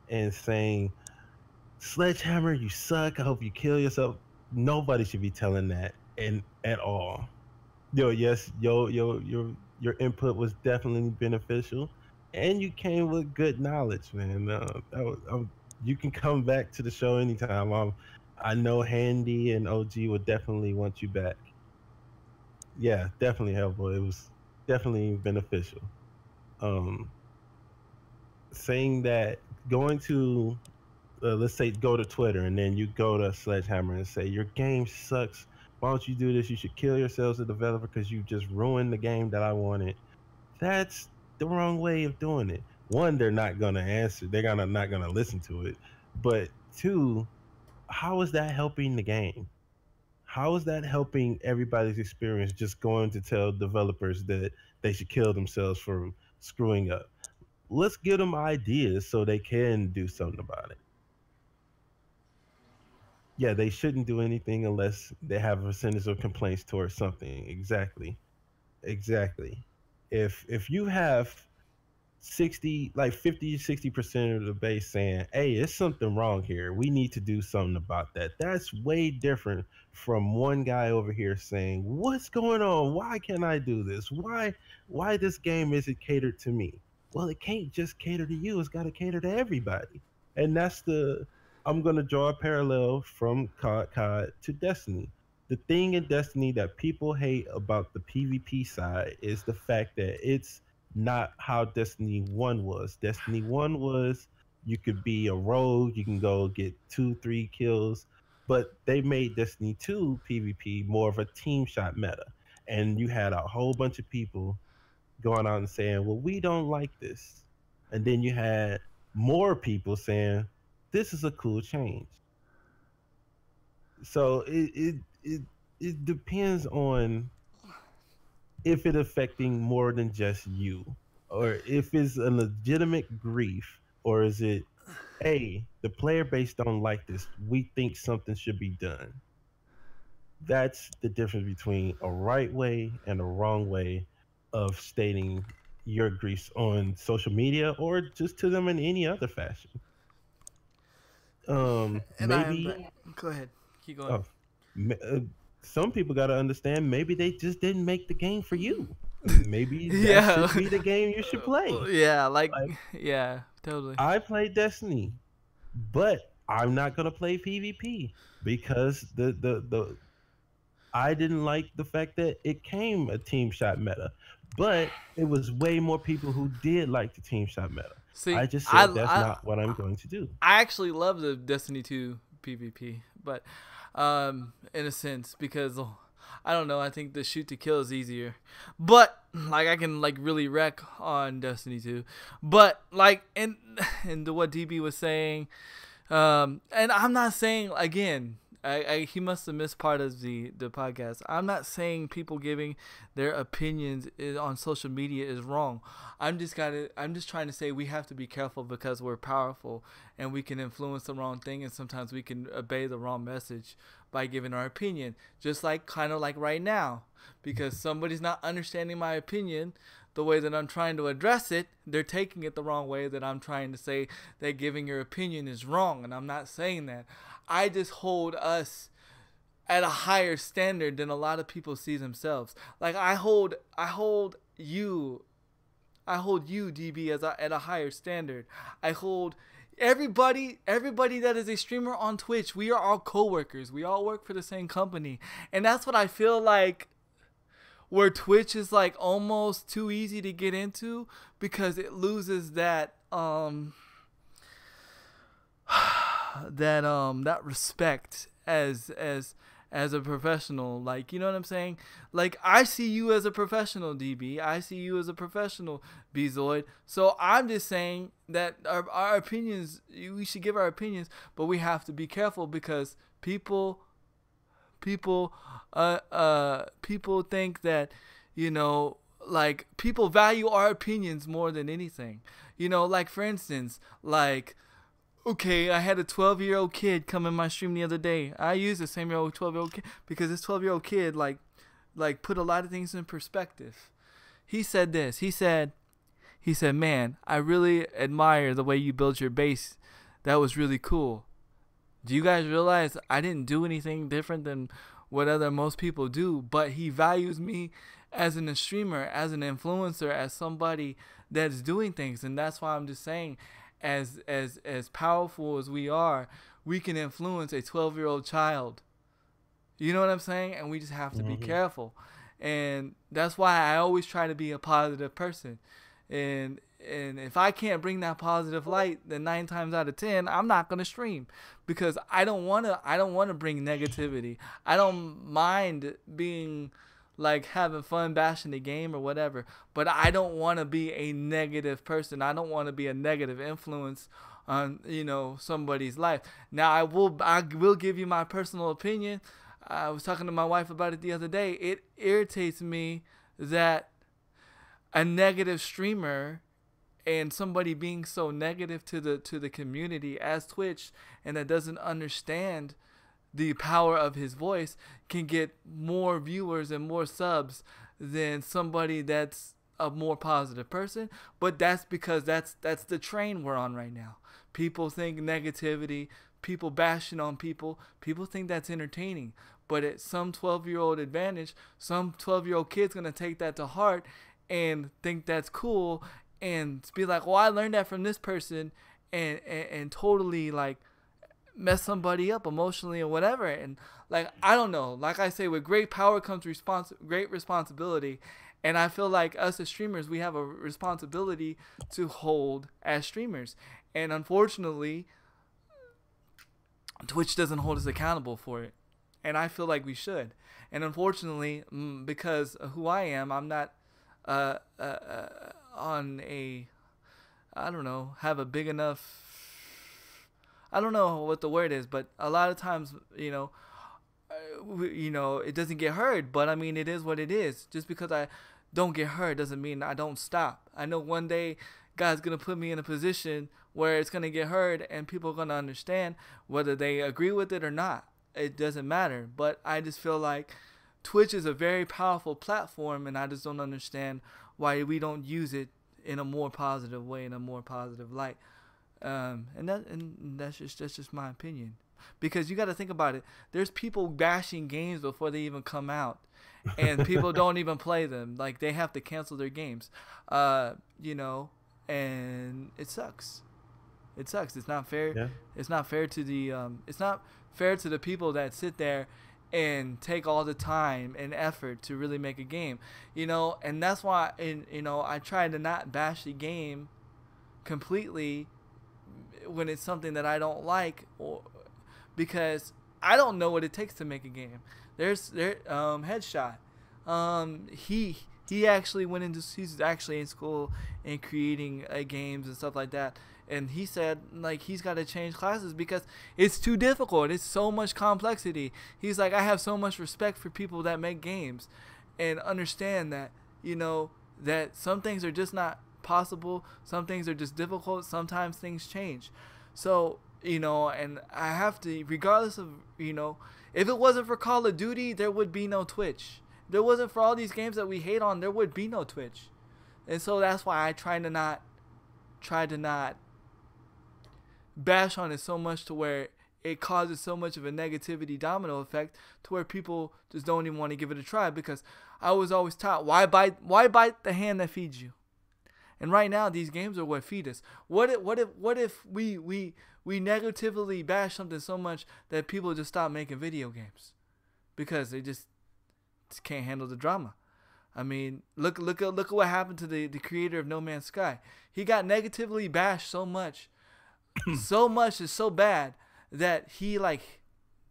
and saying, "Sledgehammer, you suck. I hope you kill yourself." Nobody should be telling that at all. Yes, your input was definitely beneficial, and you came with good knowledge, man. You can come back to the show anytime. I know Handy and OG would definitely want you back. Yeah, definitely helpful. It was definitely beneficial. Um, saying that going to let's say go to Twitter and then you go to Sledgehammer and say your game sucks. Why don't you do this? You should kill yourselves, a developer, because you just ruined the game that I wanted. That's the wrong way of doing it. One, they're not gonna answer. They're gonna not gonna listen to it. But two, how is that helping the game? How is that helping everybody's experience? Just going to tell developers that they should kill themselves for screwing up. Let's give them ideas so they can do something about it. Yeah, they shouldn't do anything unless they have a percentage of complaints towards something. Exactly. Exactly. If you have 60 like 50 60% of the base saying, hey, it's something wrong here, we need to do something about that, that's way different from one guy over here saying, what's going on, why can't I do this, why this game isn't catered to me. Well, it can't just cater to you, it's got to cater to everybody. And that's the I'm going to draw a parallel from COD to Destiny. The thing in Destiny that people hate about the PvP side is the fact that it's not how Destiny 1 was. Destiny 1 was you could be a rogue, you can go get 2, 3 kills, but they made Destiny 2 PvP more of a team shot meta. And you had a whole bunch of people going out and saying, well, we don't like this. And then you had more people saying, this is a cool change. So it depends on if it affecting more than just you, or if it's a legitimate grief, or is it, hey, the player base don't like this, we think something should be done. That's the difference between a right way and a wrong way of stating your griefs on social media or just to them in any other fashion. And I am back. Maybe Go ahead. Keep going. uh, some people got to understand, maybe they just didn't make the game for you. Maybe that Yeah. should be the game you should play. Yeah, like Like, yeah, totally. I play Destiny, but I'm not gonna play PvP because the I didn't like the fact that it came a team shot meta, but it was way more people who did like the team shot meta. See, I just I said that's not what I'm going to do. I actually love the Destiny 2 PvP, but in a sense, because I don't know, I think the shoot to kill is easier. But like I can like really wreck on Destiny 2. But like and what DB was saying, and I'm not saying again. He must have missed part of the podcast. I'm not saying people giving their opinions on social media is wrong. I'm just trying to say we have to be careful because we're powerful and we can influence the wrong thing, and sometimes we can obey the wrong message by giving our opinion. Just like kind of like right now, because somebody's not understanding my opinion the way that I'm trying to address it, they're taking it the wrong way, that I'm trying to say that giving your opinion is wrong, and I'm not saying that. I just hold us at a higher standard than a lot of people see themselves. Like I hold you DB at a higher standard. I hold everybody that is a streamer on Twitch. We are all coworkers. We all work for the same company, and that's what I feel like. Where Twitch is like almost too easy to get into because it loses that that respect as a professional. Like, you know what I'm saying? Like, I see you as a professional, DB. I see you as a professional, Bzoid. So I'm just saying that our opinions, we should give our opinions, but we have to be careful because people think that, you know, like people value our opinions more than anything. You know, like for instance, like, okay, I had a 12-year-old kid come in my stream the other day. I use the same 12-year-old kid because this 12-year-old kid like put a lot of things in perspective. He said this. He said, man, I really admire the way you built your base. That was really cool. Do you guys realize I didn't do anything different than what most people do? But he values me as a streamer, as an influencer, as somebody that's doing things. And that's why I'm just saying, as powerful as we are, we can influence a 12-year-old child. You know what I'm saying? And we just have to be careful. And that's why I always try to be a positive person. And if I can't bring that positive light, then 9 times out of 10, I'm not gonna stream, because I don't wanna bring negativity. I don't mind being like having fun bashing the game or whatever, but I don't want to be a negative person. I don't want to be a negative influence on somebody's life. Now I will give you my personal opinion. I was talking to my wife about it the other day. It irritates me that a negative streamer and somebody being so negative to the community as Twitch, and that doesn't understand the power of his voice, can get more viewers and more subs than somebody that's a more positive person. But that's because that's the train we're on right now. People think negativity, people bashing on people think that's entertaining. But at some 12-year-old advantage, some 12-year-old kid's going to take that to heart and think that's cool and be like, well, I learned that from this person, and totally like mess somebody up emotionally or whatever. And like, I don't know, like I say, with great power comes great responsibility. And I feel like us as streamers, we have a responsibility to hold as streamers. And unfortunately, Twitch doesn't hold us accountable for it. And I feel like we should. And unfortunately, because of who I am, I'm not on a, I don't know, have a big enough, I don't know what the word is, but a lot of times, it doesn't get heard. But I mean, it is what it is. Just because I don't get heard doesn't mean I don't stop. I know one day God's going to put me in a position where it's going to get heard and people are going to understand, whether they agree with it or not. It doesn't matter. But I just feel like Twitch is a very powerful platform, and I just don't understand why we don't use it in a more positive way, in a more positive light. And that's just my opinion. Because you got to think about it. There's people bashing games before they even come out, and people don't even play them. Like, they have to cancel their games, and it sucks. It sucks. It's not fair. Yeah. It's not fair to the people that sit there and take all the time and effort to really make a game, and that's why, I try to not bash the game completely when it's something that I don't like, or because I don't know what it takes to make a game. Headshot. He actually he's actually in school and creating games and stuff like that. And he said, like, he's got to change classes because it's too difficult. It's so much complexity. He's like, I have so much respect for people that make games and understand that, that some things are just not possible. Some things are just difficult. Sometimes things change. So, and I have to, regardless of, if it wasn't for Call of Duty, there would be no Twitch. If it wasn't for all these games that we hate on, there would be no Twitch. And so that's why I try to not bash on it so much to where it causes so much of a negativity domino effect to where people just don't even want to give it a try. Because I was always taught, why bite the hand that feeds you? And right now, these games are what feed us. What if we negatively bash something so much that people just stop making video games because they just can't handle the drama? I mean, look at what happened to the creator of No Man's Sky. He got negatively bashed so much. So much is so bad that he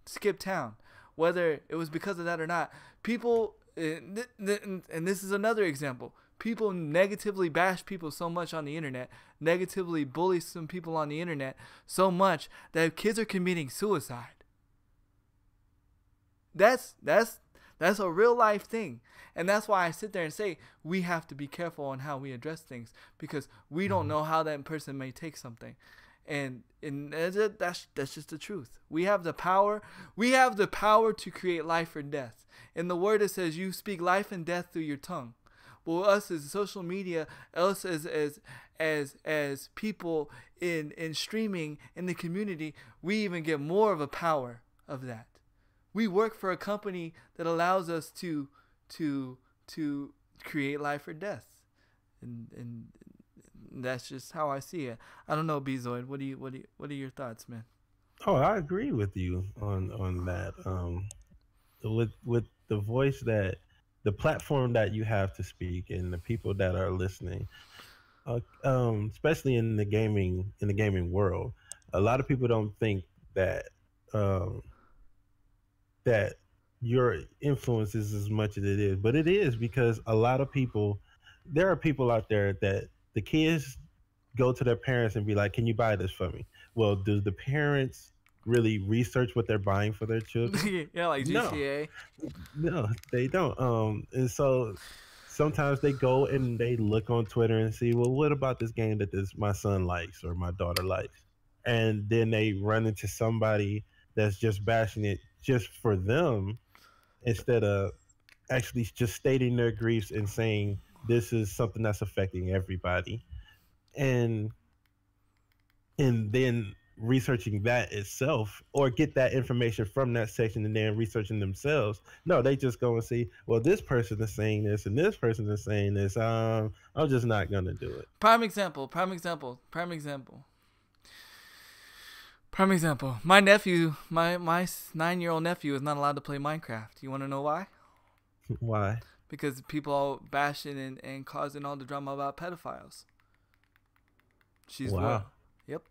skipped town. Whether it was because of that or not, people, and this is another example. People negatively bash people so much on the internet, negatively bully some people on the internet so much that kids are committing suicide. That's a real life thing. And that's why I sit there and say we have to be careful on how we address things, because we don't know how that person may take something. And that's just the truth. We have the power. We have the power to create life or death. In the word, it says you speak life and death through your tongue. Well, us as social media, us as people in streaming in the community, we even get more of a power of that. We work for a company that allows us to create life or death, and that's just how I see it. I don't know, Bezoid. What are your thoughts, man? Oh, I agree with you on that. With the voice that the platform that you have to speak and the people that are listening, especially in the gaming world, a lot of people don't think that um, that your influence is as much as it is, but it is because a lot of people, there are people out there that the kids go to their parents and be like, "Can you buy this for me?" Well, do the parents really research what they're buying for their children? Yeah, like No, GTA. no, they don't. And so sometimes they go and they look on Twitter and see, well, what about this game that this my son likes or my daughter likes, and then they run into somebody that's just bashing it just for them instead of actually just stating their griefs and saying this is something that's affecting everybody, and then researching that itself or get that information from that section and then researching themselves. No, they just go and see, well, this person is saying this and this person is saying this. I'm just not gonna do it. Prime example. Prime example. Prime example. Prime example. My nephew, my 9-year-old nephew, is not allowed to play Minecraft. You want to know why? Why? Because people all bashing and causing all the drama about pedophiles. She's what? Wow. Yep.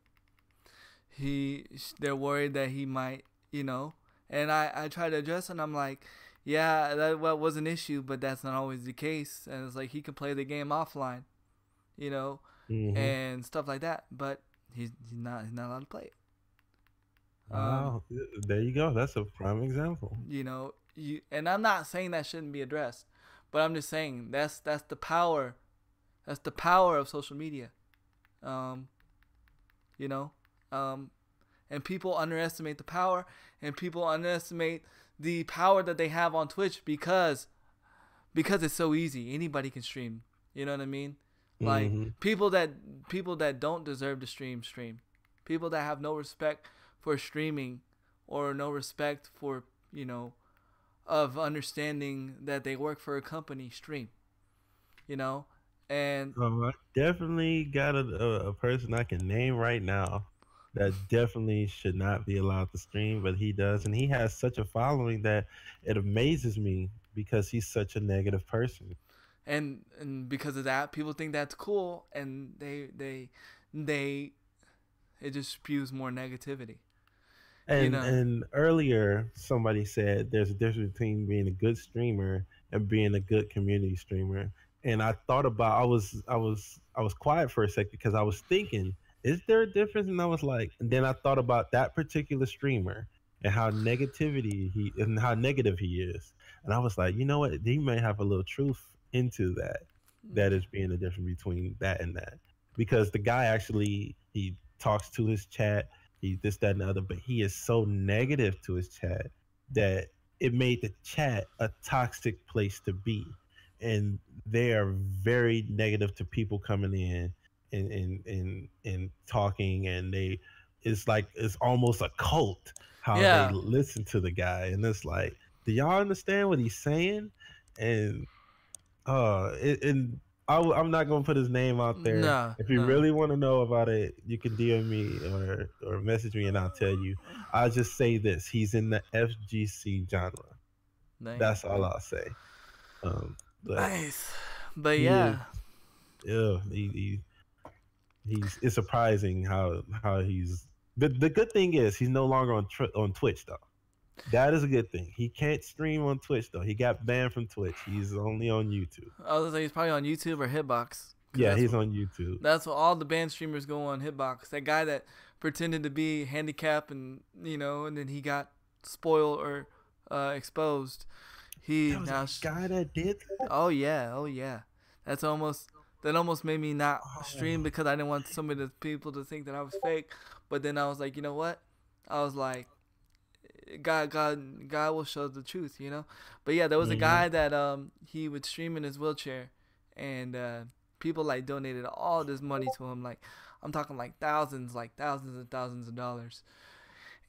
They're worried that he might, you know. And I try to address it, and I'm like, yeah, that was an issue, but that's not always the case. And it's like he can play the game offline, you know, Hmm. and stuff like that. But he's not allowed to play it. Wow. There you go. That's a prime example. You know, and I'm not saying that shouldn't be addressed, but I'm just saying that's the power. That's the power of social media. Um, you know, um, and people underestimate the power, and people underestimate the power that they have on Twitch because it's so easy. Anybody can stream. You know what I mean? Like Hmm. people that don't deserve to stream. People that have no respect for streaming or no respect for, you know, of understanding that they work for a company stream. You know? And I definitely got a person I can name right now that definitely should not be allowed to stream, but he does, and he has such a following that it amazes me because he's such a negative person. and because of that, people think that's cool, and they it just spews more negativity. You know? And earlier somebody said there's a difference between being a good streamer and being a good community streamer. And I thought about I was quiet for a second because I was thinking, is there a difference? And I was like, and then I thought about that particular streamer and how negative he is. And I was like, you know what? He may have a little truth into that. That is being the difference between that and that. Because the guy actually he talks to his chat, he this, that, and the other, but he is so negative to his chat that it made the chat a toxic place to be. And they are very negative to people coming in and talking, and they it's like it's almost a cult how they Yeah. listen to the guy. And it's like, do y'all understand what he's saying? And and I'm not gonna put his name out there. No, If you no. really want to know about it, you can DM me or message me, and I'll tell you. I'll just say this: he's in the FGC genre. Dang. That's all I'll say. But Nice. But he is, yeah. yeah, he's. It's surprising how he's. The good thing is he's no longer on Twitch though. That is a good thing. He can't stream on Twitch though. He got banned from Twitch. He's only on YouTube. I was gonna say he's probably on YouTube or Hitbox. Cause Yeah, he's on YouTube. that's what all the band streamers go on, Hitbox. That guy that pretended to be handicapped, and you know, and then he got spoiled or exposed. He That was now a guy that did that. oh yeah, oh yeah. That almost made me not stream Oh. because I didn't want people to think that I was fake. But then I was like, you know what? I was like, God will show the truth, you know. But yeah, there was a Mhm. guy that he would stream in his wheelchair, and people like donated all this money to him. Like I'm talking like thousands and thousands of dollars.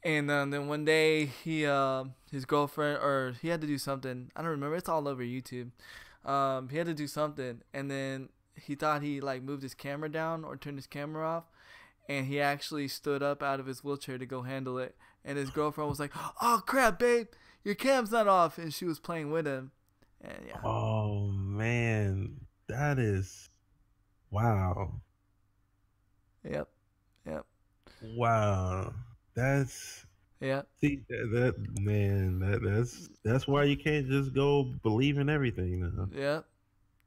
And then one day his girlfriend, or he had to do something. I don't remember. It's all over YouTube. He had to do something, and then he thought he like moved his camera down or turned his camera off, and he actually stood up out of his wheelchair to go handle it. And his girlfriend was like, "Oh crap, babe, your cam's not off," and she was playing with him. And yeah. Oh man, that is wow. Yep. Yep. Wow. That's Yep. see that man, that's why you can't just go believe in everything now. Yep.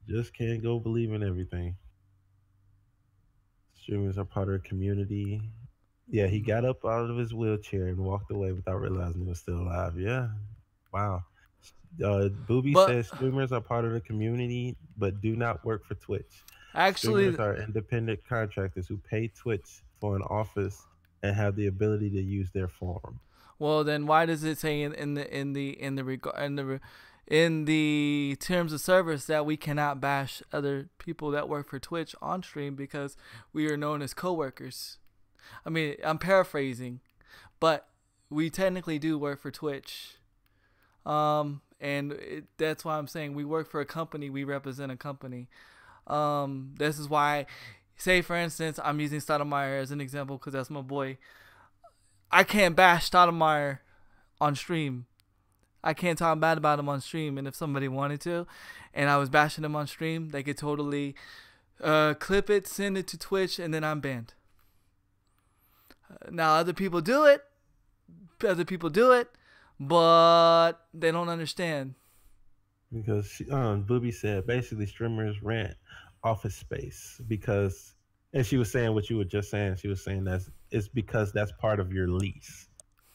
Just can't go believe in everything. Streamers are part of the community. Yeah, he got up out of his wheelchair and walked away without realizing he was still alive. Yeah. Wow. Booby But says streamers are part of the community but do not work for Twitch. actually, Streamers are independent contractors who pay Twitch for an office and have the ability to use their forum. well, then why does it say in the terms of service that we cannot bash other people that work for Twitch on stream because we are known as coworkers? I mean, I'm paraphrasing, but we technically do work for Twitch. That's why I'm saying we work for a company. We represent a company. This is why, say for instance, I'm using Stoudemire as an example because that's my boy. I can't bash Stoudemire on stream. I can't talk bad about him on stream. And if somebody wanted to, and I was bashing him on stream, they could totally clip it, send it to Twitch, and then I'm banned. Now other people do it, but they don't understand. Because Booby said basically streamers rent office space because, and she was saying what you were just saying. She was saying it's because that's part of your lease,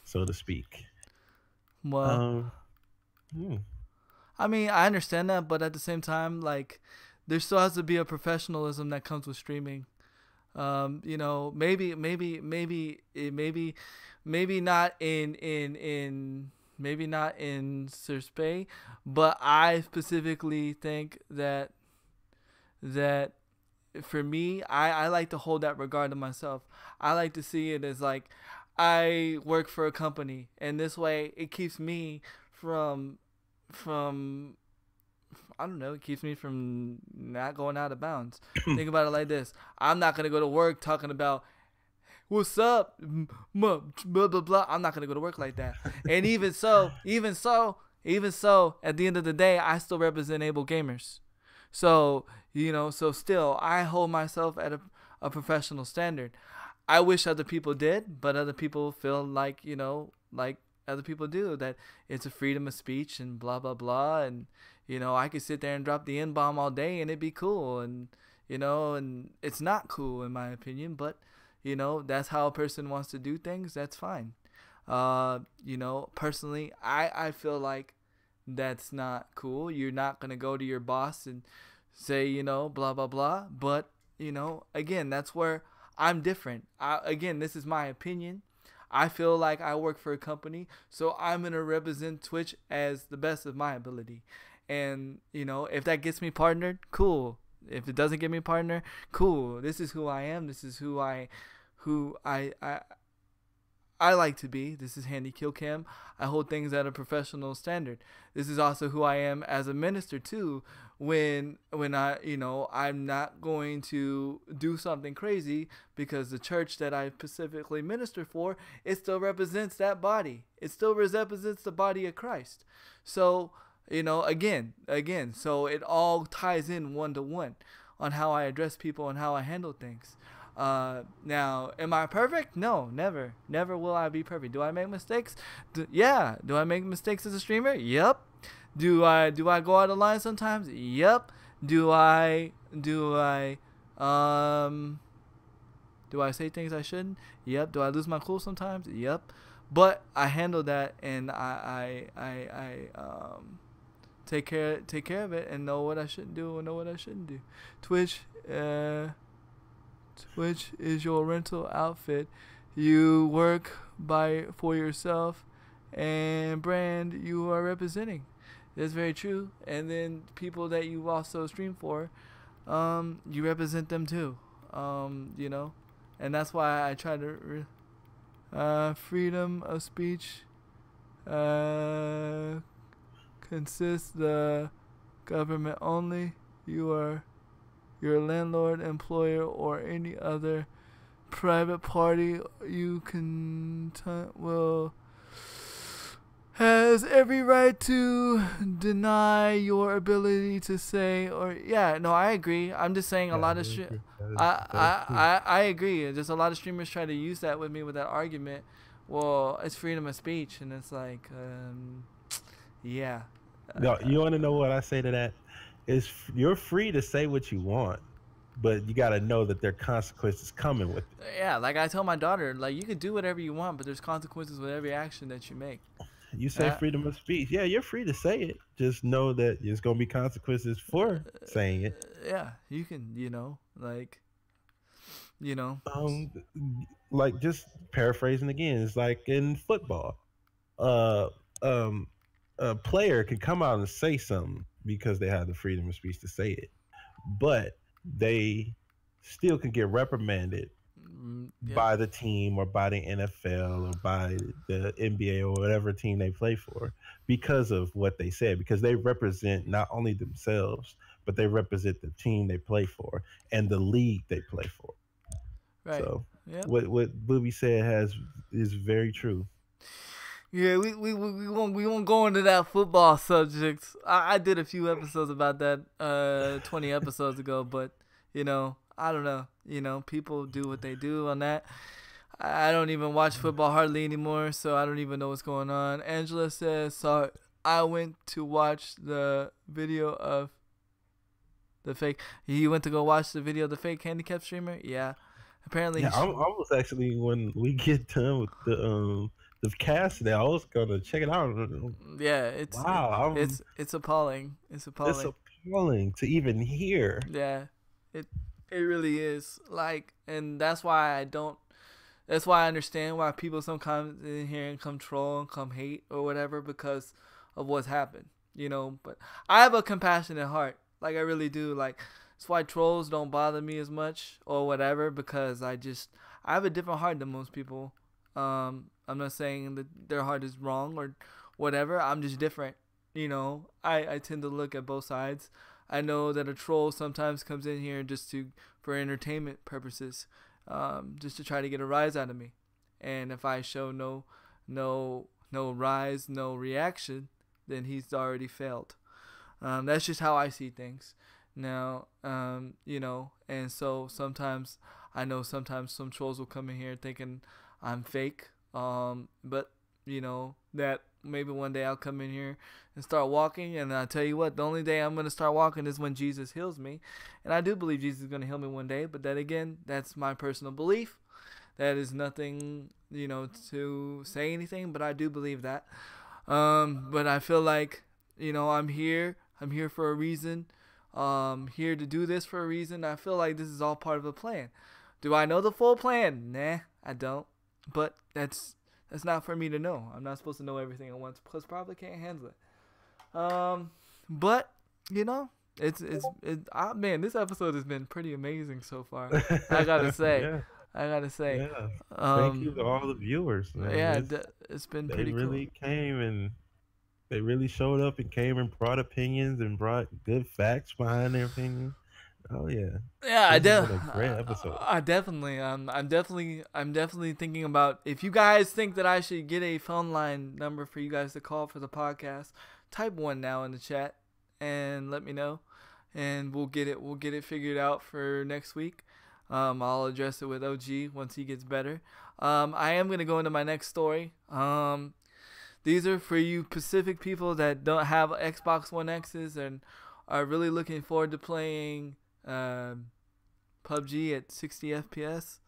so to speak. Well, I mean, I understand that, but at the same time, like, there still has to be a professionalism that comes with streaming. You know, maybe not in Surspay, but I specifically think that for me, I like to hold that regard to myself. I like to see it as like I work for a company, and this way it keeps me from I don't know, it keeps me from not going out of bounds. Think about it like this. I'm not going to go to work talking about what's up, blah, blah, blah. I'm not going to go to work like that. And even so, at the end of the day, I still represent able gamers. So, so still, I hold myself at a professional standard. I wish other people did, but other people feel like, like other people do, that it's a freedom of speech and blah, blah, blah. And, I could sit there and drop the N-bomb all day and it'd be cool. And, and it's not cool in my opinion, but, that's how a person wants to do things. That's fine. Personally, I feel like that's not cool. You're not going to go to your boss and say, blah, blah, blah. But, again, that's where I'm different. Again, this is my opinion. I feel like I work for a company, so I'm going to represent Twitch as the best of my ability. And, if that gets me partnered, cool. If it doesn't get me partner, cool. This is who I am. This is who I like to be. This is handikillcam. I hold things at a professional standard. This is also who I am as a minister too. When I, I'm not going to do something crazy, because the church that I specifically minister for, it still represents that body. It still represents the body of Christ. So, again, so it all ties in one to one on how I address people and how I handle things. Now, am I perfect? No, never will I be perfect. Do I make mistakes? Yeah. Do I make mistakes as a streamer? Yep. Do I go out of line sometimes? Yep. Do I say things I shouldn't? Yep. Do I lose my cool sometimes? Yep. But I handle that, and I take care of it, and know what I shouldn't do and know what I shouldn't do. Twitch is your rental outfit. You work for yourself, and brand you are representing. That's very true. And then people that you also stream for, you represent them too. And that's why I try to freedom of speech consists the government only. You are your landlord, employer, or any other private party you can will has every right to deny your ability to say or I agree. I'm just saying a lot of I agree. Just a lot of streamers try to use that with me with that argument. Well, it's freedom of speech, and it's like yeah. No, you want to know what I say to that? You're free to say what you want, but you got to know that there are consequences coming with it. Yeah, like I tell my daughter, like you can do whatever you want, but there's consequences with every action that you make. You say freedom of speech. Yeah, you're free to say it. Just know that there's going to be consequences for saying it. Yeah, you can, Like just paraphrasing again, it's like in football. Uh, a player can come out and say something because they have the freedom of speech to say it, but they still can get reprimanded by the team or by the NFL or by the NBA or whatever team they play for because of what they said, because they represent not only themselves, but they represent the team they play for and the league they play for. Right. So what Booby said is very true. Yeah, we won't go into that football subject. I did a few episodes about that 20 episodes ago, but I don't know. People do what they do on that. I don't even watch football hardly anymore, so I don't even know what's going on. Angela says, "Sorry, I went to watch the video of the fake." You went to go watch the video of the fake handicap streamer? Yeah. Apparently. Yeah, I was actually, when we get done with the cast today, I was gonna check it out. Yeah, it's appalling. It's appalling. It's appalling to even hear. Yeah, it really is. And that's why I understand why people sometimes in here and come troll and come hate or whatever because of what's happened. But I have a compassionate heart. I really do. That's why trolls don't bother me as much or whatever, because I have a different heart than most people. I'm not saying that their heart is wrong or whatever. I'm just different. I tend to look at both sides. I know that a troll sometimes comes in here just for entertainment purposes, just to try to get a rise out of me. And if I show no rise, no reaction, then he's already failed. That's just how I see things. Now, and so sometimes I know sometimes some trolls will come in here thinking I'm fake. But that maybe one day I'll come in here and start walking, and I tell you what, the only day I'm going to start walking is when Jesus heals me. And I do believe Jesus is going to heal me one day, but then again, that's my personal belief. That is nothing, to say anything, but I do believe that. But I feel like, I'm here for a reason. Here to do this for a reason. I feel like this is all part of a plan. Do I know the full plan? Nah, I don't. But that's not for me to know. I'm not supposed to know everything at once, because probably can't handle it. But man, this episode has been pretty amazing so far. I gotta say. Yeah. Yeah. Thank you to all the viewers, man. Yeah, it's been pretty cool. They really came and they really showed up and came and brought opinions and brought good facts behind their opinions. Oh yeah. Yeah, a great episode. I'm definitely thinking about, if you guys think that I should get a phone line number for you guys to call for the podcast, type 1 now in the chat and let me know, and we'll get it figured out for next week. I'll address it with OG once he gets better. I am gonna go into my next story. These are for you Pacific people that don't have Xbox One X's and are really looking forward to playing PUBG at 60 FPS,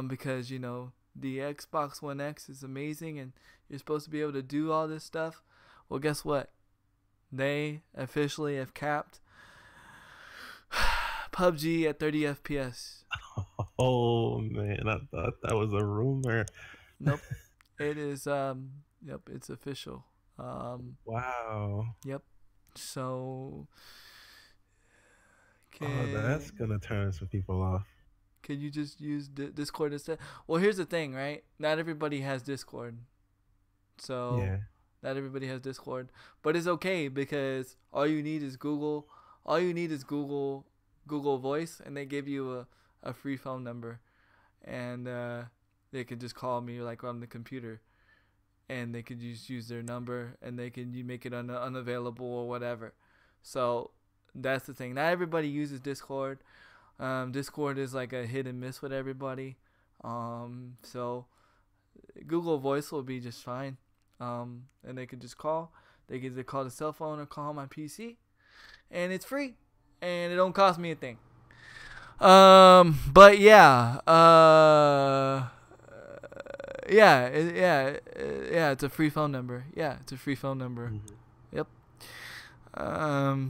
because the Xbox One X is amazing and you're supposed to be able to do all this stuff. Well, guess what? They officially have capped PUBG at 30 FPS. Oh man, I thought that was a rumor. Nope. It is yep, it's official. Wow. Yep. So that's gonna turn some people off. Can you just use Discord instead? Well, here's the thing, right? Not everybody has Discord. So yeah. Not everybody has Discord, but it's okay, because all you need is Google. All you need is Google Voice, and they give you a free phone number, and they could just call me like on the computer, and they could just use their number, and they can make it unavailable or whatever. So that's the thing. Not everybody uses Discord. Discord is like a hit and miss with everybody. So Google Voice will be just fine. And they can just call. They can either call the cell phone or call my PC, and it's free, and it don't cost me a thing. But yeah, yeah, it's a free phone number. Yeah, it's a free phone number. Yep.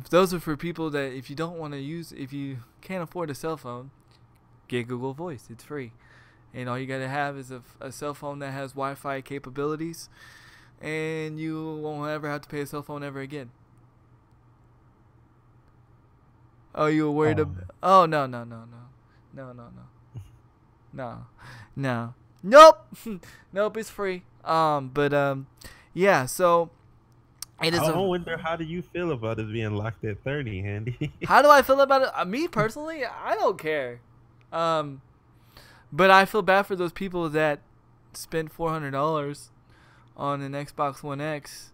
Those are for people that if you can't afford a cell phone, get Google Voice. It's free, and all you gotta have is a cell phone that has Wi-Fi capabilities, and you won't ever have to pay a cell phone ever again. Oh, you were worried about? Oh, no. Nope. Nope, it's free. Yeah, so it is. I wonder, how do you feel about it being locked at 30, Handy? How do I feel about it? Me personally, I don't care. But I feel bad for those people that spent $400 on an Xbox One X.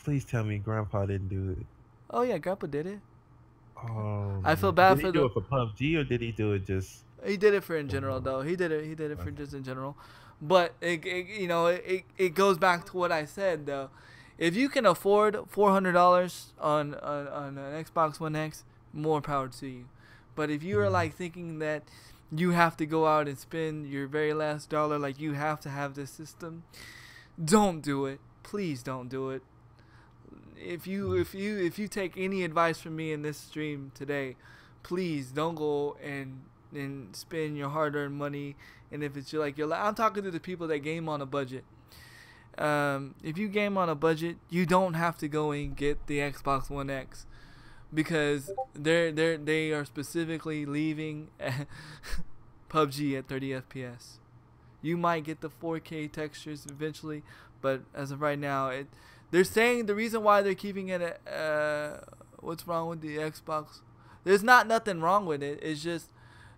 Please tell me Grandpa didn't do it. Oh yeah, Grandpa did it. Oh, I feel bad did for he do it for PUBG, or did he do it just? He did it for in general though. He did it for just in general. But it goes back to what I said though. If you can afford $400 on an Xbox One X, more power to you. But if you are like thinking that you have to go out and spend your very last dollar, like you have to have this system, don't do it. Please don't do it. If you take any advice from me in this stream today, please don't go and spend your hard-earned money. And if it's I'm talking to the people that game on a budget. If you game on a budget, you don't have to go and get the Xbox One X, because they are specifically leaving PUBG at 30 FPS. You might get the 4K textures eventually, but as of right now, they're saying the reason why they're keeping it at, what's wrong with the Xbox? There's nothing wrong with it. It's just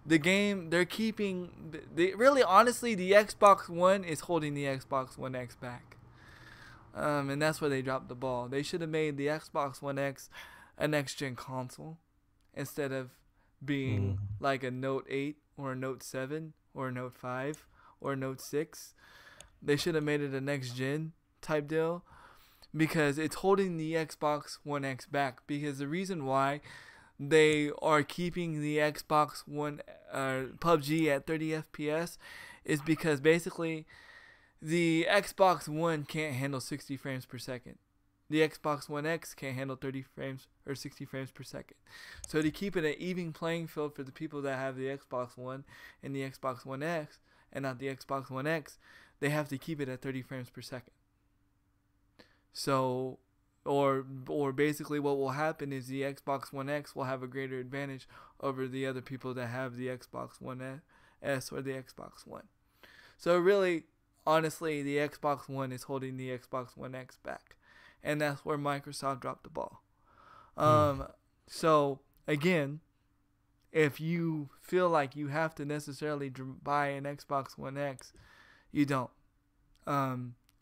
the game they're keeping. Really, honestly, the Xbox One is holding the Xbox One X back. And that's where they dropped the ball. They should have made the Xbox One X a next-gen console instead of being like a Note 8 or a Note 7 or a Note 5 or a Note 6. They should have made it a next-gen type deal, because it's holding the Xbox One X back. Because the reason why they are keeping the Xbox One PUBG at 30 FPS is because basically the Xbox One can't handle 60 frames per second. The Xbox One X can't handle 30 frames or 60 frames per second. So to keep it an even playing field for the people that have the Xbox One and the Xbox One X and not the Xbox One X, they have to keep it at 30 frames per second. So, or basically what will happen is the Xbox One X will have a greater advantage over the other people that have the Xbox One S or the Xbox One. So really, honestly, the Xbox One is holding the Xbox One X back. And that's where Microsoft dropped the ball. So, again, if you feel like you have to necessarily buy an Xbox One X, you don't.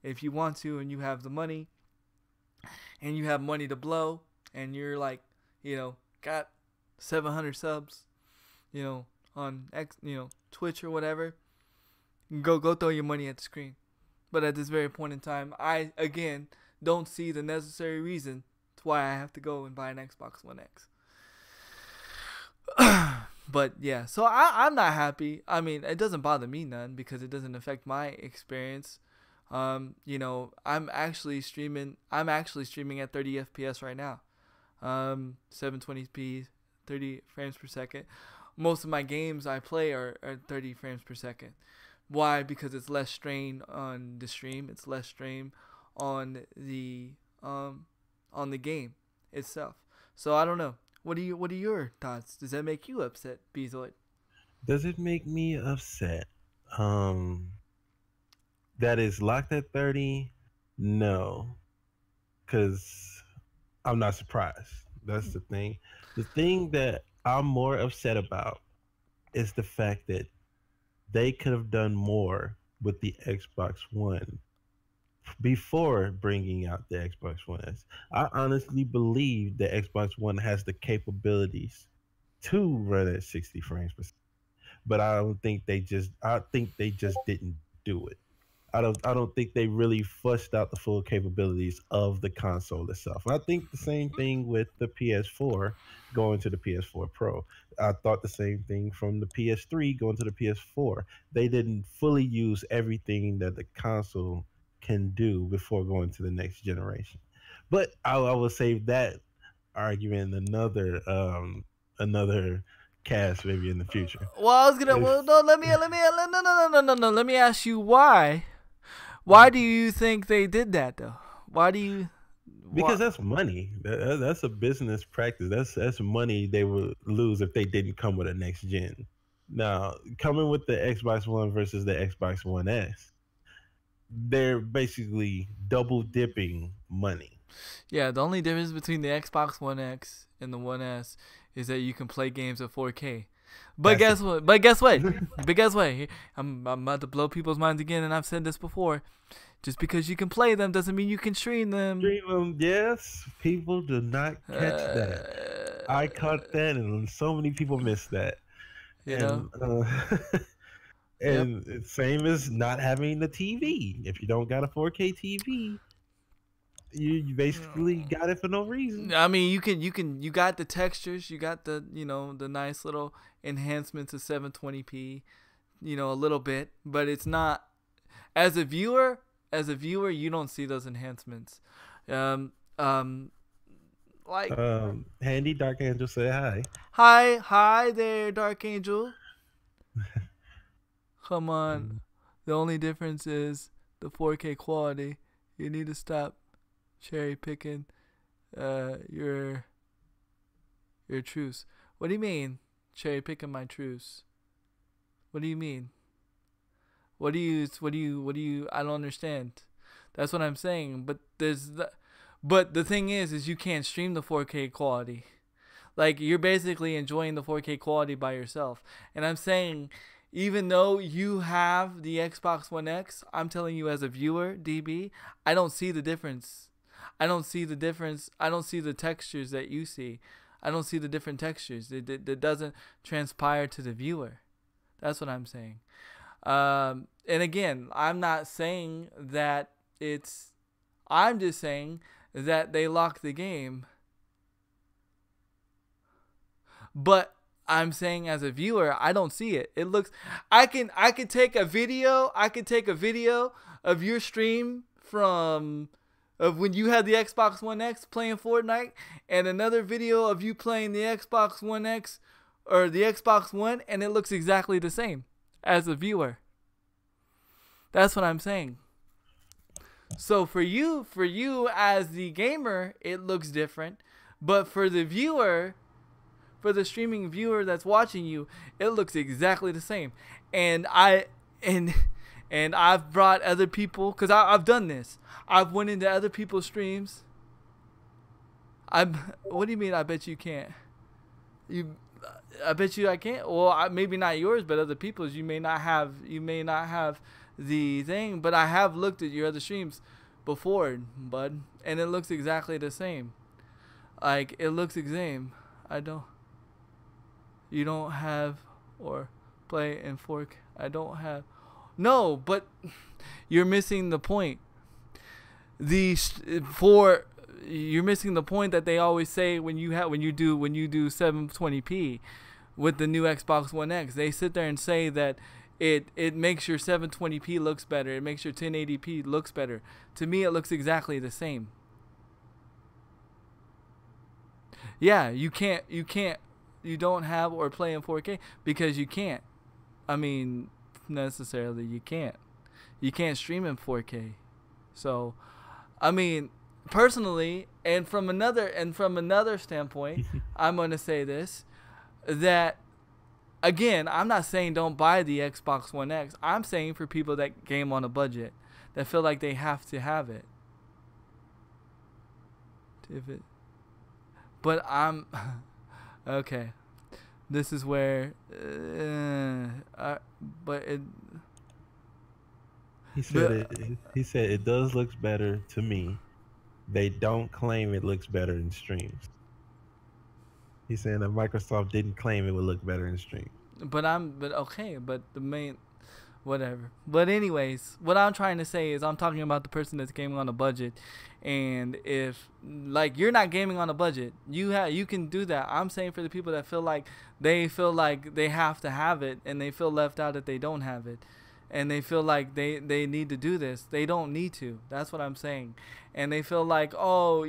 If you want to and you have the money, and you have money to blow, and you're like, got 700 subs, on Twitch or whatever, go throw your money at the screen. But at this very point in time, I, again, don't see the necessary reason to why I have to go and buy an Xbox One X. But yeah, so I'm not happy. I mean, it doesn't bother me none, because it doesn't affect my experience. I'm actually streaming at 30 FPS right now. 720p, 30 frames per second. Most of my games I play are 30 frames per second. Why? Because it's less strain on the stream. It's less strain on the game itself. So I don't know. What are your thoughts? Does that make you upset, Bezoid? Does it make me upset? That is locked at 30? No. Because I'm not surprised. That's the thing. The thing that I'm more upset about is the fact that they could have done more with the Xbox One before bringing out the Xbox One S. I honestly believe the Xbox One has the capabilities to run at 60 frames per second, but I think they just didn't do it. I don't think they really flushed out the full capabilities of the console itself. I think the same thing with the PS4 going to the PS4 Pro. I thought the same thing from the PS3 going to the PS4. They didn't fully use everything that the console can do before going to the next generation. But I will save that argument another cast maybe in the future. Well, I was gonna. If Well, no. No. Let me ask you why. Why do you think they did that though? Why do you? Because Why? that's money. That's a business practice. That's money they would lose if they didn't come with a next gen. Now, coming with the Xbox One versus the Xbox One S, they're basically double dipping money. Yeah, the only difference between the Xbox One X and the One S is that you can play games at 4K. But That's guess what? But guess what? But guess what? I'm about to blow people's minds again, and I've said this before. Just because you can play them doesn't mean you can stream them. Yes, people do not catch that. I caught that, and so many people missed that. You know? And Yep. and it's same as not having the TV. If you don't got a 4K TV, you basically got it for no reason. I mean, you got the textures, you got the, the nice little enhancements of 720p, a little bit, but it's not, as a viewer, you don't see those enhancements. Um, like, Handy Dark Angel say hi there, Dark Angel. Come on. The only difference is the 4K quality. You need to stop cherry picking your truths. What do you mean cherry picking my truths? What do you mean? What do you I don't understand. That's what I'm saying. But the thing is you can't stream the 4K quality. Like, you're basically enjoying the 4K quality by yourself. And I'm saying, even though you have the Xbox One X, I'm telling you as a viewer, DB, I don't see the difference. I don't see the difference. I don't see the textures that you see. I don't see the different textures. It doesn't transpire to the viewer. That's what I'm saying. And again, I'm not saying that I'm just saying that they locked the game. But I'm saying as a viewer, I don't see it. It looks, I could take a video of your stream of when you had the Xbox One X playing Fortnite, and another video of you playing the Xbox One X or the Xbox One, and it looks exactly the same as a viewer. That's what I'm saying. So for you as the gamer, it looks different, but for the viewer, for the streaming viewer that's watching you, it looks exactly the same. And I've brought other people, because I've done this. I've went into other people's streams. What do you mean? I bet you can't. I bet you I can't. Well, maybe not yours, but other people's. You may not have the thing, but I have looked at your other streams before, bud, and it looks exactly the same. Like, it looks the same. You don't have or play in 4K. I don't have. No, but you're missing the point. You're missing the point that they always say when you do 720p with the new Xbox One X. They sit there and say that it makes your 720p looks better. It makes your 1080p looks better. To me, it looks exactly the same. Yeah, you don't have or play in 4K because you can't. I mean, necessarily you can't. You can't stream in 4K. So, I mean, personally, and from another standpoint, I'm going to say this, that again, I'm not saying don't buy the Xbox One X. I'm saying for people that game on a budget, that feel like they have to have it. But I'm okay. This is where, but it. He said it. He said it does look better to me. They don't claim it looks better in streams. He's saying that Microsoft didn't claim it would look better in streams. But the main, whatever. But anyways, what I'm trying to say is I'm talking about the person that's gaming on a budget, and if like you're not gaming on a budget, you can do that. I'm saying for the people that feel like they have to have it and they feel left out if they don't have it, and they feel like they need to do this, they don't need to. That's what I'm saying. And they feel like, oh,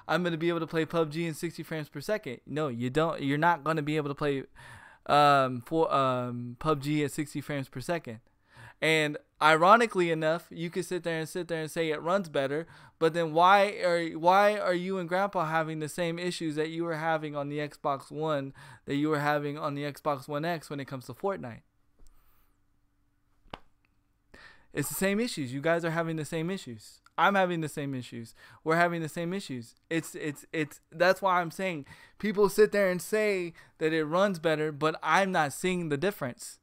I'm going to be able to play PUBG in 60 frames per second. No, you don't. You're not going to be able to play PUBG at 60 frames per second. And ironically enough, you could sit there and say it runs better, but then why are you and Grandpa having the same issues that you were having on the Xbox One that you were having on the Xbox One X when it comes to Fortnite? It's the same issues. You guys are having the same issues. I'm having the same issues. We're having the same issues. It's that's why I'm saying people sit there and say that it runs better, but I'm not seeing the difference.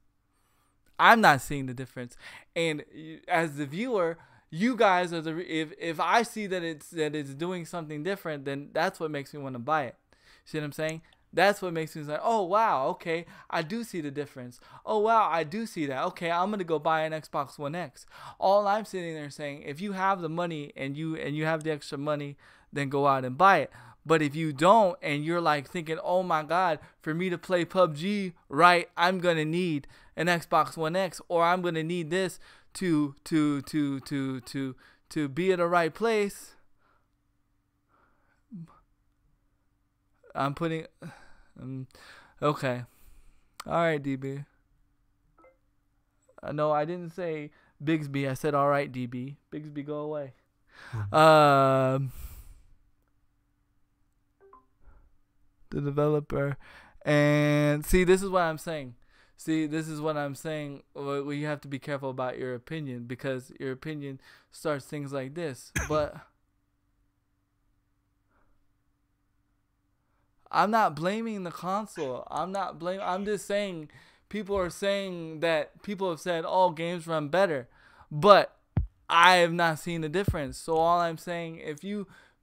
I'm not seeing the difference. And as the viewer, you guys are if I see that it's doing something different, then that's what makes me want to buy it. See what I'm saying? That's what makes me like, oh wow, okay, I do see the difference. Oh wow, I do see that. Okay, I'm gonna go buy an Xbox One X. All I'm sitting there saying, if you have the money and you have the extra money, then go out and buy it. But if you don't, and you're like thinking, oh my God, for me to play PUBG, right, I'm gonna need an Xbox One X, or I'm gonna need this to be at the right place. I'm putting, okay. All right, DB. No, I didn't say Bigsby. I said, all right, DB. Bigsby, go away. The developer. And see, this is what I'm saying. Well, you have to be careful about your opinion, because your opinion starts things like this. But I'm not blaming the console. I'm just saying people are saying that people have said, oh, games run better. But I have not seen the difference. So all I'm saying,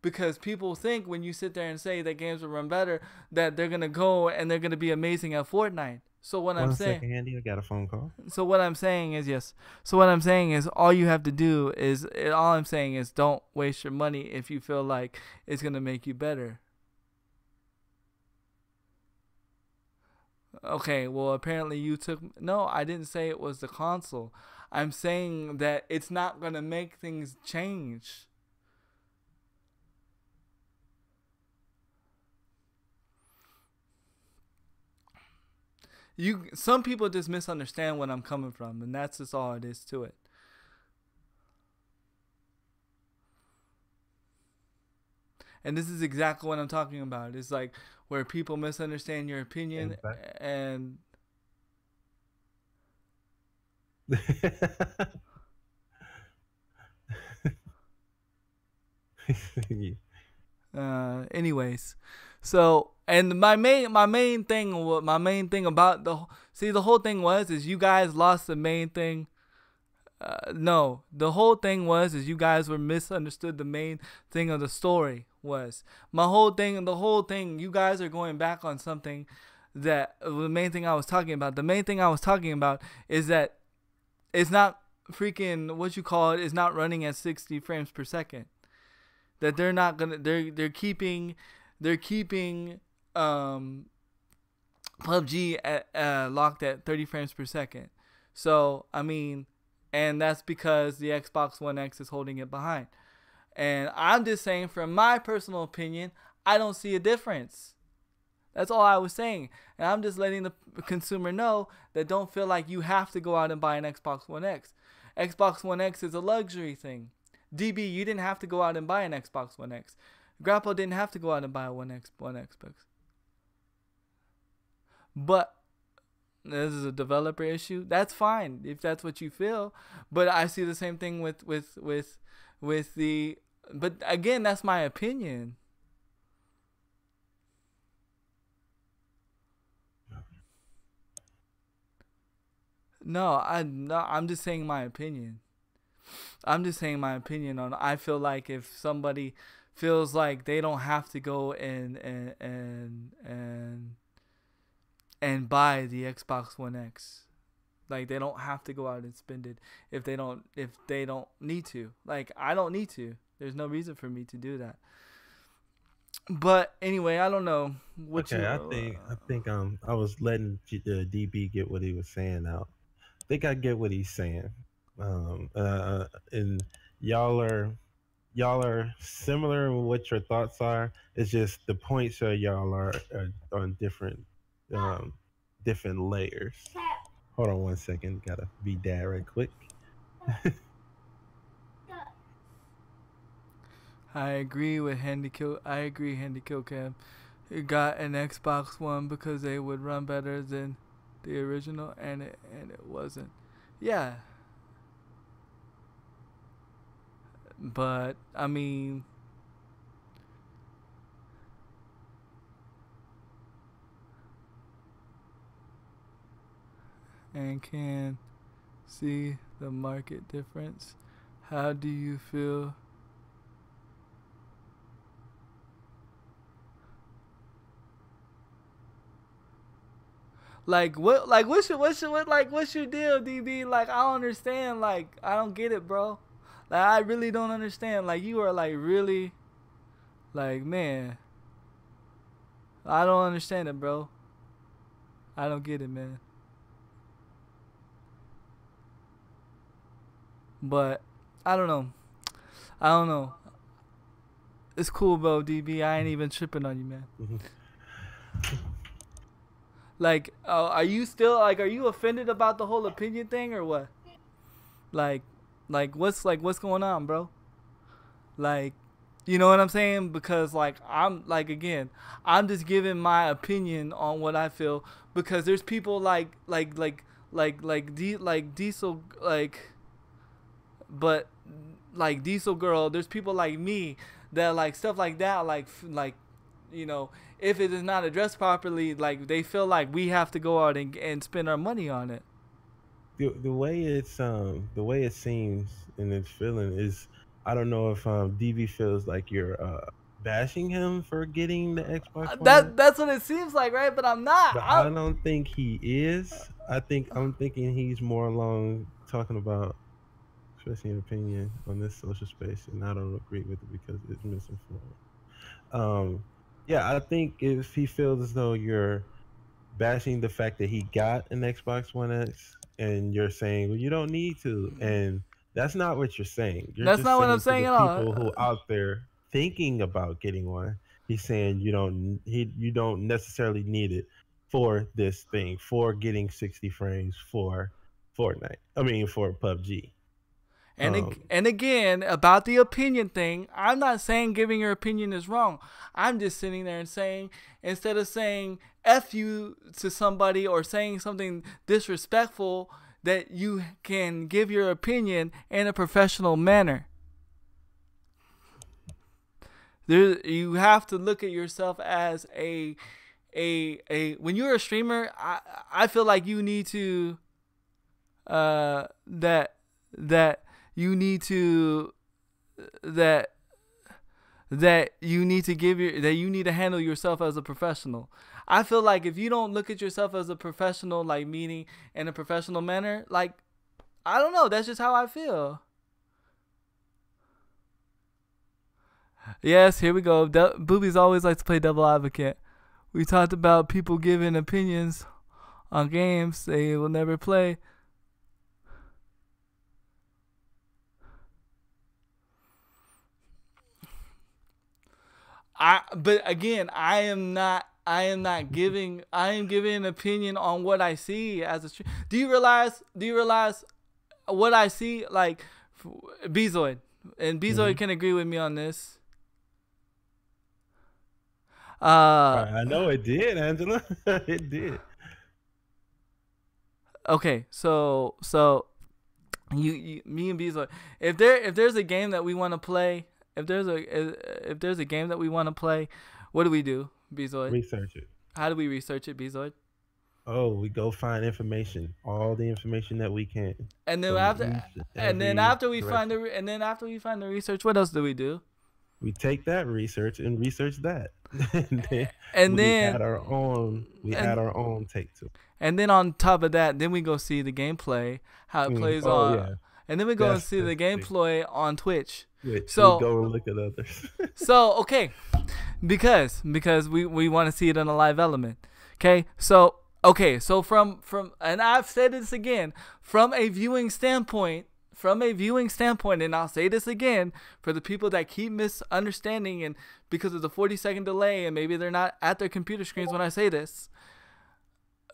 because people think when you sit there and say that games will run better, that they're going to go and they're going to be amazing at Fortnite. So what I'm saying, second, Andy, I got a phone call. So what I'm saying is, yes. So what I'm saying is, all you have to do is, don't waste your money if you feel like it's going to make you better. Okay, well, apparently you took... No, I didn't say it was the console. I'm saying that it's not going to make things change. Some people just misunderstand what I'm coming from, and that's just all it is to it. And this is exactly what I'm talking about. It's like where people misunderstand your opinion and anyways, so, and my main thing about the whole thing is you guys lost the main thing. No, the whole thing is you guys were misunderstood. The main thing of the story was the whole thing. You guys are going back on something that the main thing I was talking about. The main thing I was talking about is that it's not freaking is not running at 60 frames per second. That they're not gonna. They're keeping PUBG at locked at 30 frames per second. So I mean. And that's because the Xbox One X is holding it behind. And I'm just saying, from my personal opinion, I don't see a difference. That's all I was saying. And I'm just letting the consumer know that don't feel like you have to go out and buy an Xbox One X. Xbox One X is a luxury thing. DB, you didn't have to go out and buy an Xbox One X. Grandpa didn't have to go out and buy one Xbox. But this is a developer issue. That's fine if that's what you feel. But I see the same thing with the. But again, that's my opinion. No, I'm just saying my opinion. I'm just saying my opinion on. I feel like if somebody feels like they don't have to go and buy the Xbox One X, like they don't have to go out and spend it if they don't need to. Like I don't need to. There's no reason for me to do that. But anyway, I don't know what Okay, you. I think I was letting DB get what he was saying out. I think I get what he's saying. And y'all are similar in what your thoughts are. It's just the points of y'all are on different layers. Hold on one second. Gotta be dad right quick. I agree with handikillcam. He got an Xbox One because they would run better than the original, and it wasn't. Yeah. But I mean, and can see the market difference. How do you feel? Like what's your deal, DB? Like I don't understand. Like I don't get it, bro. Like I really don't understand. Like you are like really, like man. I don't understand it, bro. I don't get it, man. But I don't know. It's cool, bro, DB. I ain't even tripping on you, man. Like, are you still are you offended about the whole opinion thing or what? Like what's going on, bro? Like, you know what I'm saying? Because like I'm just giving my opinion on what I feel because there's people Diesel but like Diesel Girl, there's people like me that like stuff like that like you know, if it is not addressed properly, like they feel like we have to go out and spend our money on it. The way it seems and it's feeling is, I don't know if DB feels like you're bashing him for getting the Xbox One. That's what it seems like, right? But I'm not. But I don't think he is. I'm thinking he's more along talking about expressing an opinion on this social space, and I don't agree with it because it's misinformed. Yeah, I think if he feels as though you're bashing the fact that he got an Xbox One X, and you're saying, well, you don't need to, and that's not what you're saying. You're That's just not what I'm saying saying to at the all. people who out there thinking about getting one. He's saying you don't necessarily need it for this thing, for getting 60 frames for Fortnite. I mean, for PUBG. And again, about the opinion thing, I'm not saying giving your opinion is wrong. I'm just sitting there and saying, instead of saying F you to somebody or saying something disrespectful, that you can give your opinion in a professional manner. You have to look at yourself as a when you're a streamer, I feel like you need to you need to handle yourself as a professional. I feel like if you don't look at yourself as a professional, like meaning in a professional manner, like I don't know, that's just how I feel. Yes, here we go. Boobies always likes to play devil advocate. We talked about people giving opinions on games they will never play. But again, I am giving an opinion on what I see as a stream. Do you realize what I see? Like Bezoid, and Bezoid can agree with me on this. I know it did, Angela. It did. Okay, so you me and Bezoid, if there's a game that we want to play, if there's a game that we want to play, what do we do, Bezoid? Research it. How do we research it, Bezoid? Oh, we go find information, all the information that we can And then from after, each every direction. and then after we find the research, what else do we do? We take that research and research that, and then And then we add and our own take to it. and then on top of that, then we go see the gameplay, how it plays Oh on, yeah, and then we go and see the that's the thing. gameplay on Twitch. Which we So go and look at others. so okay, because we want to see it in a live element. So from and I've said this again, from a viewing standpoint, and I'll say this again for the people that keep misunderstanding and because of the 40-second delay and maybe they're not at their computer screens when I say this.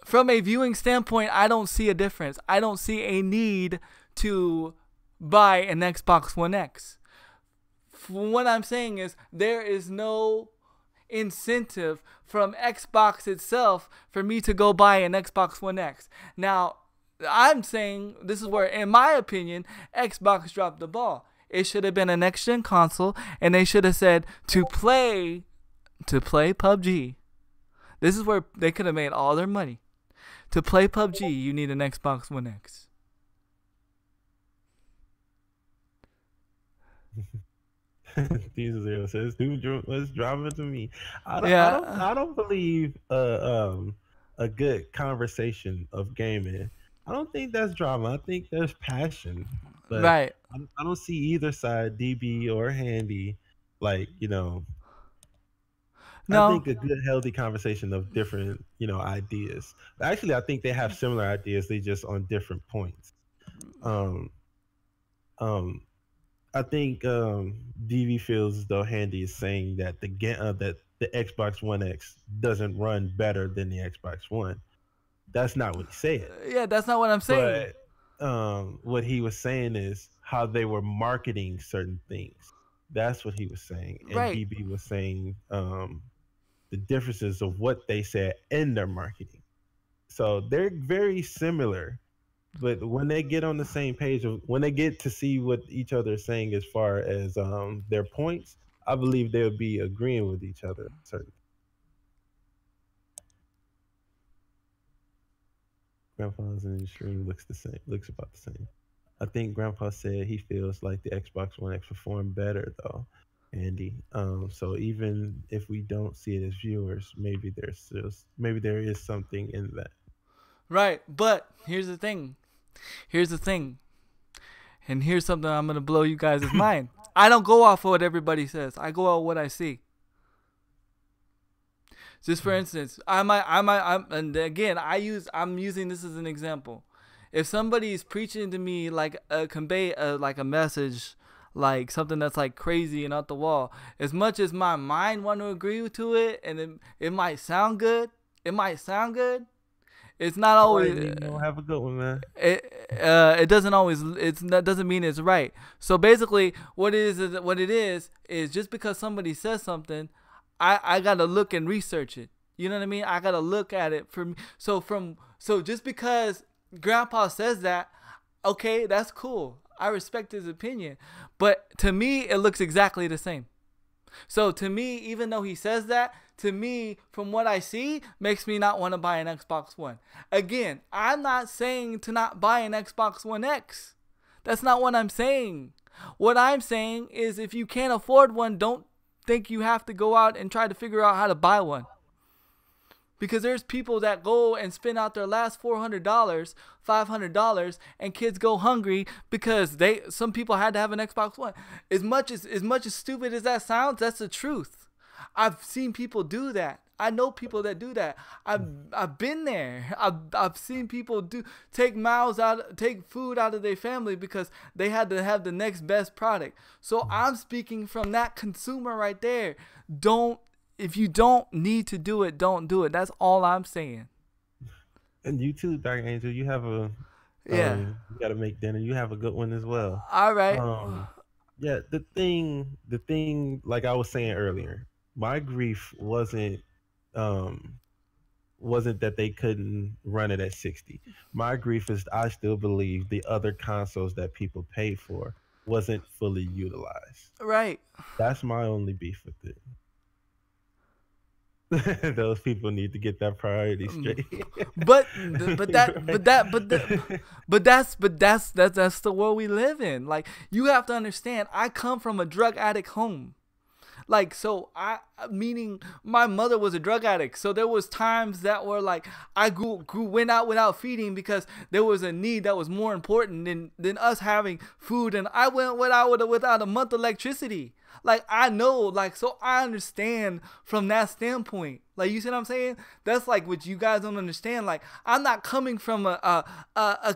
From a viewing standpoint, I don't see a difference. I don't see a need to buy an Xbox One X. What I'm saying is there is no incentive from Xbox itself for me to go buy an Xbox One X. Now, I'm saying this is where, in my opinion, Xbox dropped the ball. It should have been a next-gen console, and they should have said to play PUBG. This is where they could have made all their money. To play PUBG, you need an Xbox One X. Diesel says, "Dude, what's drama to me?" Yeah. I don't believe a good conversation of gaming. I don't think that's drama. I think there's passion, but Right. I don't see either side, DB or Handy, like I No. think a good, healthy conversation of different, ideas. Actually, I think they have similar ideas. They just on different points. Um, um, I think DV feels as though Handy is saying that that the Xbox One X doesn't run better than the Xbox One. That's not what he said. Yeah, that's not what I'm saying. But what he was saying is how they were marketing certain things. That's what he was saying, and Right. DB was saying the differences of what they said in their marketing. So they're very similar, but when they get on the same page, when they get to see what each other is saying as far as their points, I believe they'll be agreeing with each other. Certain. Grandpa's in the stream looks about the same. I think Grandpa said he feels like the Xbox One X performed better though, Andy. So even if we don't see it as viewers, maybe there is something in that. Right. But here's the thing. And here's something I'm gonna blow you guys' mind. I don't go off of what everybody says. I go off what I see. Just for instance, I'm and again, I'm using this as an example. If somebody's preaching to me like convey like a message, like something that's like crazy and out the wall, as much as my mind want to agree to it, and it might sound good, it's not always. Have a good one, man. It doesn't always. That doesn't mean it's right. So basically, what it is just because somebody says something, I gotta look and research it. You know what I mean? I gotta look at it for me. So just because Grandpa says that, okay, that's cool. I respect his opinion, but to me, it looks exactly the same. So to me, even though he says that, to me, from what I see, makes me not want to buy an Xbox One. Again, I'm not saying to not buy an Xbox One X. That's not what I'm saying. What I'm saying is if you can't afford one, don't think you have to go out and try to figure out how to buy one. Because there's people that go and spend out their last $400, $500, and kids go hungry because some people had to have an Xbox One. As much as stupid as that sounds, that's the truth. I've seen people do that. I know people that do that. I've been there. I've seen people take food out of their family because they had to have the next best product. So I'm speaking from that consumer right there. If you don't need to do it, don't do it. That's all I'm saying. And you too, Dark Angel. You have you got to make dinner. You have a good one as well. All right. Yeah. The thing, like I was saying earlier, my grief wasn't that they couldn't run it at 60. My grief is I still believe the other consoles that people paid for wasn't fully utilized. Right. That's my only beef with it. Those people need to get that priority straight. That's the world we live in. Like, you have to understand, I come from a drug addict home. Like, so meaning my mother was a drug addict. So there was times that were like, I went out without feeding because there was a need that was more important than us having food. And I went out without a month electricity. Like, I know, like, so I understand from that standpoint. Like, you see what I'm saying? That's like what you guys don't understand. Like, I'm not coming from a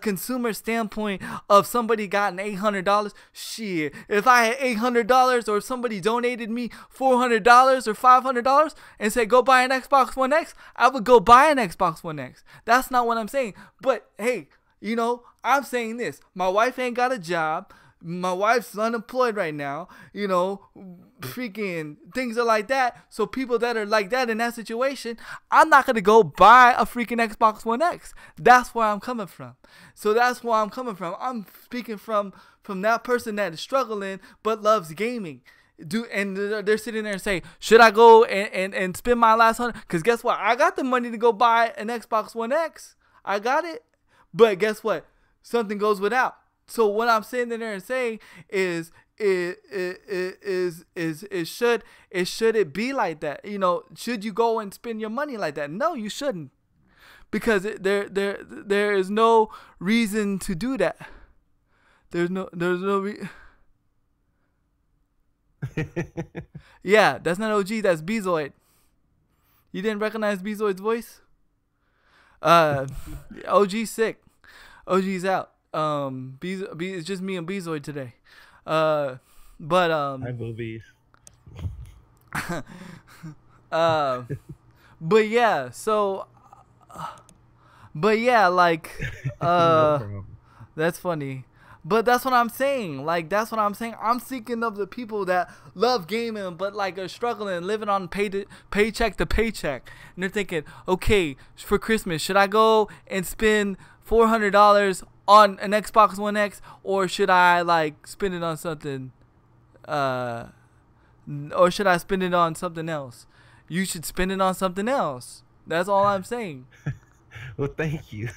consumer standpoint of somebody got an $800. Shit, if I had $800 or if somebody donated me $400 or $500 and said go buy an Xbox One X, I would go buy an Xbox One X. That's not what I'm saying. But hey, you know, I'm saying this. My wife ain't got a job. My wife's unemployed right now, you know, freaking things are like that. So people that are like that in that situation, I'm not going to go buy a freaking Xbox One X. That's where I'm coming from. So that's where I'm coming from. I'm speaking from that person that is struggling but loves gaming. And they're sitting there and say, should I go and spend my last $100? Because guess what? I got the money to go buy an Xbox One X. I got it. But guess what? Something goes without. So what I'm sitting there and saying is should it be like that? You know, should you go and spend your money like that? No, you shouldn't, because there is no reason to do that. There's no Yeah, that's not OG. That's Bezoid. You didn't recognize Bezoid's voice? OG's sick. OG's out. It's just me and Bezoid today. Hi, boobies. But yeah, so, but yeah, like, that's funny. But that's what I'm saying. Like, that's what I'm saying. I'm thinking of the people that love gaming, but like are struggling, living on paycheck to paycheck. And they're thinking, okay, for Christmas, should I go and spend $400 on an Xbox One X, or should I like spend it on something, or should I spend it on something else? You should spend it on something else. That's all I'm saying. Well, thank you.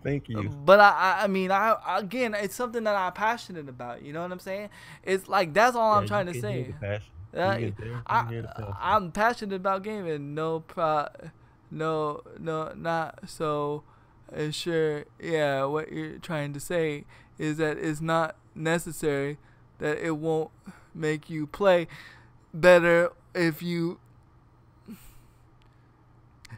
Thank you. But I mean, again, it's something that I'm passionate about. You know what I'm saying? It's like, that's all I'm trying to say. I'm passionate about gaming. Not so. Sure, yeah, what you're trying to say is that it's not necessary, that it won't make you play better if you...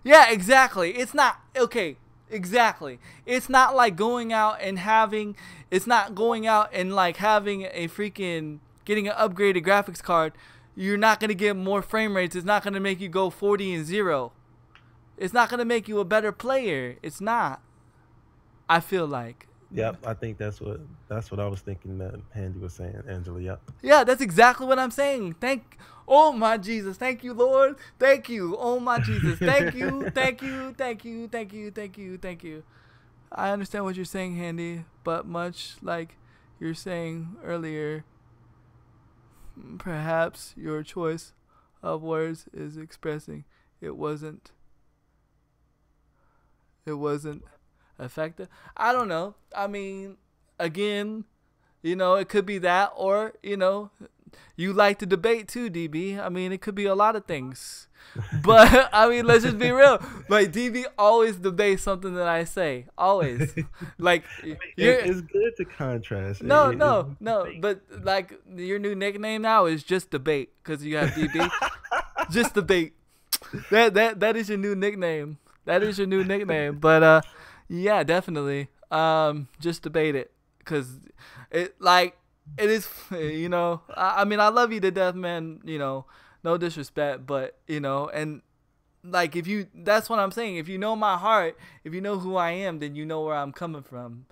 Yeah, exactly. It's not... Okay, exactly. It's not like going out and having... It's not going out and like having a freaking... Getting an upgraded graphics card. You're not going to get more frame rates. It's not going to make you go 40 and 0. It's not going to make you a better player. It's not. I feel like. Yep, I think that's what I was thinking that Handy was saying, Angela. Yep. Yeah, that's exactly what I'm saying. Oh my Jesus, thank you, Lord. Thank you. Oh my Jesus, thank you, thank you, thank you, thank you, thank you, thank you. I understand what you're saying, Handy, but much like you're saying earlier, perhaps your choice of words is expressing it wasn't effective. I don't know. I mean, again, you know, it could be that, or, you know, you like to debate too, DB. I mean, it could be a lot of things. But, I mean, let's just be real. Like, DB always debates something that I say. Always. Like, it's good to contrast. No. But, like, your new nickname now is Just Debate, because you have DB. Just Debate. That is your new nickname. That is your new nickname. But, yeah, definitely. Just debate it, because it is, you know, I mean, I love you to death, man, you know, no disrespect, but, you know, and like, that's what I'm saying. If you know my heart, if you know who I am, then you know where I'm coming from.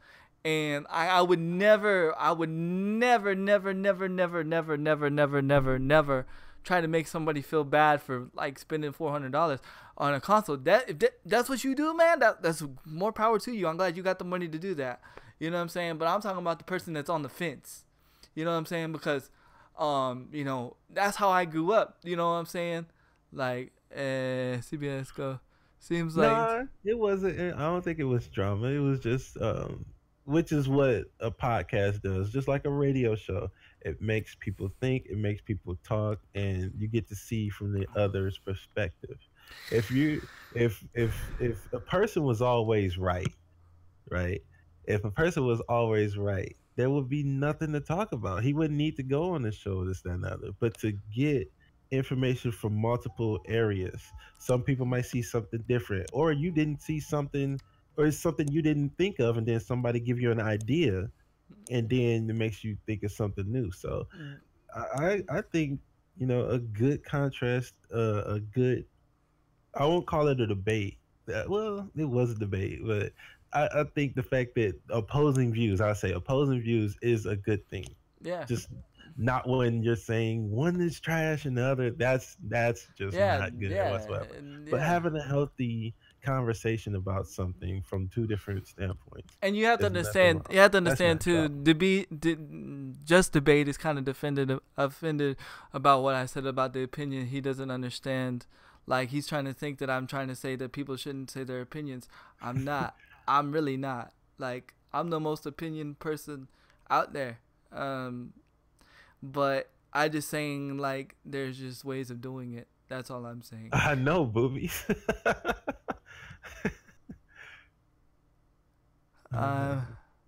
And I would never try to make somebody feel bad for like spending $400 on a console. If that's what you do, man, that's more power to you. I'm glad you got the money to do that. You know what I'm saying? But I'm talking about the person that's on the fence. You know what I'm saying? Because, you know, that's how I grew up. You know what I'm saying? Like, CBS go. Seems like Nah, it wasn't. I don't think it was drama. It was just, which is what a podcast does, just like a radio show. It makes people think, it makes people talk, and you get to see from the other's perspective. If you, if a person was always right, right? If a person was always right, there would be nothing to talk about. He wouldn't need to go on the show, this, that, and the other. But to get information from multiple areas, some people might see something different, or you didn't see something, or it's something you didn't think of, and then somebody give you an idea, and then it makes you think of something new. So I think a good contrast, a good, I won't call it a debate. Well, it was a debate, but I think the fact that opposing views, I say opposing views, is a good thing. yeah, Just not when you're saying one is trash and the other. That's just yeah, not good yeah, whatsoever. But yeah. having a healthy conversation about something from two different standpoints, And you have to there's nothing understand. wrong. You have to That's understand not too. problem. Just debate is kind of offended about what I said about the opinion. He doesn't understand. Like he's trying to think that I'm trying to say that people shouldn't say their opinions. I'm not. I'm really not. Like I'm the most opinion person out there. Um, but I just saying like there's just ways of doing it. That's all I'm saying. I know, boobies. Uh,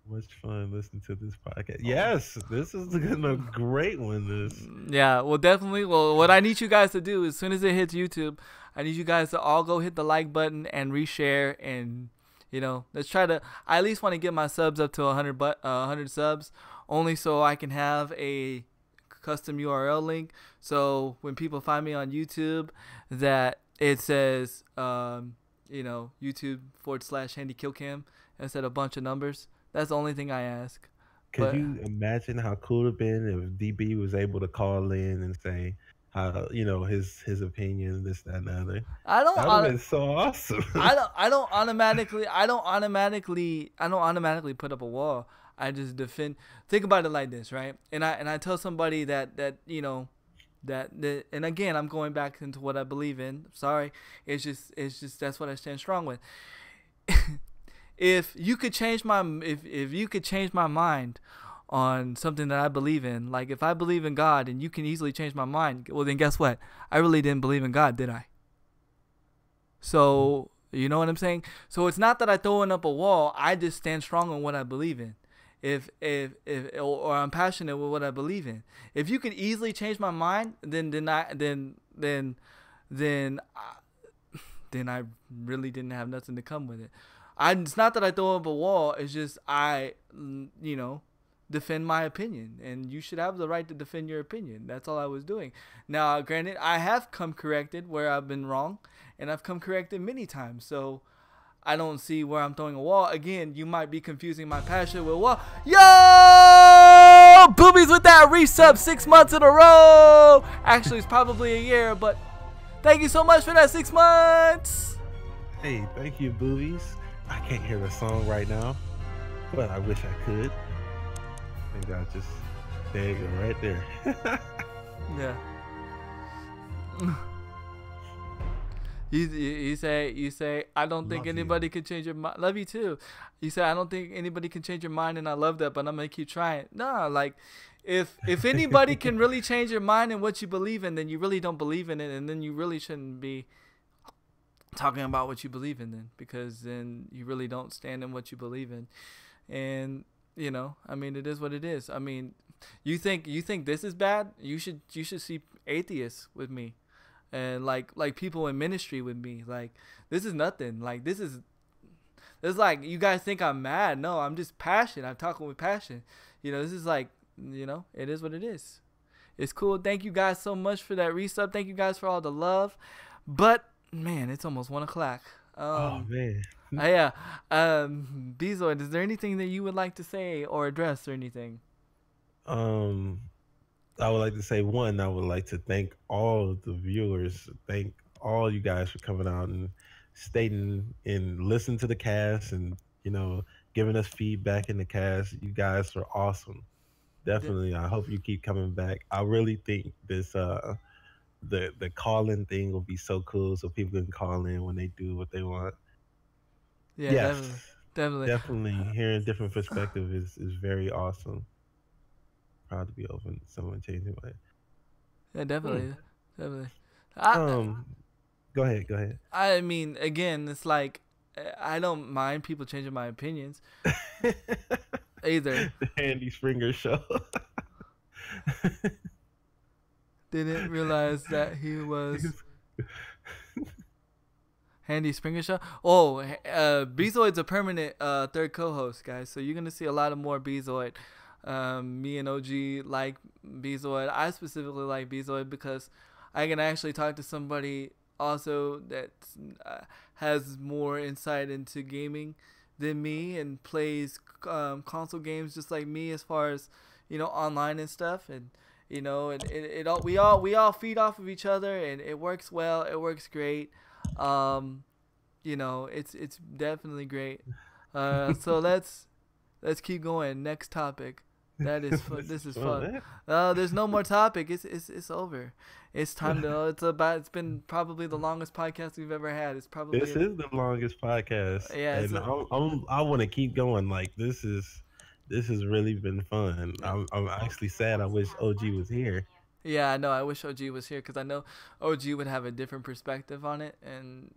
Much fun listening to this podcast. Yes, this is a great one. This. Yeah, well, definitely. Well, what I need you guys to do as soon as it hits YouTube, I need you guys to all go hit the like button and reshare, and let's try to. I at least want to get my subs up to 100 subs, only so I can have a custom URL link. So when people find me on YouTube, that it says, YouTube/handikillcam instead of a bunch of numbers. That's the only thing I ask. Could But you imagine how cool it'd been if DB was able to call in and say how his opinion, this, that, and the other? I don't. That would have been so awesome. I don't automatically put up a wall. I just defend. Think about it like this, right? And I tell somebody that and again I'm going back into what I believe in. Sorry, it's just that's what I stand strong with. If you could change my mind on something that I believe in, like if I believe in God and you can easily change my mind, well then guess what? I really didn't believe in God, did I? So, you know what I'm saying? So it's not that I throwing up a wall. I just stand strong on what I believe in. If or I'm passionate with what I believe in. If you can easily change my mind, then I really didn't have nothing to come with it. It's not that I throw up a wall. It's just I defend my opinion, and you should have the right to defend your opinion. That's all I was doing. Now, granted, I have come corrected where I've been wrong, and I've come corrected many times. So I don't see where I'm throwing a wall. Again, you might be confusing my passion with wall. Yo, boobies with that resub 6 months in a row. Actually, it's probably a year, but thank you so much for that 6 months. Hey, thank you, boobies. I can't hear the song right now, but I wish I could. Maybe I'll just, there you go, right there. Yeah. You say I don't think anybody can change your mind. Love you too. You say I don't think anybody can change your mind, and I love that, but I'm gonna keep trying. No, like if anybody can really change your mind and what you believe in, then you really don't believe in it, and then you really shouldn't be talking about what you believe in then, because then you really don't stand in what you believe in. And I mean, it is what it is. I mean, you think this is bad? You should see atheists with me, and like people in ministry with me. Like this is nothing. Like this is like you guys think I'm mad. No, I'm just passionate. I'm talking with passion. This is like it is what it is. It's cool. Thank you guys so much for that resub. Thank you guys for all the love. But man, it's almost 1:00. Oh man. Yeah. Bezoid, is there anything that you would like to say or address or anything? I would like to say, one, I would like to thank all of the viewers. Thank all you guys for coming out and stating and listening to the cast and, giving us feedback in the cast. You guys are awesome. Definitely. I hope you keep coming back. I really think this the call-in thing will be so cool, so people can call in when they do what they want. Yeah, Yes, definitely. definitely. Hearing different perspective is very awesome. Proud to be open to someone changing my. Yeah, Hmm. definitely. I Go ahead. Go ahead. I mean, again, it's like I don't mind people changing my opinions either. The Andy Springer show. Didn't realize that he was Handy Springer Show. Oh, Bezoid's a permanent third co-host, guys. So you're gonna see a lot of more Bezoid. Me and OG like Bezoid. I specifically like Bezoid because I can actually talk to somebody also that has more insight into gaming than me and plays console games just like me as far as online and stuff. And it all we all feed off of each other and it works well. It works great. um it's definitely great. So let's keep going. Next topic. That is fun. This is fun. There's no more topic. It's over. It's time to. It's been probably the longest podcast we've ever had. It's probably This is the longest podcast. Yeah, and I want to keep going. Like this has really been fun. I'm actually sad. I wish OG was here. Yeah, I know. I wish OG was here because I know OG would have a different perspective on it and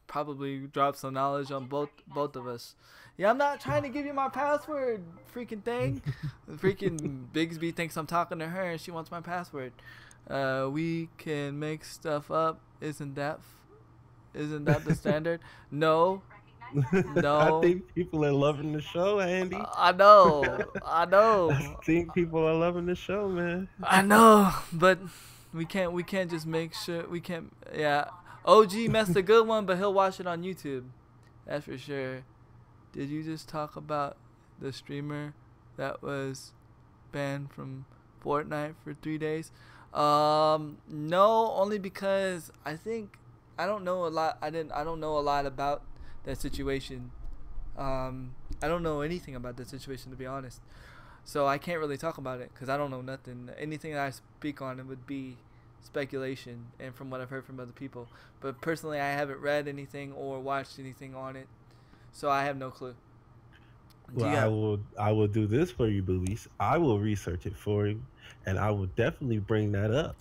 probably drop some knowledge on both of us. Yeah, I'm not trying to give you my password, freaking thing. Freaking Bigsby thinks I'm talking to her and she wants my password. We can make stuff up. Isn't that the standard? No. I think people are loving the show, Andy. I know. I think people are loving the show, man. I know, but we can't just make sure we can't. Yeah, OG messed a good one, but he'll watch it on YouTube. That's for sure. Did you just talk about the streamer that was banned from Fortnite for 3 days? No, only because I don't know a lot. I don't know a lot about that situation. I don't know anything about that situation, to be honest. So I can't really talk about it because I don't know nothing. Anything that I speak on it would be speculation and from what I've heard from other people. But personally, I haven't read anything or watched anything on it, so I have no clue. Well, I will do this for you, Boobies. I will research it for you, and I will definitely bring that up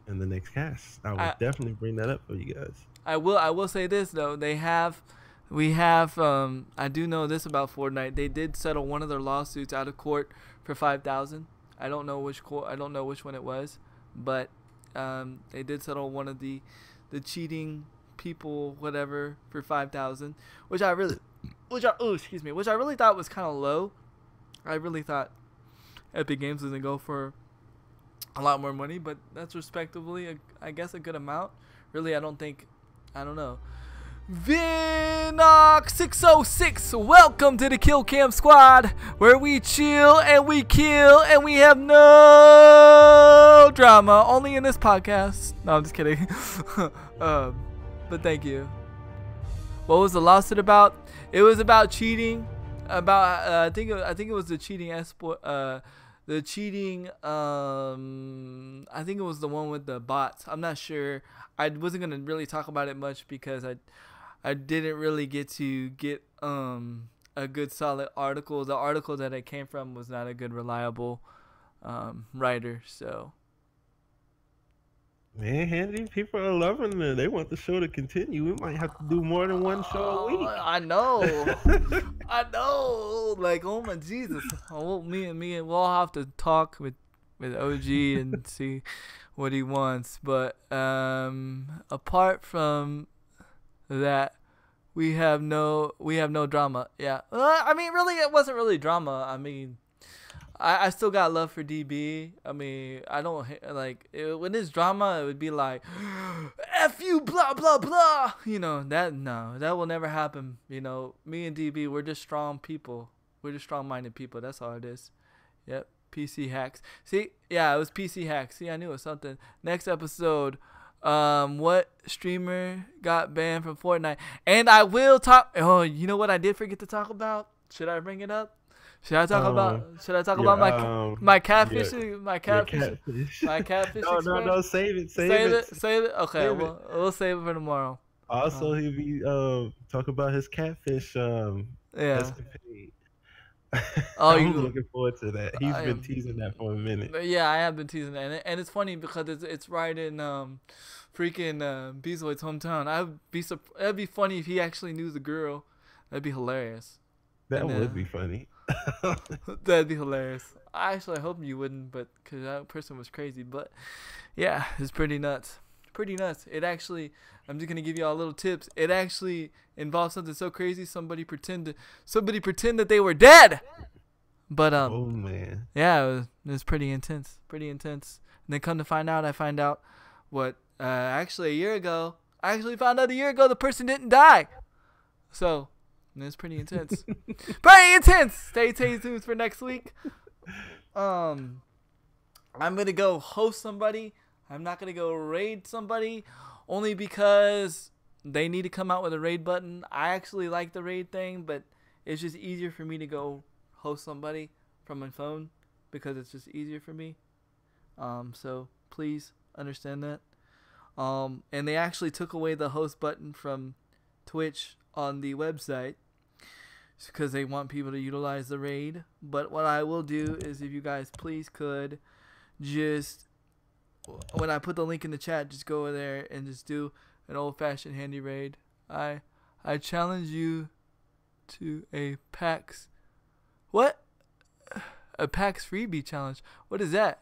in the next cast. I will definitely bring that up for you guys. I will say this though. We have I do know this about Fortnite. They did settle one of their lawsuits out of court for $5,000. I don't know which court. I don't know which one it was, but they did settle one of the cheating people, whatever, for $5,000, which I really thought was kind of low. I really thought Epic Games was gonna go for a lot more money, but that's respectively, I guess, a good amount. Really, I don't know. Vinox606, welcome to the Kill Cam Squad, where we chill and we kill and we have no drama, only in this podcast. No, I'm just kidding. But thank you. What was the lawsuit about? It was about cheating. About I think it was the cheating export. The cheating. I think it was the one with the bots. I'm not sure. I wasn't gonna really talk about it much because I didn't really get a good solid article. The article that it came from was not a good reliable writer. So. Man, Handy, people are loving it. They want the show to continue. We might have to do more than one show a week. I know. I know. Like, oh my Jesus. Well, me and we'll have to talk with OG and see what he wants. But apart from that, we have no drama. Yeah. I mean, really, it wasn't really drama. I mean, I still got love for DB. I mean, I don't like when it's drama. It would be like, "F you, blah blah blah." That will never happen. Me and DB, we're just strong people. We're just strong-minded people. That's all it is. Yep. PC hacks. See, yeah, it was PC hacks. See, I knew it was something. Next episode. What streamer got banned from Fortnite? And I will talk. Oh, you know what I did forget to talk about? Should I bring it up? Should I talk about? Should I talk your, about my catfishing? My your catfishing. catfish. My catfish No, experience. no, save it, Save it. Save it. Okay, Save it. we'll save it for tomorrow. Also, he'll be talk about his catfish Yeah. escapade. Oh, I'm looking forward to that. He's I been am- teasing that for a minute. Yeah, I have been teasing that, and it's funny because it's right in freaking Beasley's hometown. That'd be funny if he actually knew the girl. That'd be hilarious. That And, would be funny. That'd be hilarious. I hope you wouldn't, but because that person was crazy. But yeah, it's pretty nuts. Pretty nuts. It actually, I'm just gonna give you all little tips. It actually involves something so crazy. Somebody pretend that they were dead. But Oh man. yeah, it was pretty intense. Pretty intense. And then come to find out, I find out what actually a year ago. I actually found out a year ago the person didn't die. So it's pretty intense. Pretty intense. Stay tuned for next week. I'm gonna go host somebody. I'm not gonna go raid somebody, only because they need to come out with a raid button. I actually like the raid thing, but it's just easier for me to go host somebody from my phone because it's just easier for me. So please understand that. And they actually took away the host button from Twitch on the website because they want people to utilize the raid. But what I will do is, if you guys please could just, when I put the link in the chat, just go over there and just do an old-fashioned handy raid. I challenge you to a PAX. What? A PAX freebie challenge. What is that?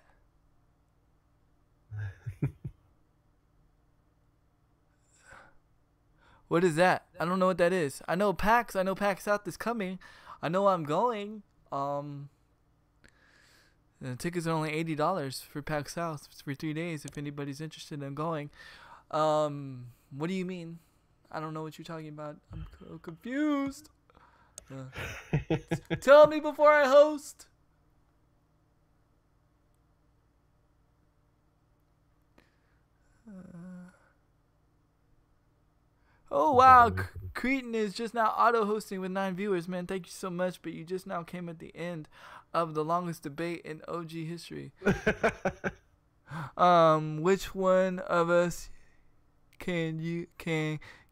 What is that? I don't know what that is. I know PAX South is coming. I know I'm going. The tickets are only $80 for PAX South for 3 days if anybody's interested in going. What do you mean? I don't know what you're talking about. I'm confused. Tell me before I host. Oh wow, Cretan is just now auto-hosting with 9 viewers, man. Thank you so much, but you just now came at the end of the longest debate in OG history. Which one of us can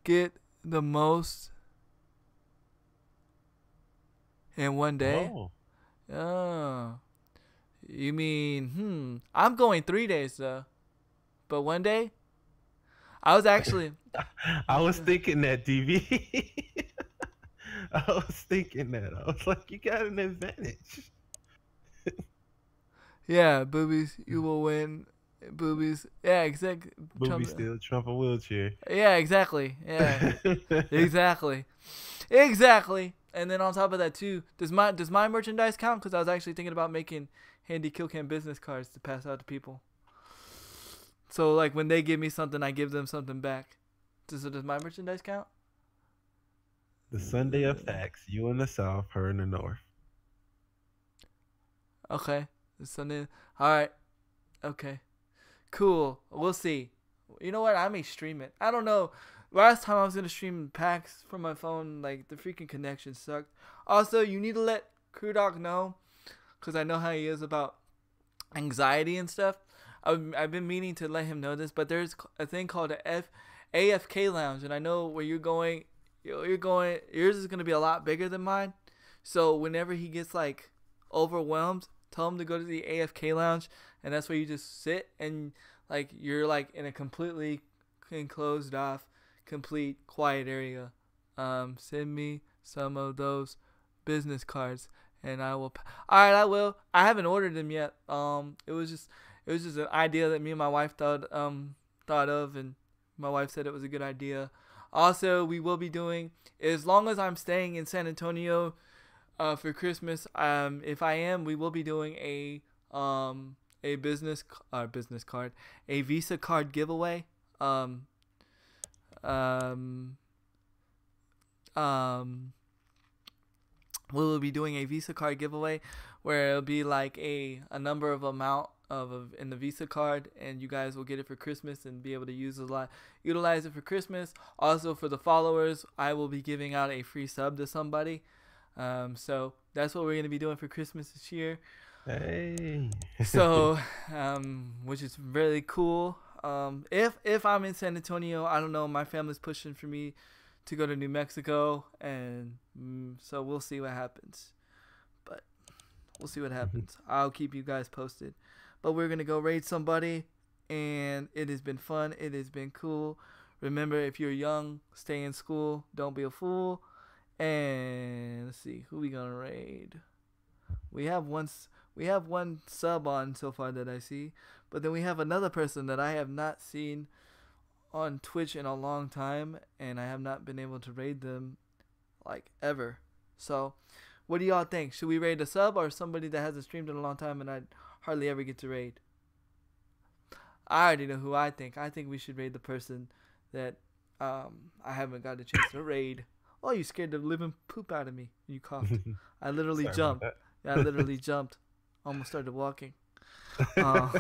get the most in one day? Oh, you mean I'm going 3 days though, but one day. I was thinking that, DV. I was thinking that. I was like, you got an advantage. Yeah, boobies, you will win. Boobies. Yeah, exactly. Boobies still Trump a wheelchair. Yeah, exactly. Yeah. Exactly. Exactly. And then on top of that too, does my merchandise count? Because I was actually thinking about making handikillcam business cards to pass out to people. So, like, when they give me something, I give them something back. Does my merchandise count? The Sunday of facts. You in the South, her in the North. Okay. The Sunday. All right. Okay. Cool. We'll see. You know what? I may stream it. I don't know. Last time I was going to stream packs from my phone, like, the freaking connection sucked. Also, you need to let Crew Dog know, because I know how he is about anxiety and stuff. I've been meaning to let him know this, but there's a thing called a AFK lounge, and I know where you're going. Yours is gonna be a lot bigger than mine. So whenever he gets like overwhelmed, tell him to go to the AFK lounge, and that's where you just sit and like you're like in a completely enclosed off, complete quiet area. Send me some of those business cards, and I will. All right, I will. I haven't ordered them yet. It was just an idea that me and my wife thought of, and my wife said it was a good idea. Also, we will be doing, as long as I'm staying in San Antonio for Christmas, if I am, we will be doing a business card, a Visa card giveaway. We will be doing a Visa card giveaway where it'll be like a number of amount in the Visa card, and you guys will get it for Christmas and be able to utilize it for Christmas. Also, for the followers, I will be giving out a free sub to somebody. So that's what we're gonna be doing for Christmas this year. Hey. So, which is really cool. If I'm in San Antonio, I don't know. My family's pushing for me to go to New Mexico, and so we'll see what happens. But we'll see what happens. I'll keep you guys posted. But we're gonna go raid somebody, and it has been fun. It has been cool. Remember, if you're young, stay in school. Don't be a fool. And let's see, who we gonna raid? We have one sub on so far that I see, but then we have another person that I have not seen on Twitch in a long time, and I have not been able to raid them like ever. So, what do y'all think? Should we raid a sub or somebody that hasn't streamed in a long time and I hardly ever get to raid? I already know who I think. I think we should raid the person that I haven't got a chance to raid. Oh, you scared the living poop out of me. You coughed. I literally Sorry jumped. about Yeah, I literally jumped. Almost started walking. Don't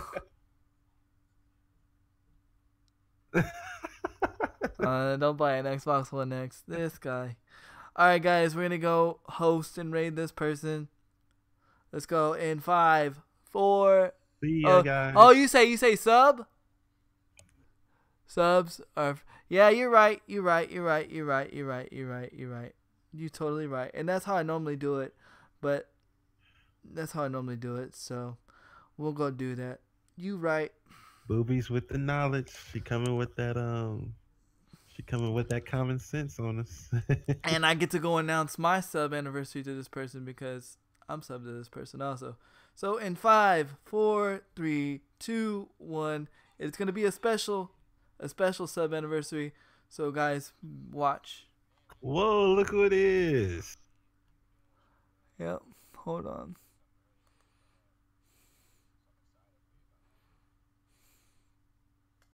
buy an Xbox One X. This guy. Alright, guys. We're going to go host and raid this person. Let's go in 5, 4. See ya, guys. Oh, you say sub? Subs are... Yeah, you're right. You're right. You're totally right. And that's how I normally do it. But that's how I normally do it. So we'll go do that. You right. Boobies with the knowledge. She coming with that common sense on us. And I get to go announce my sub anniversary to this person because I'm sub to this person also. So in 5, 4, 3, 2, 1, it's gonna be a special sub anniversary. So guys, watch. Whoa, look who it is. Yep. Hold on.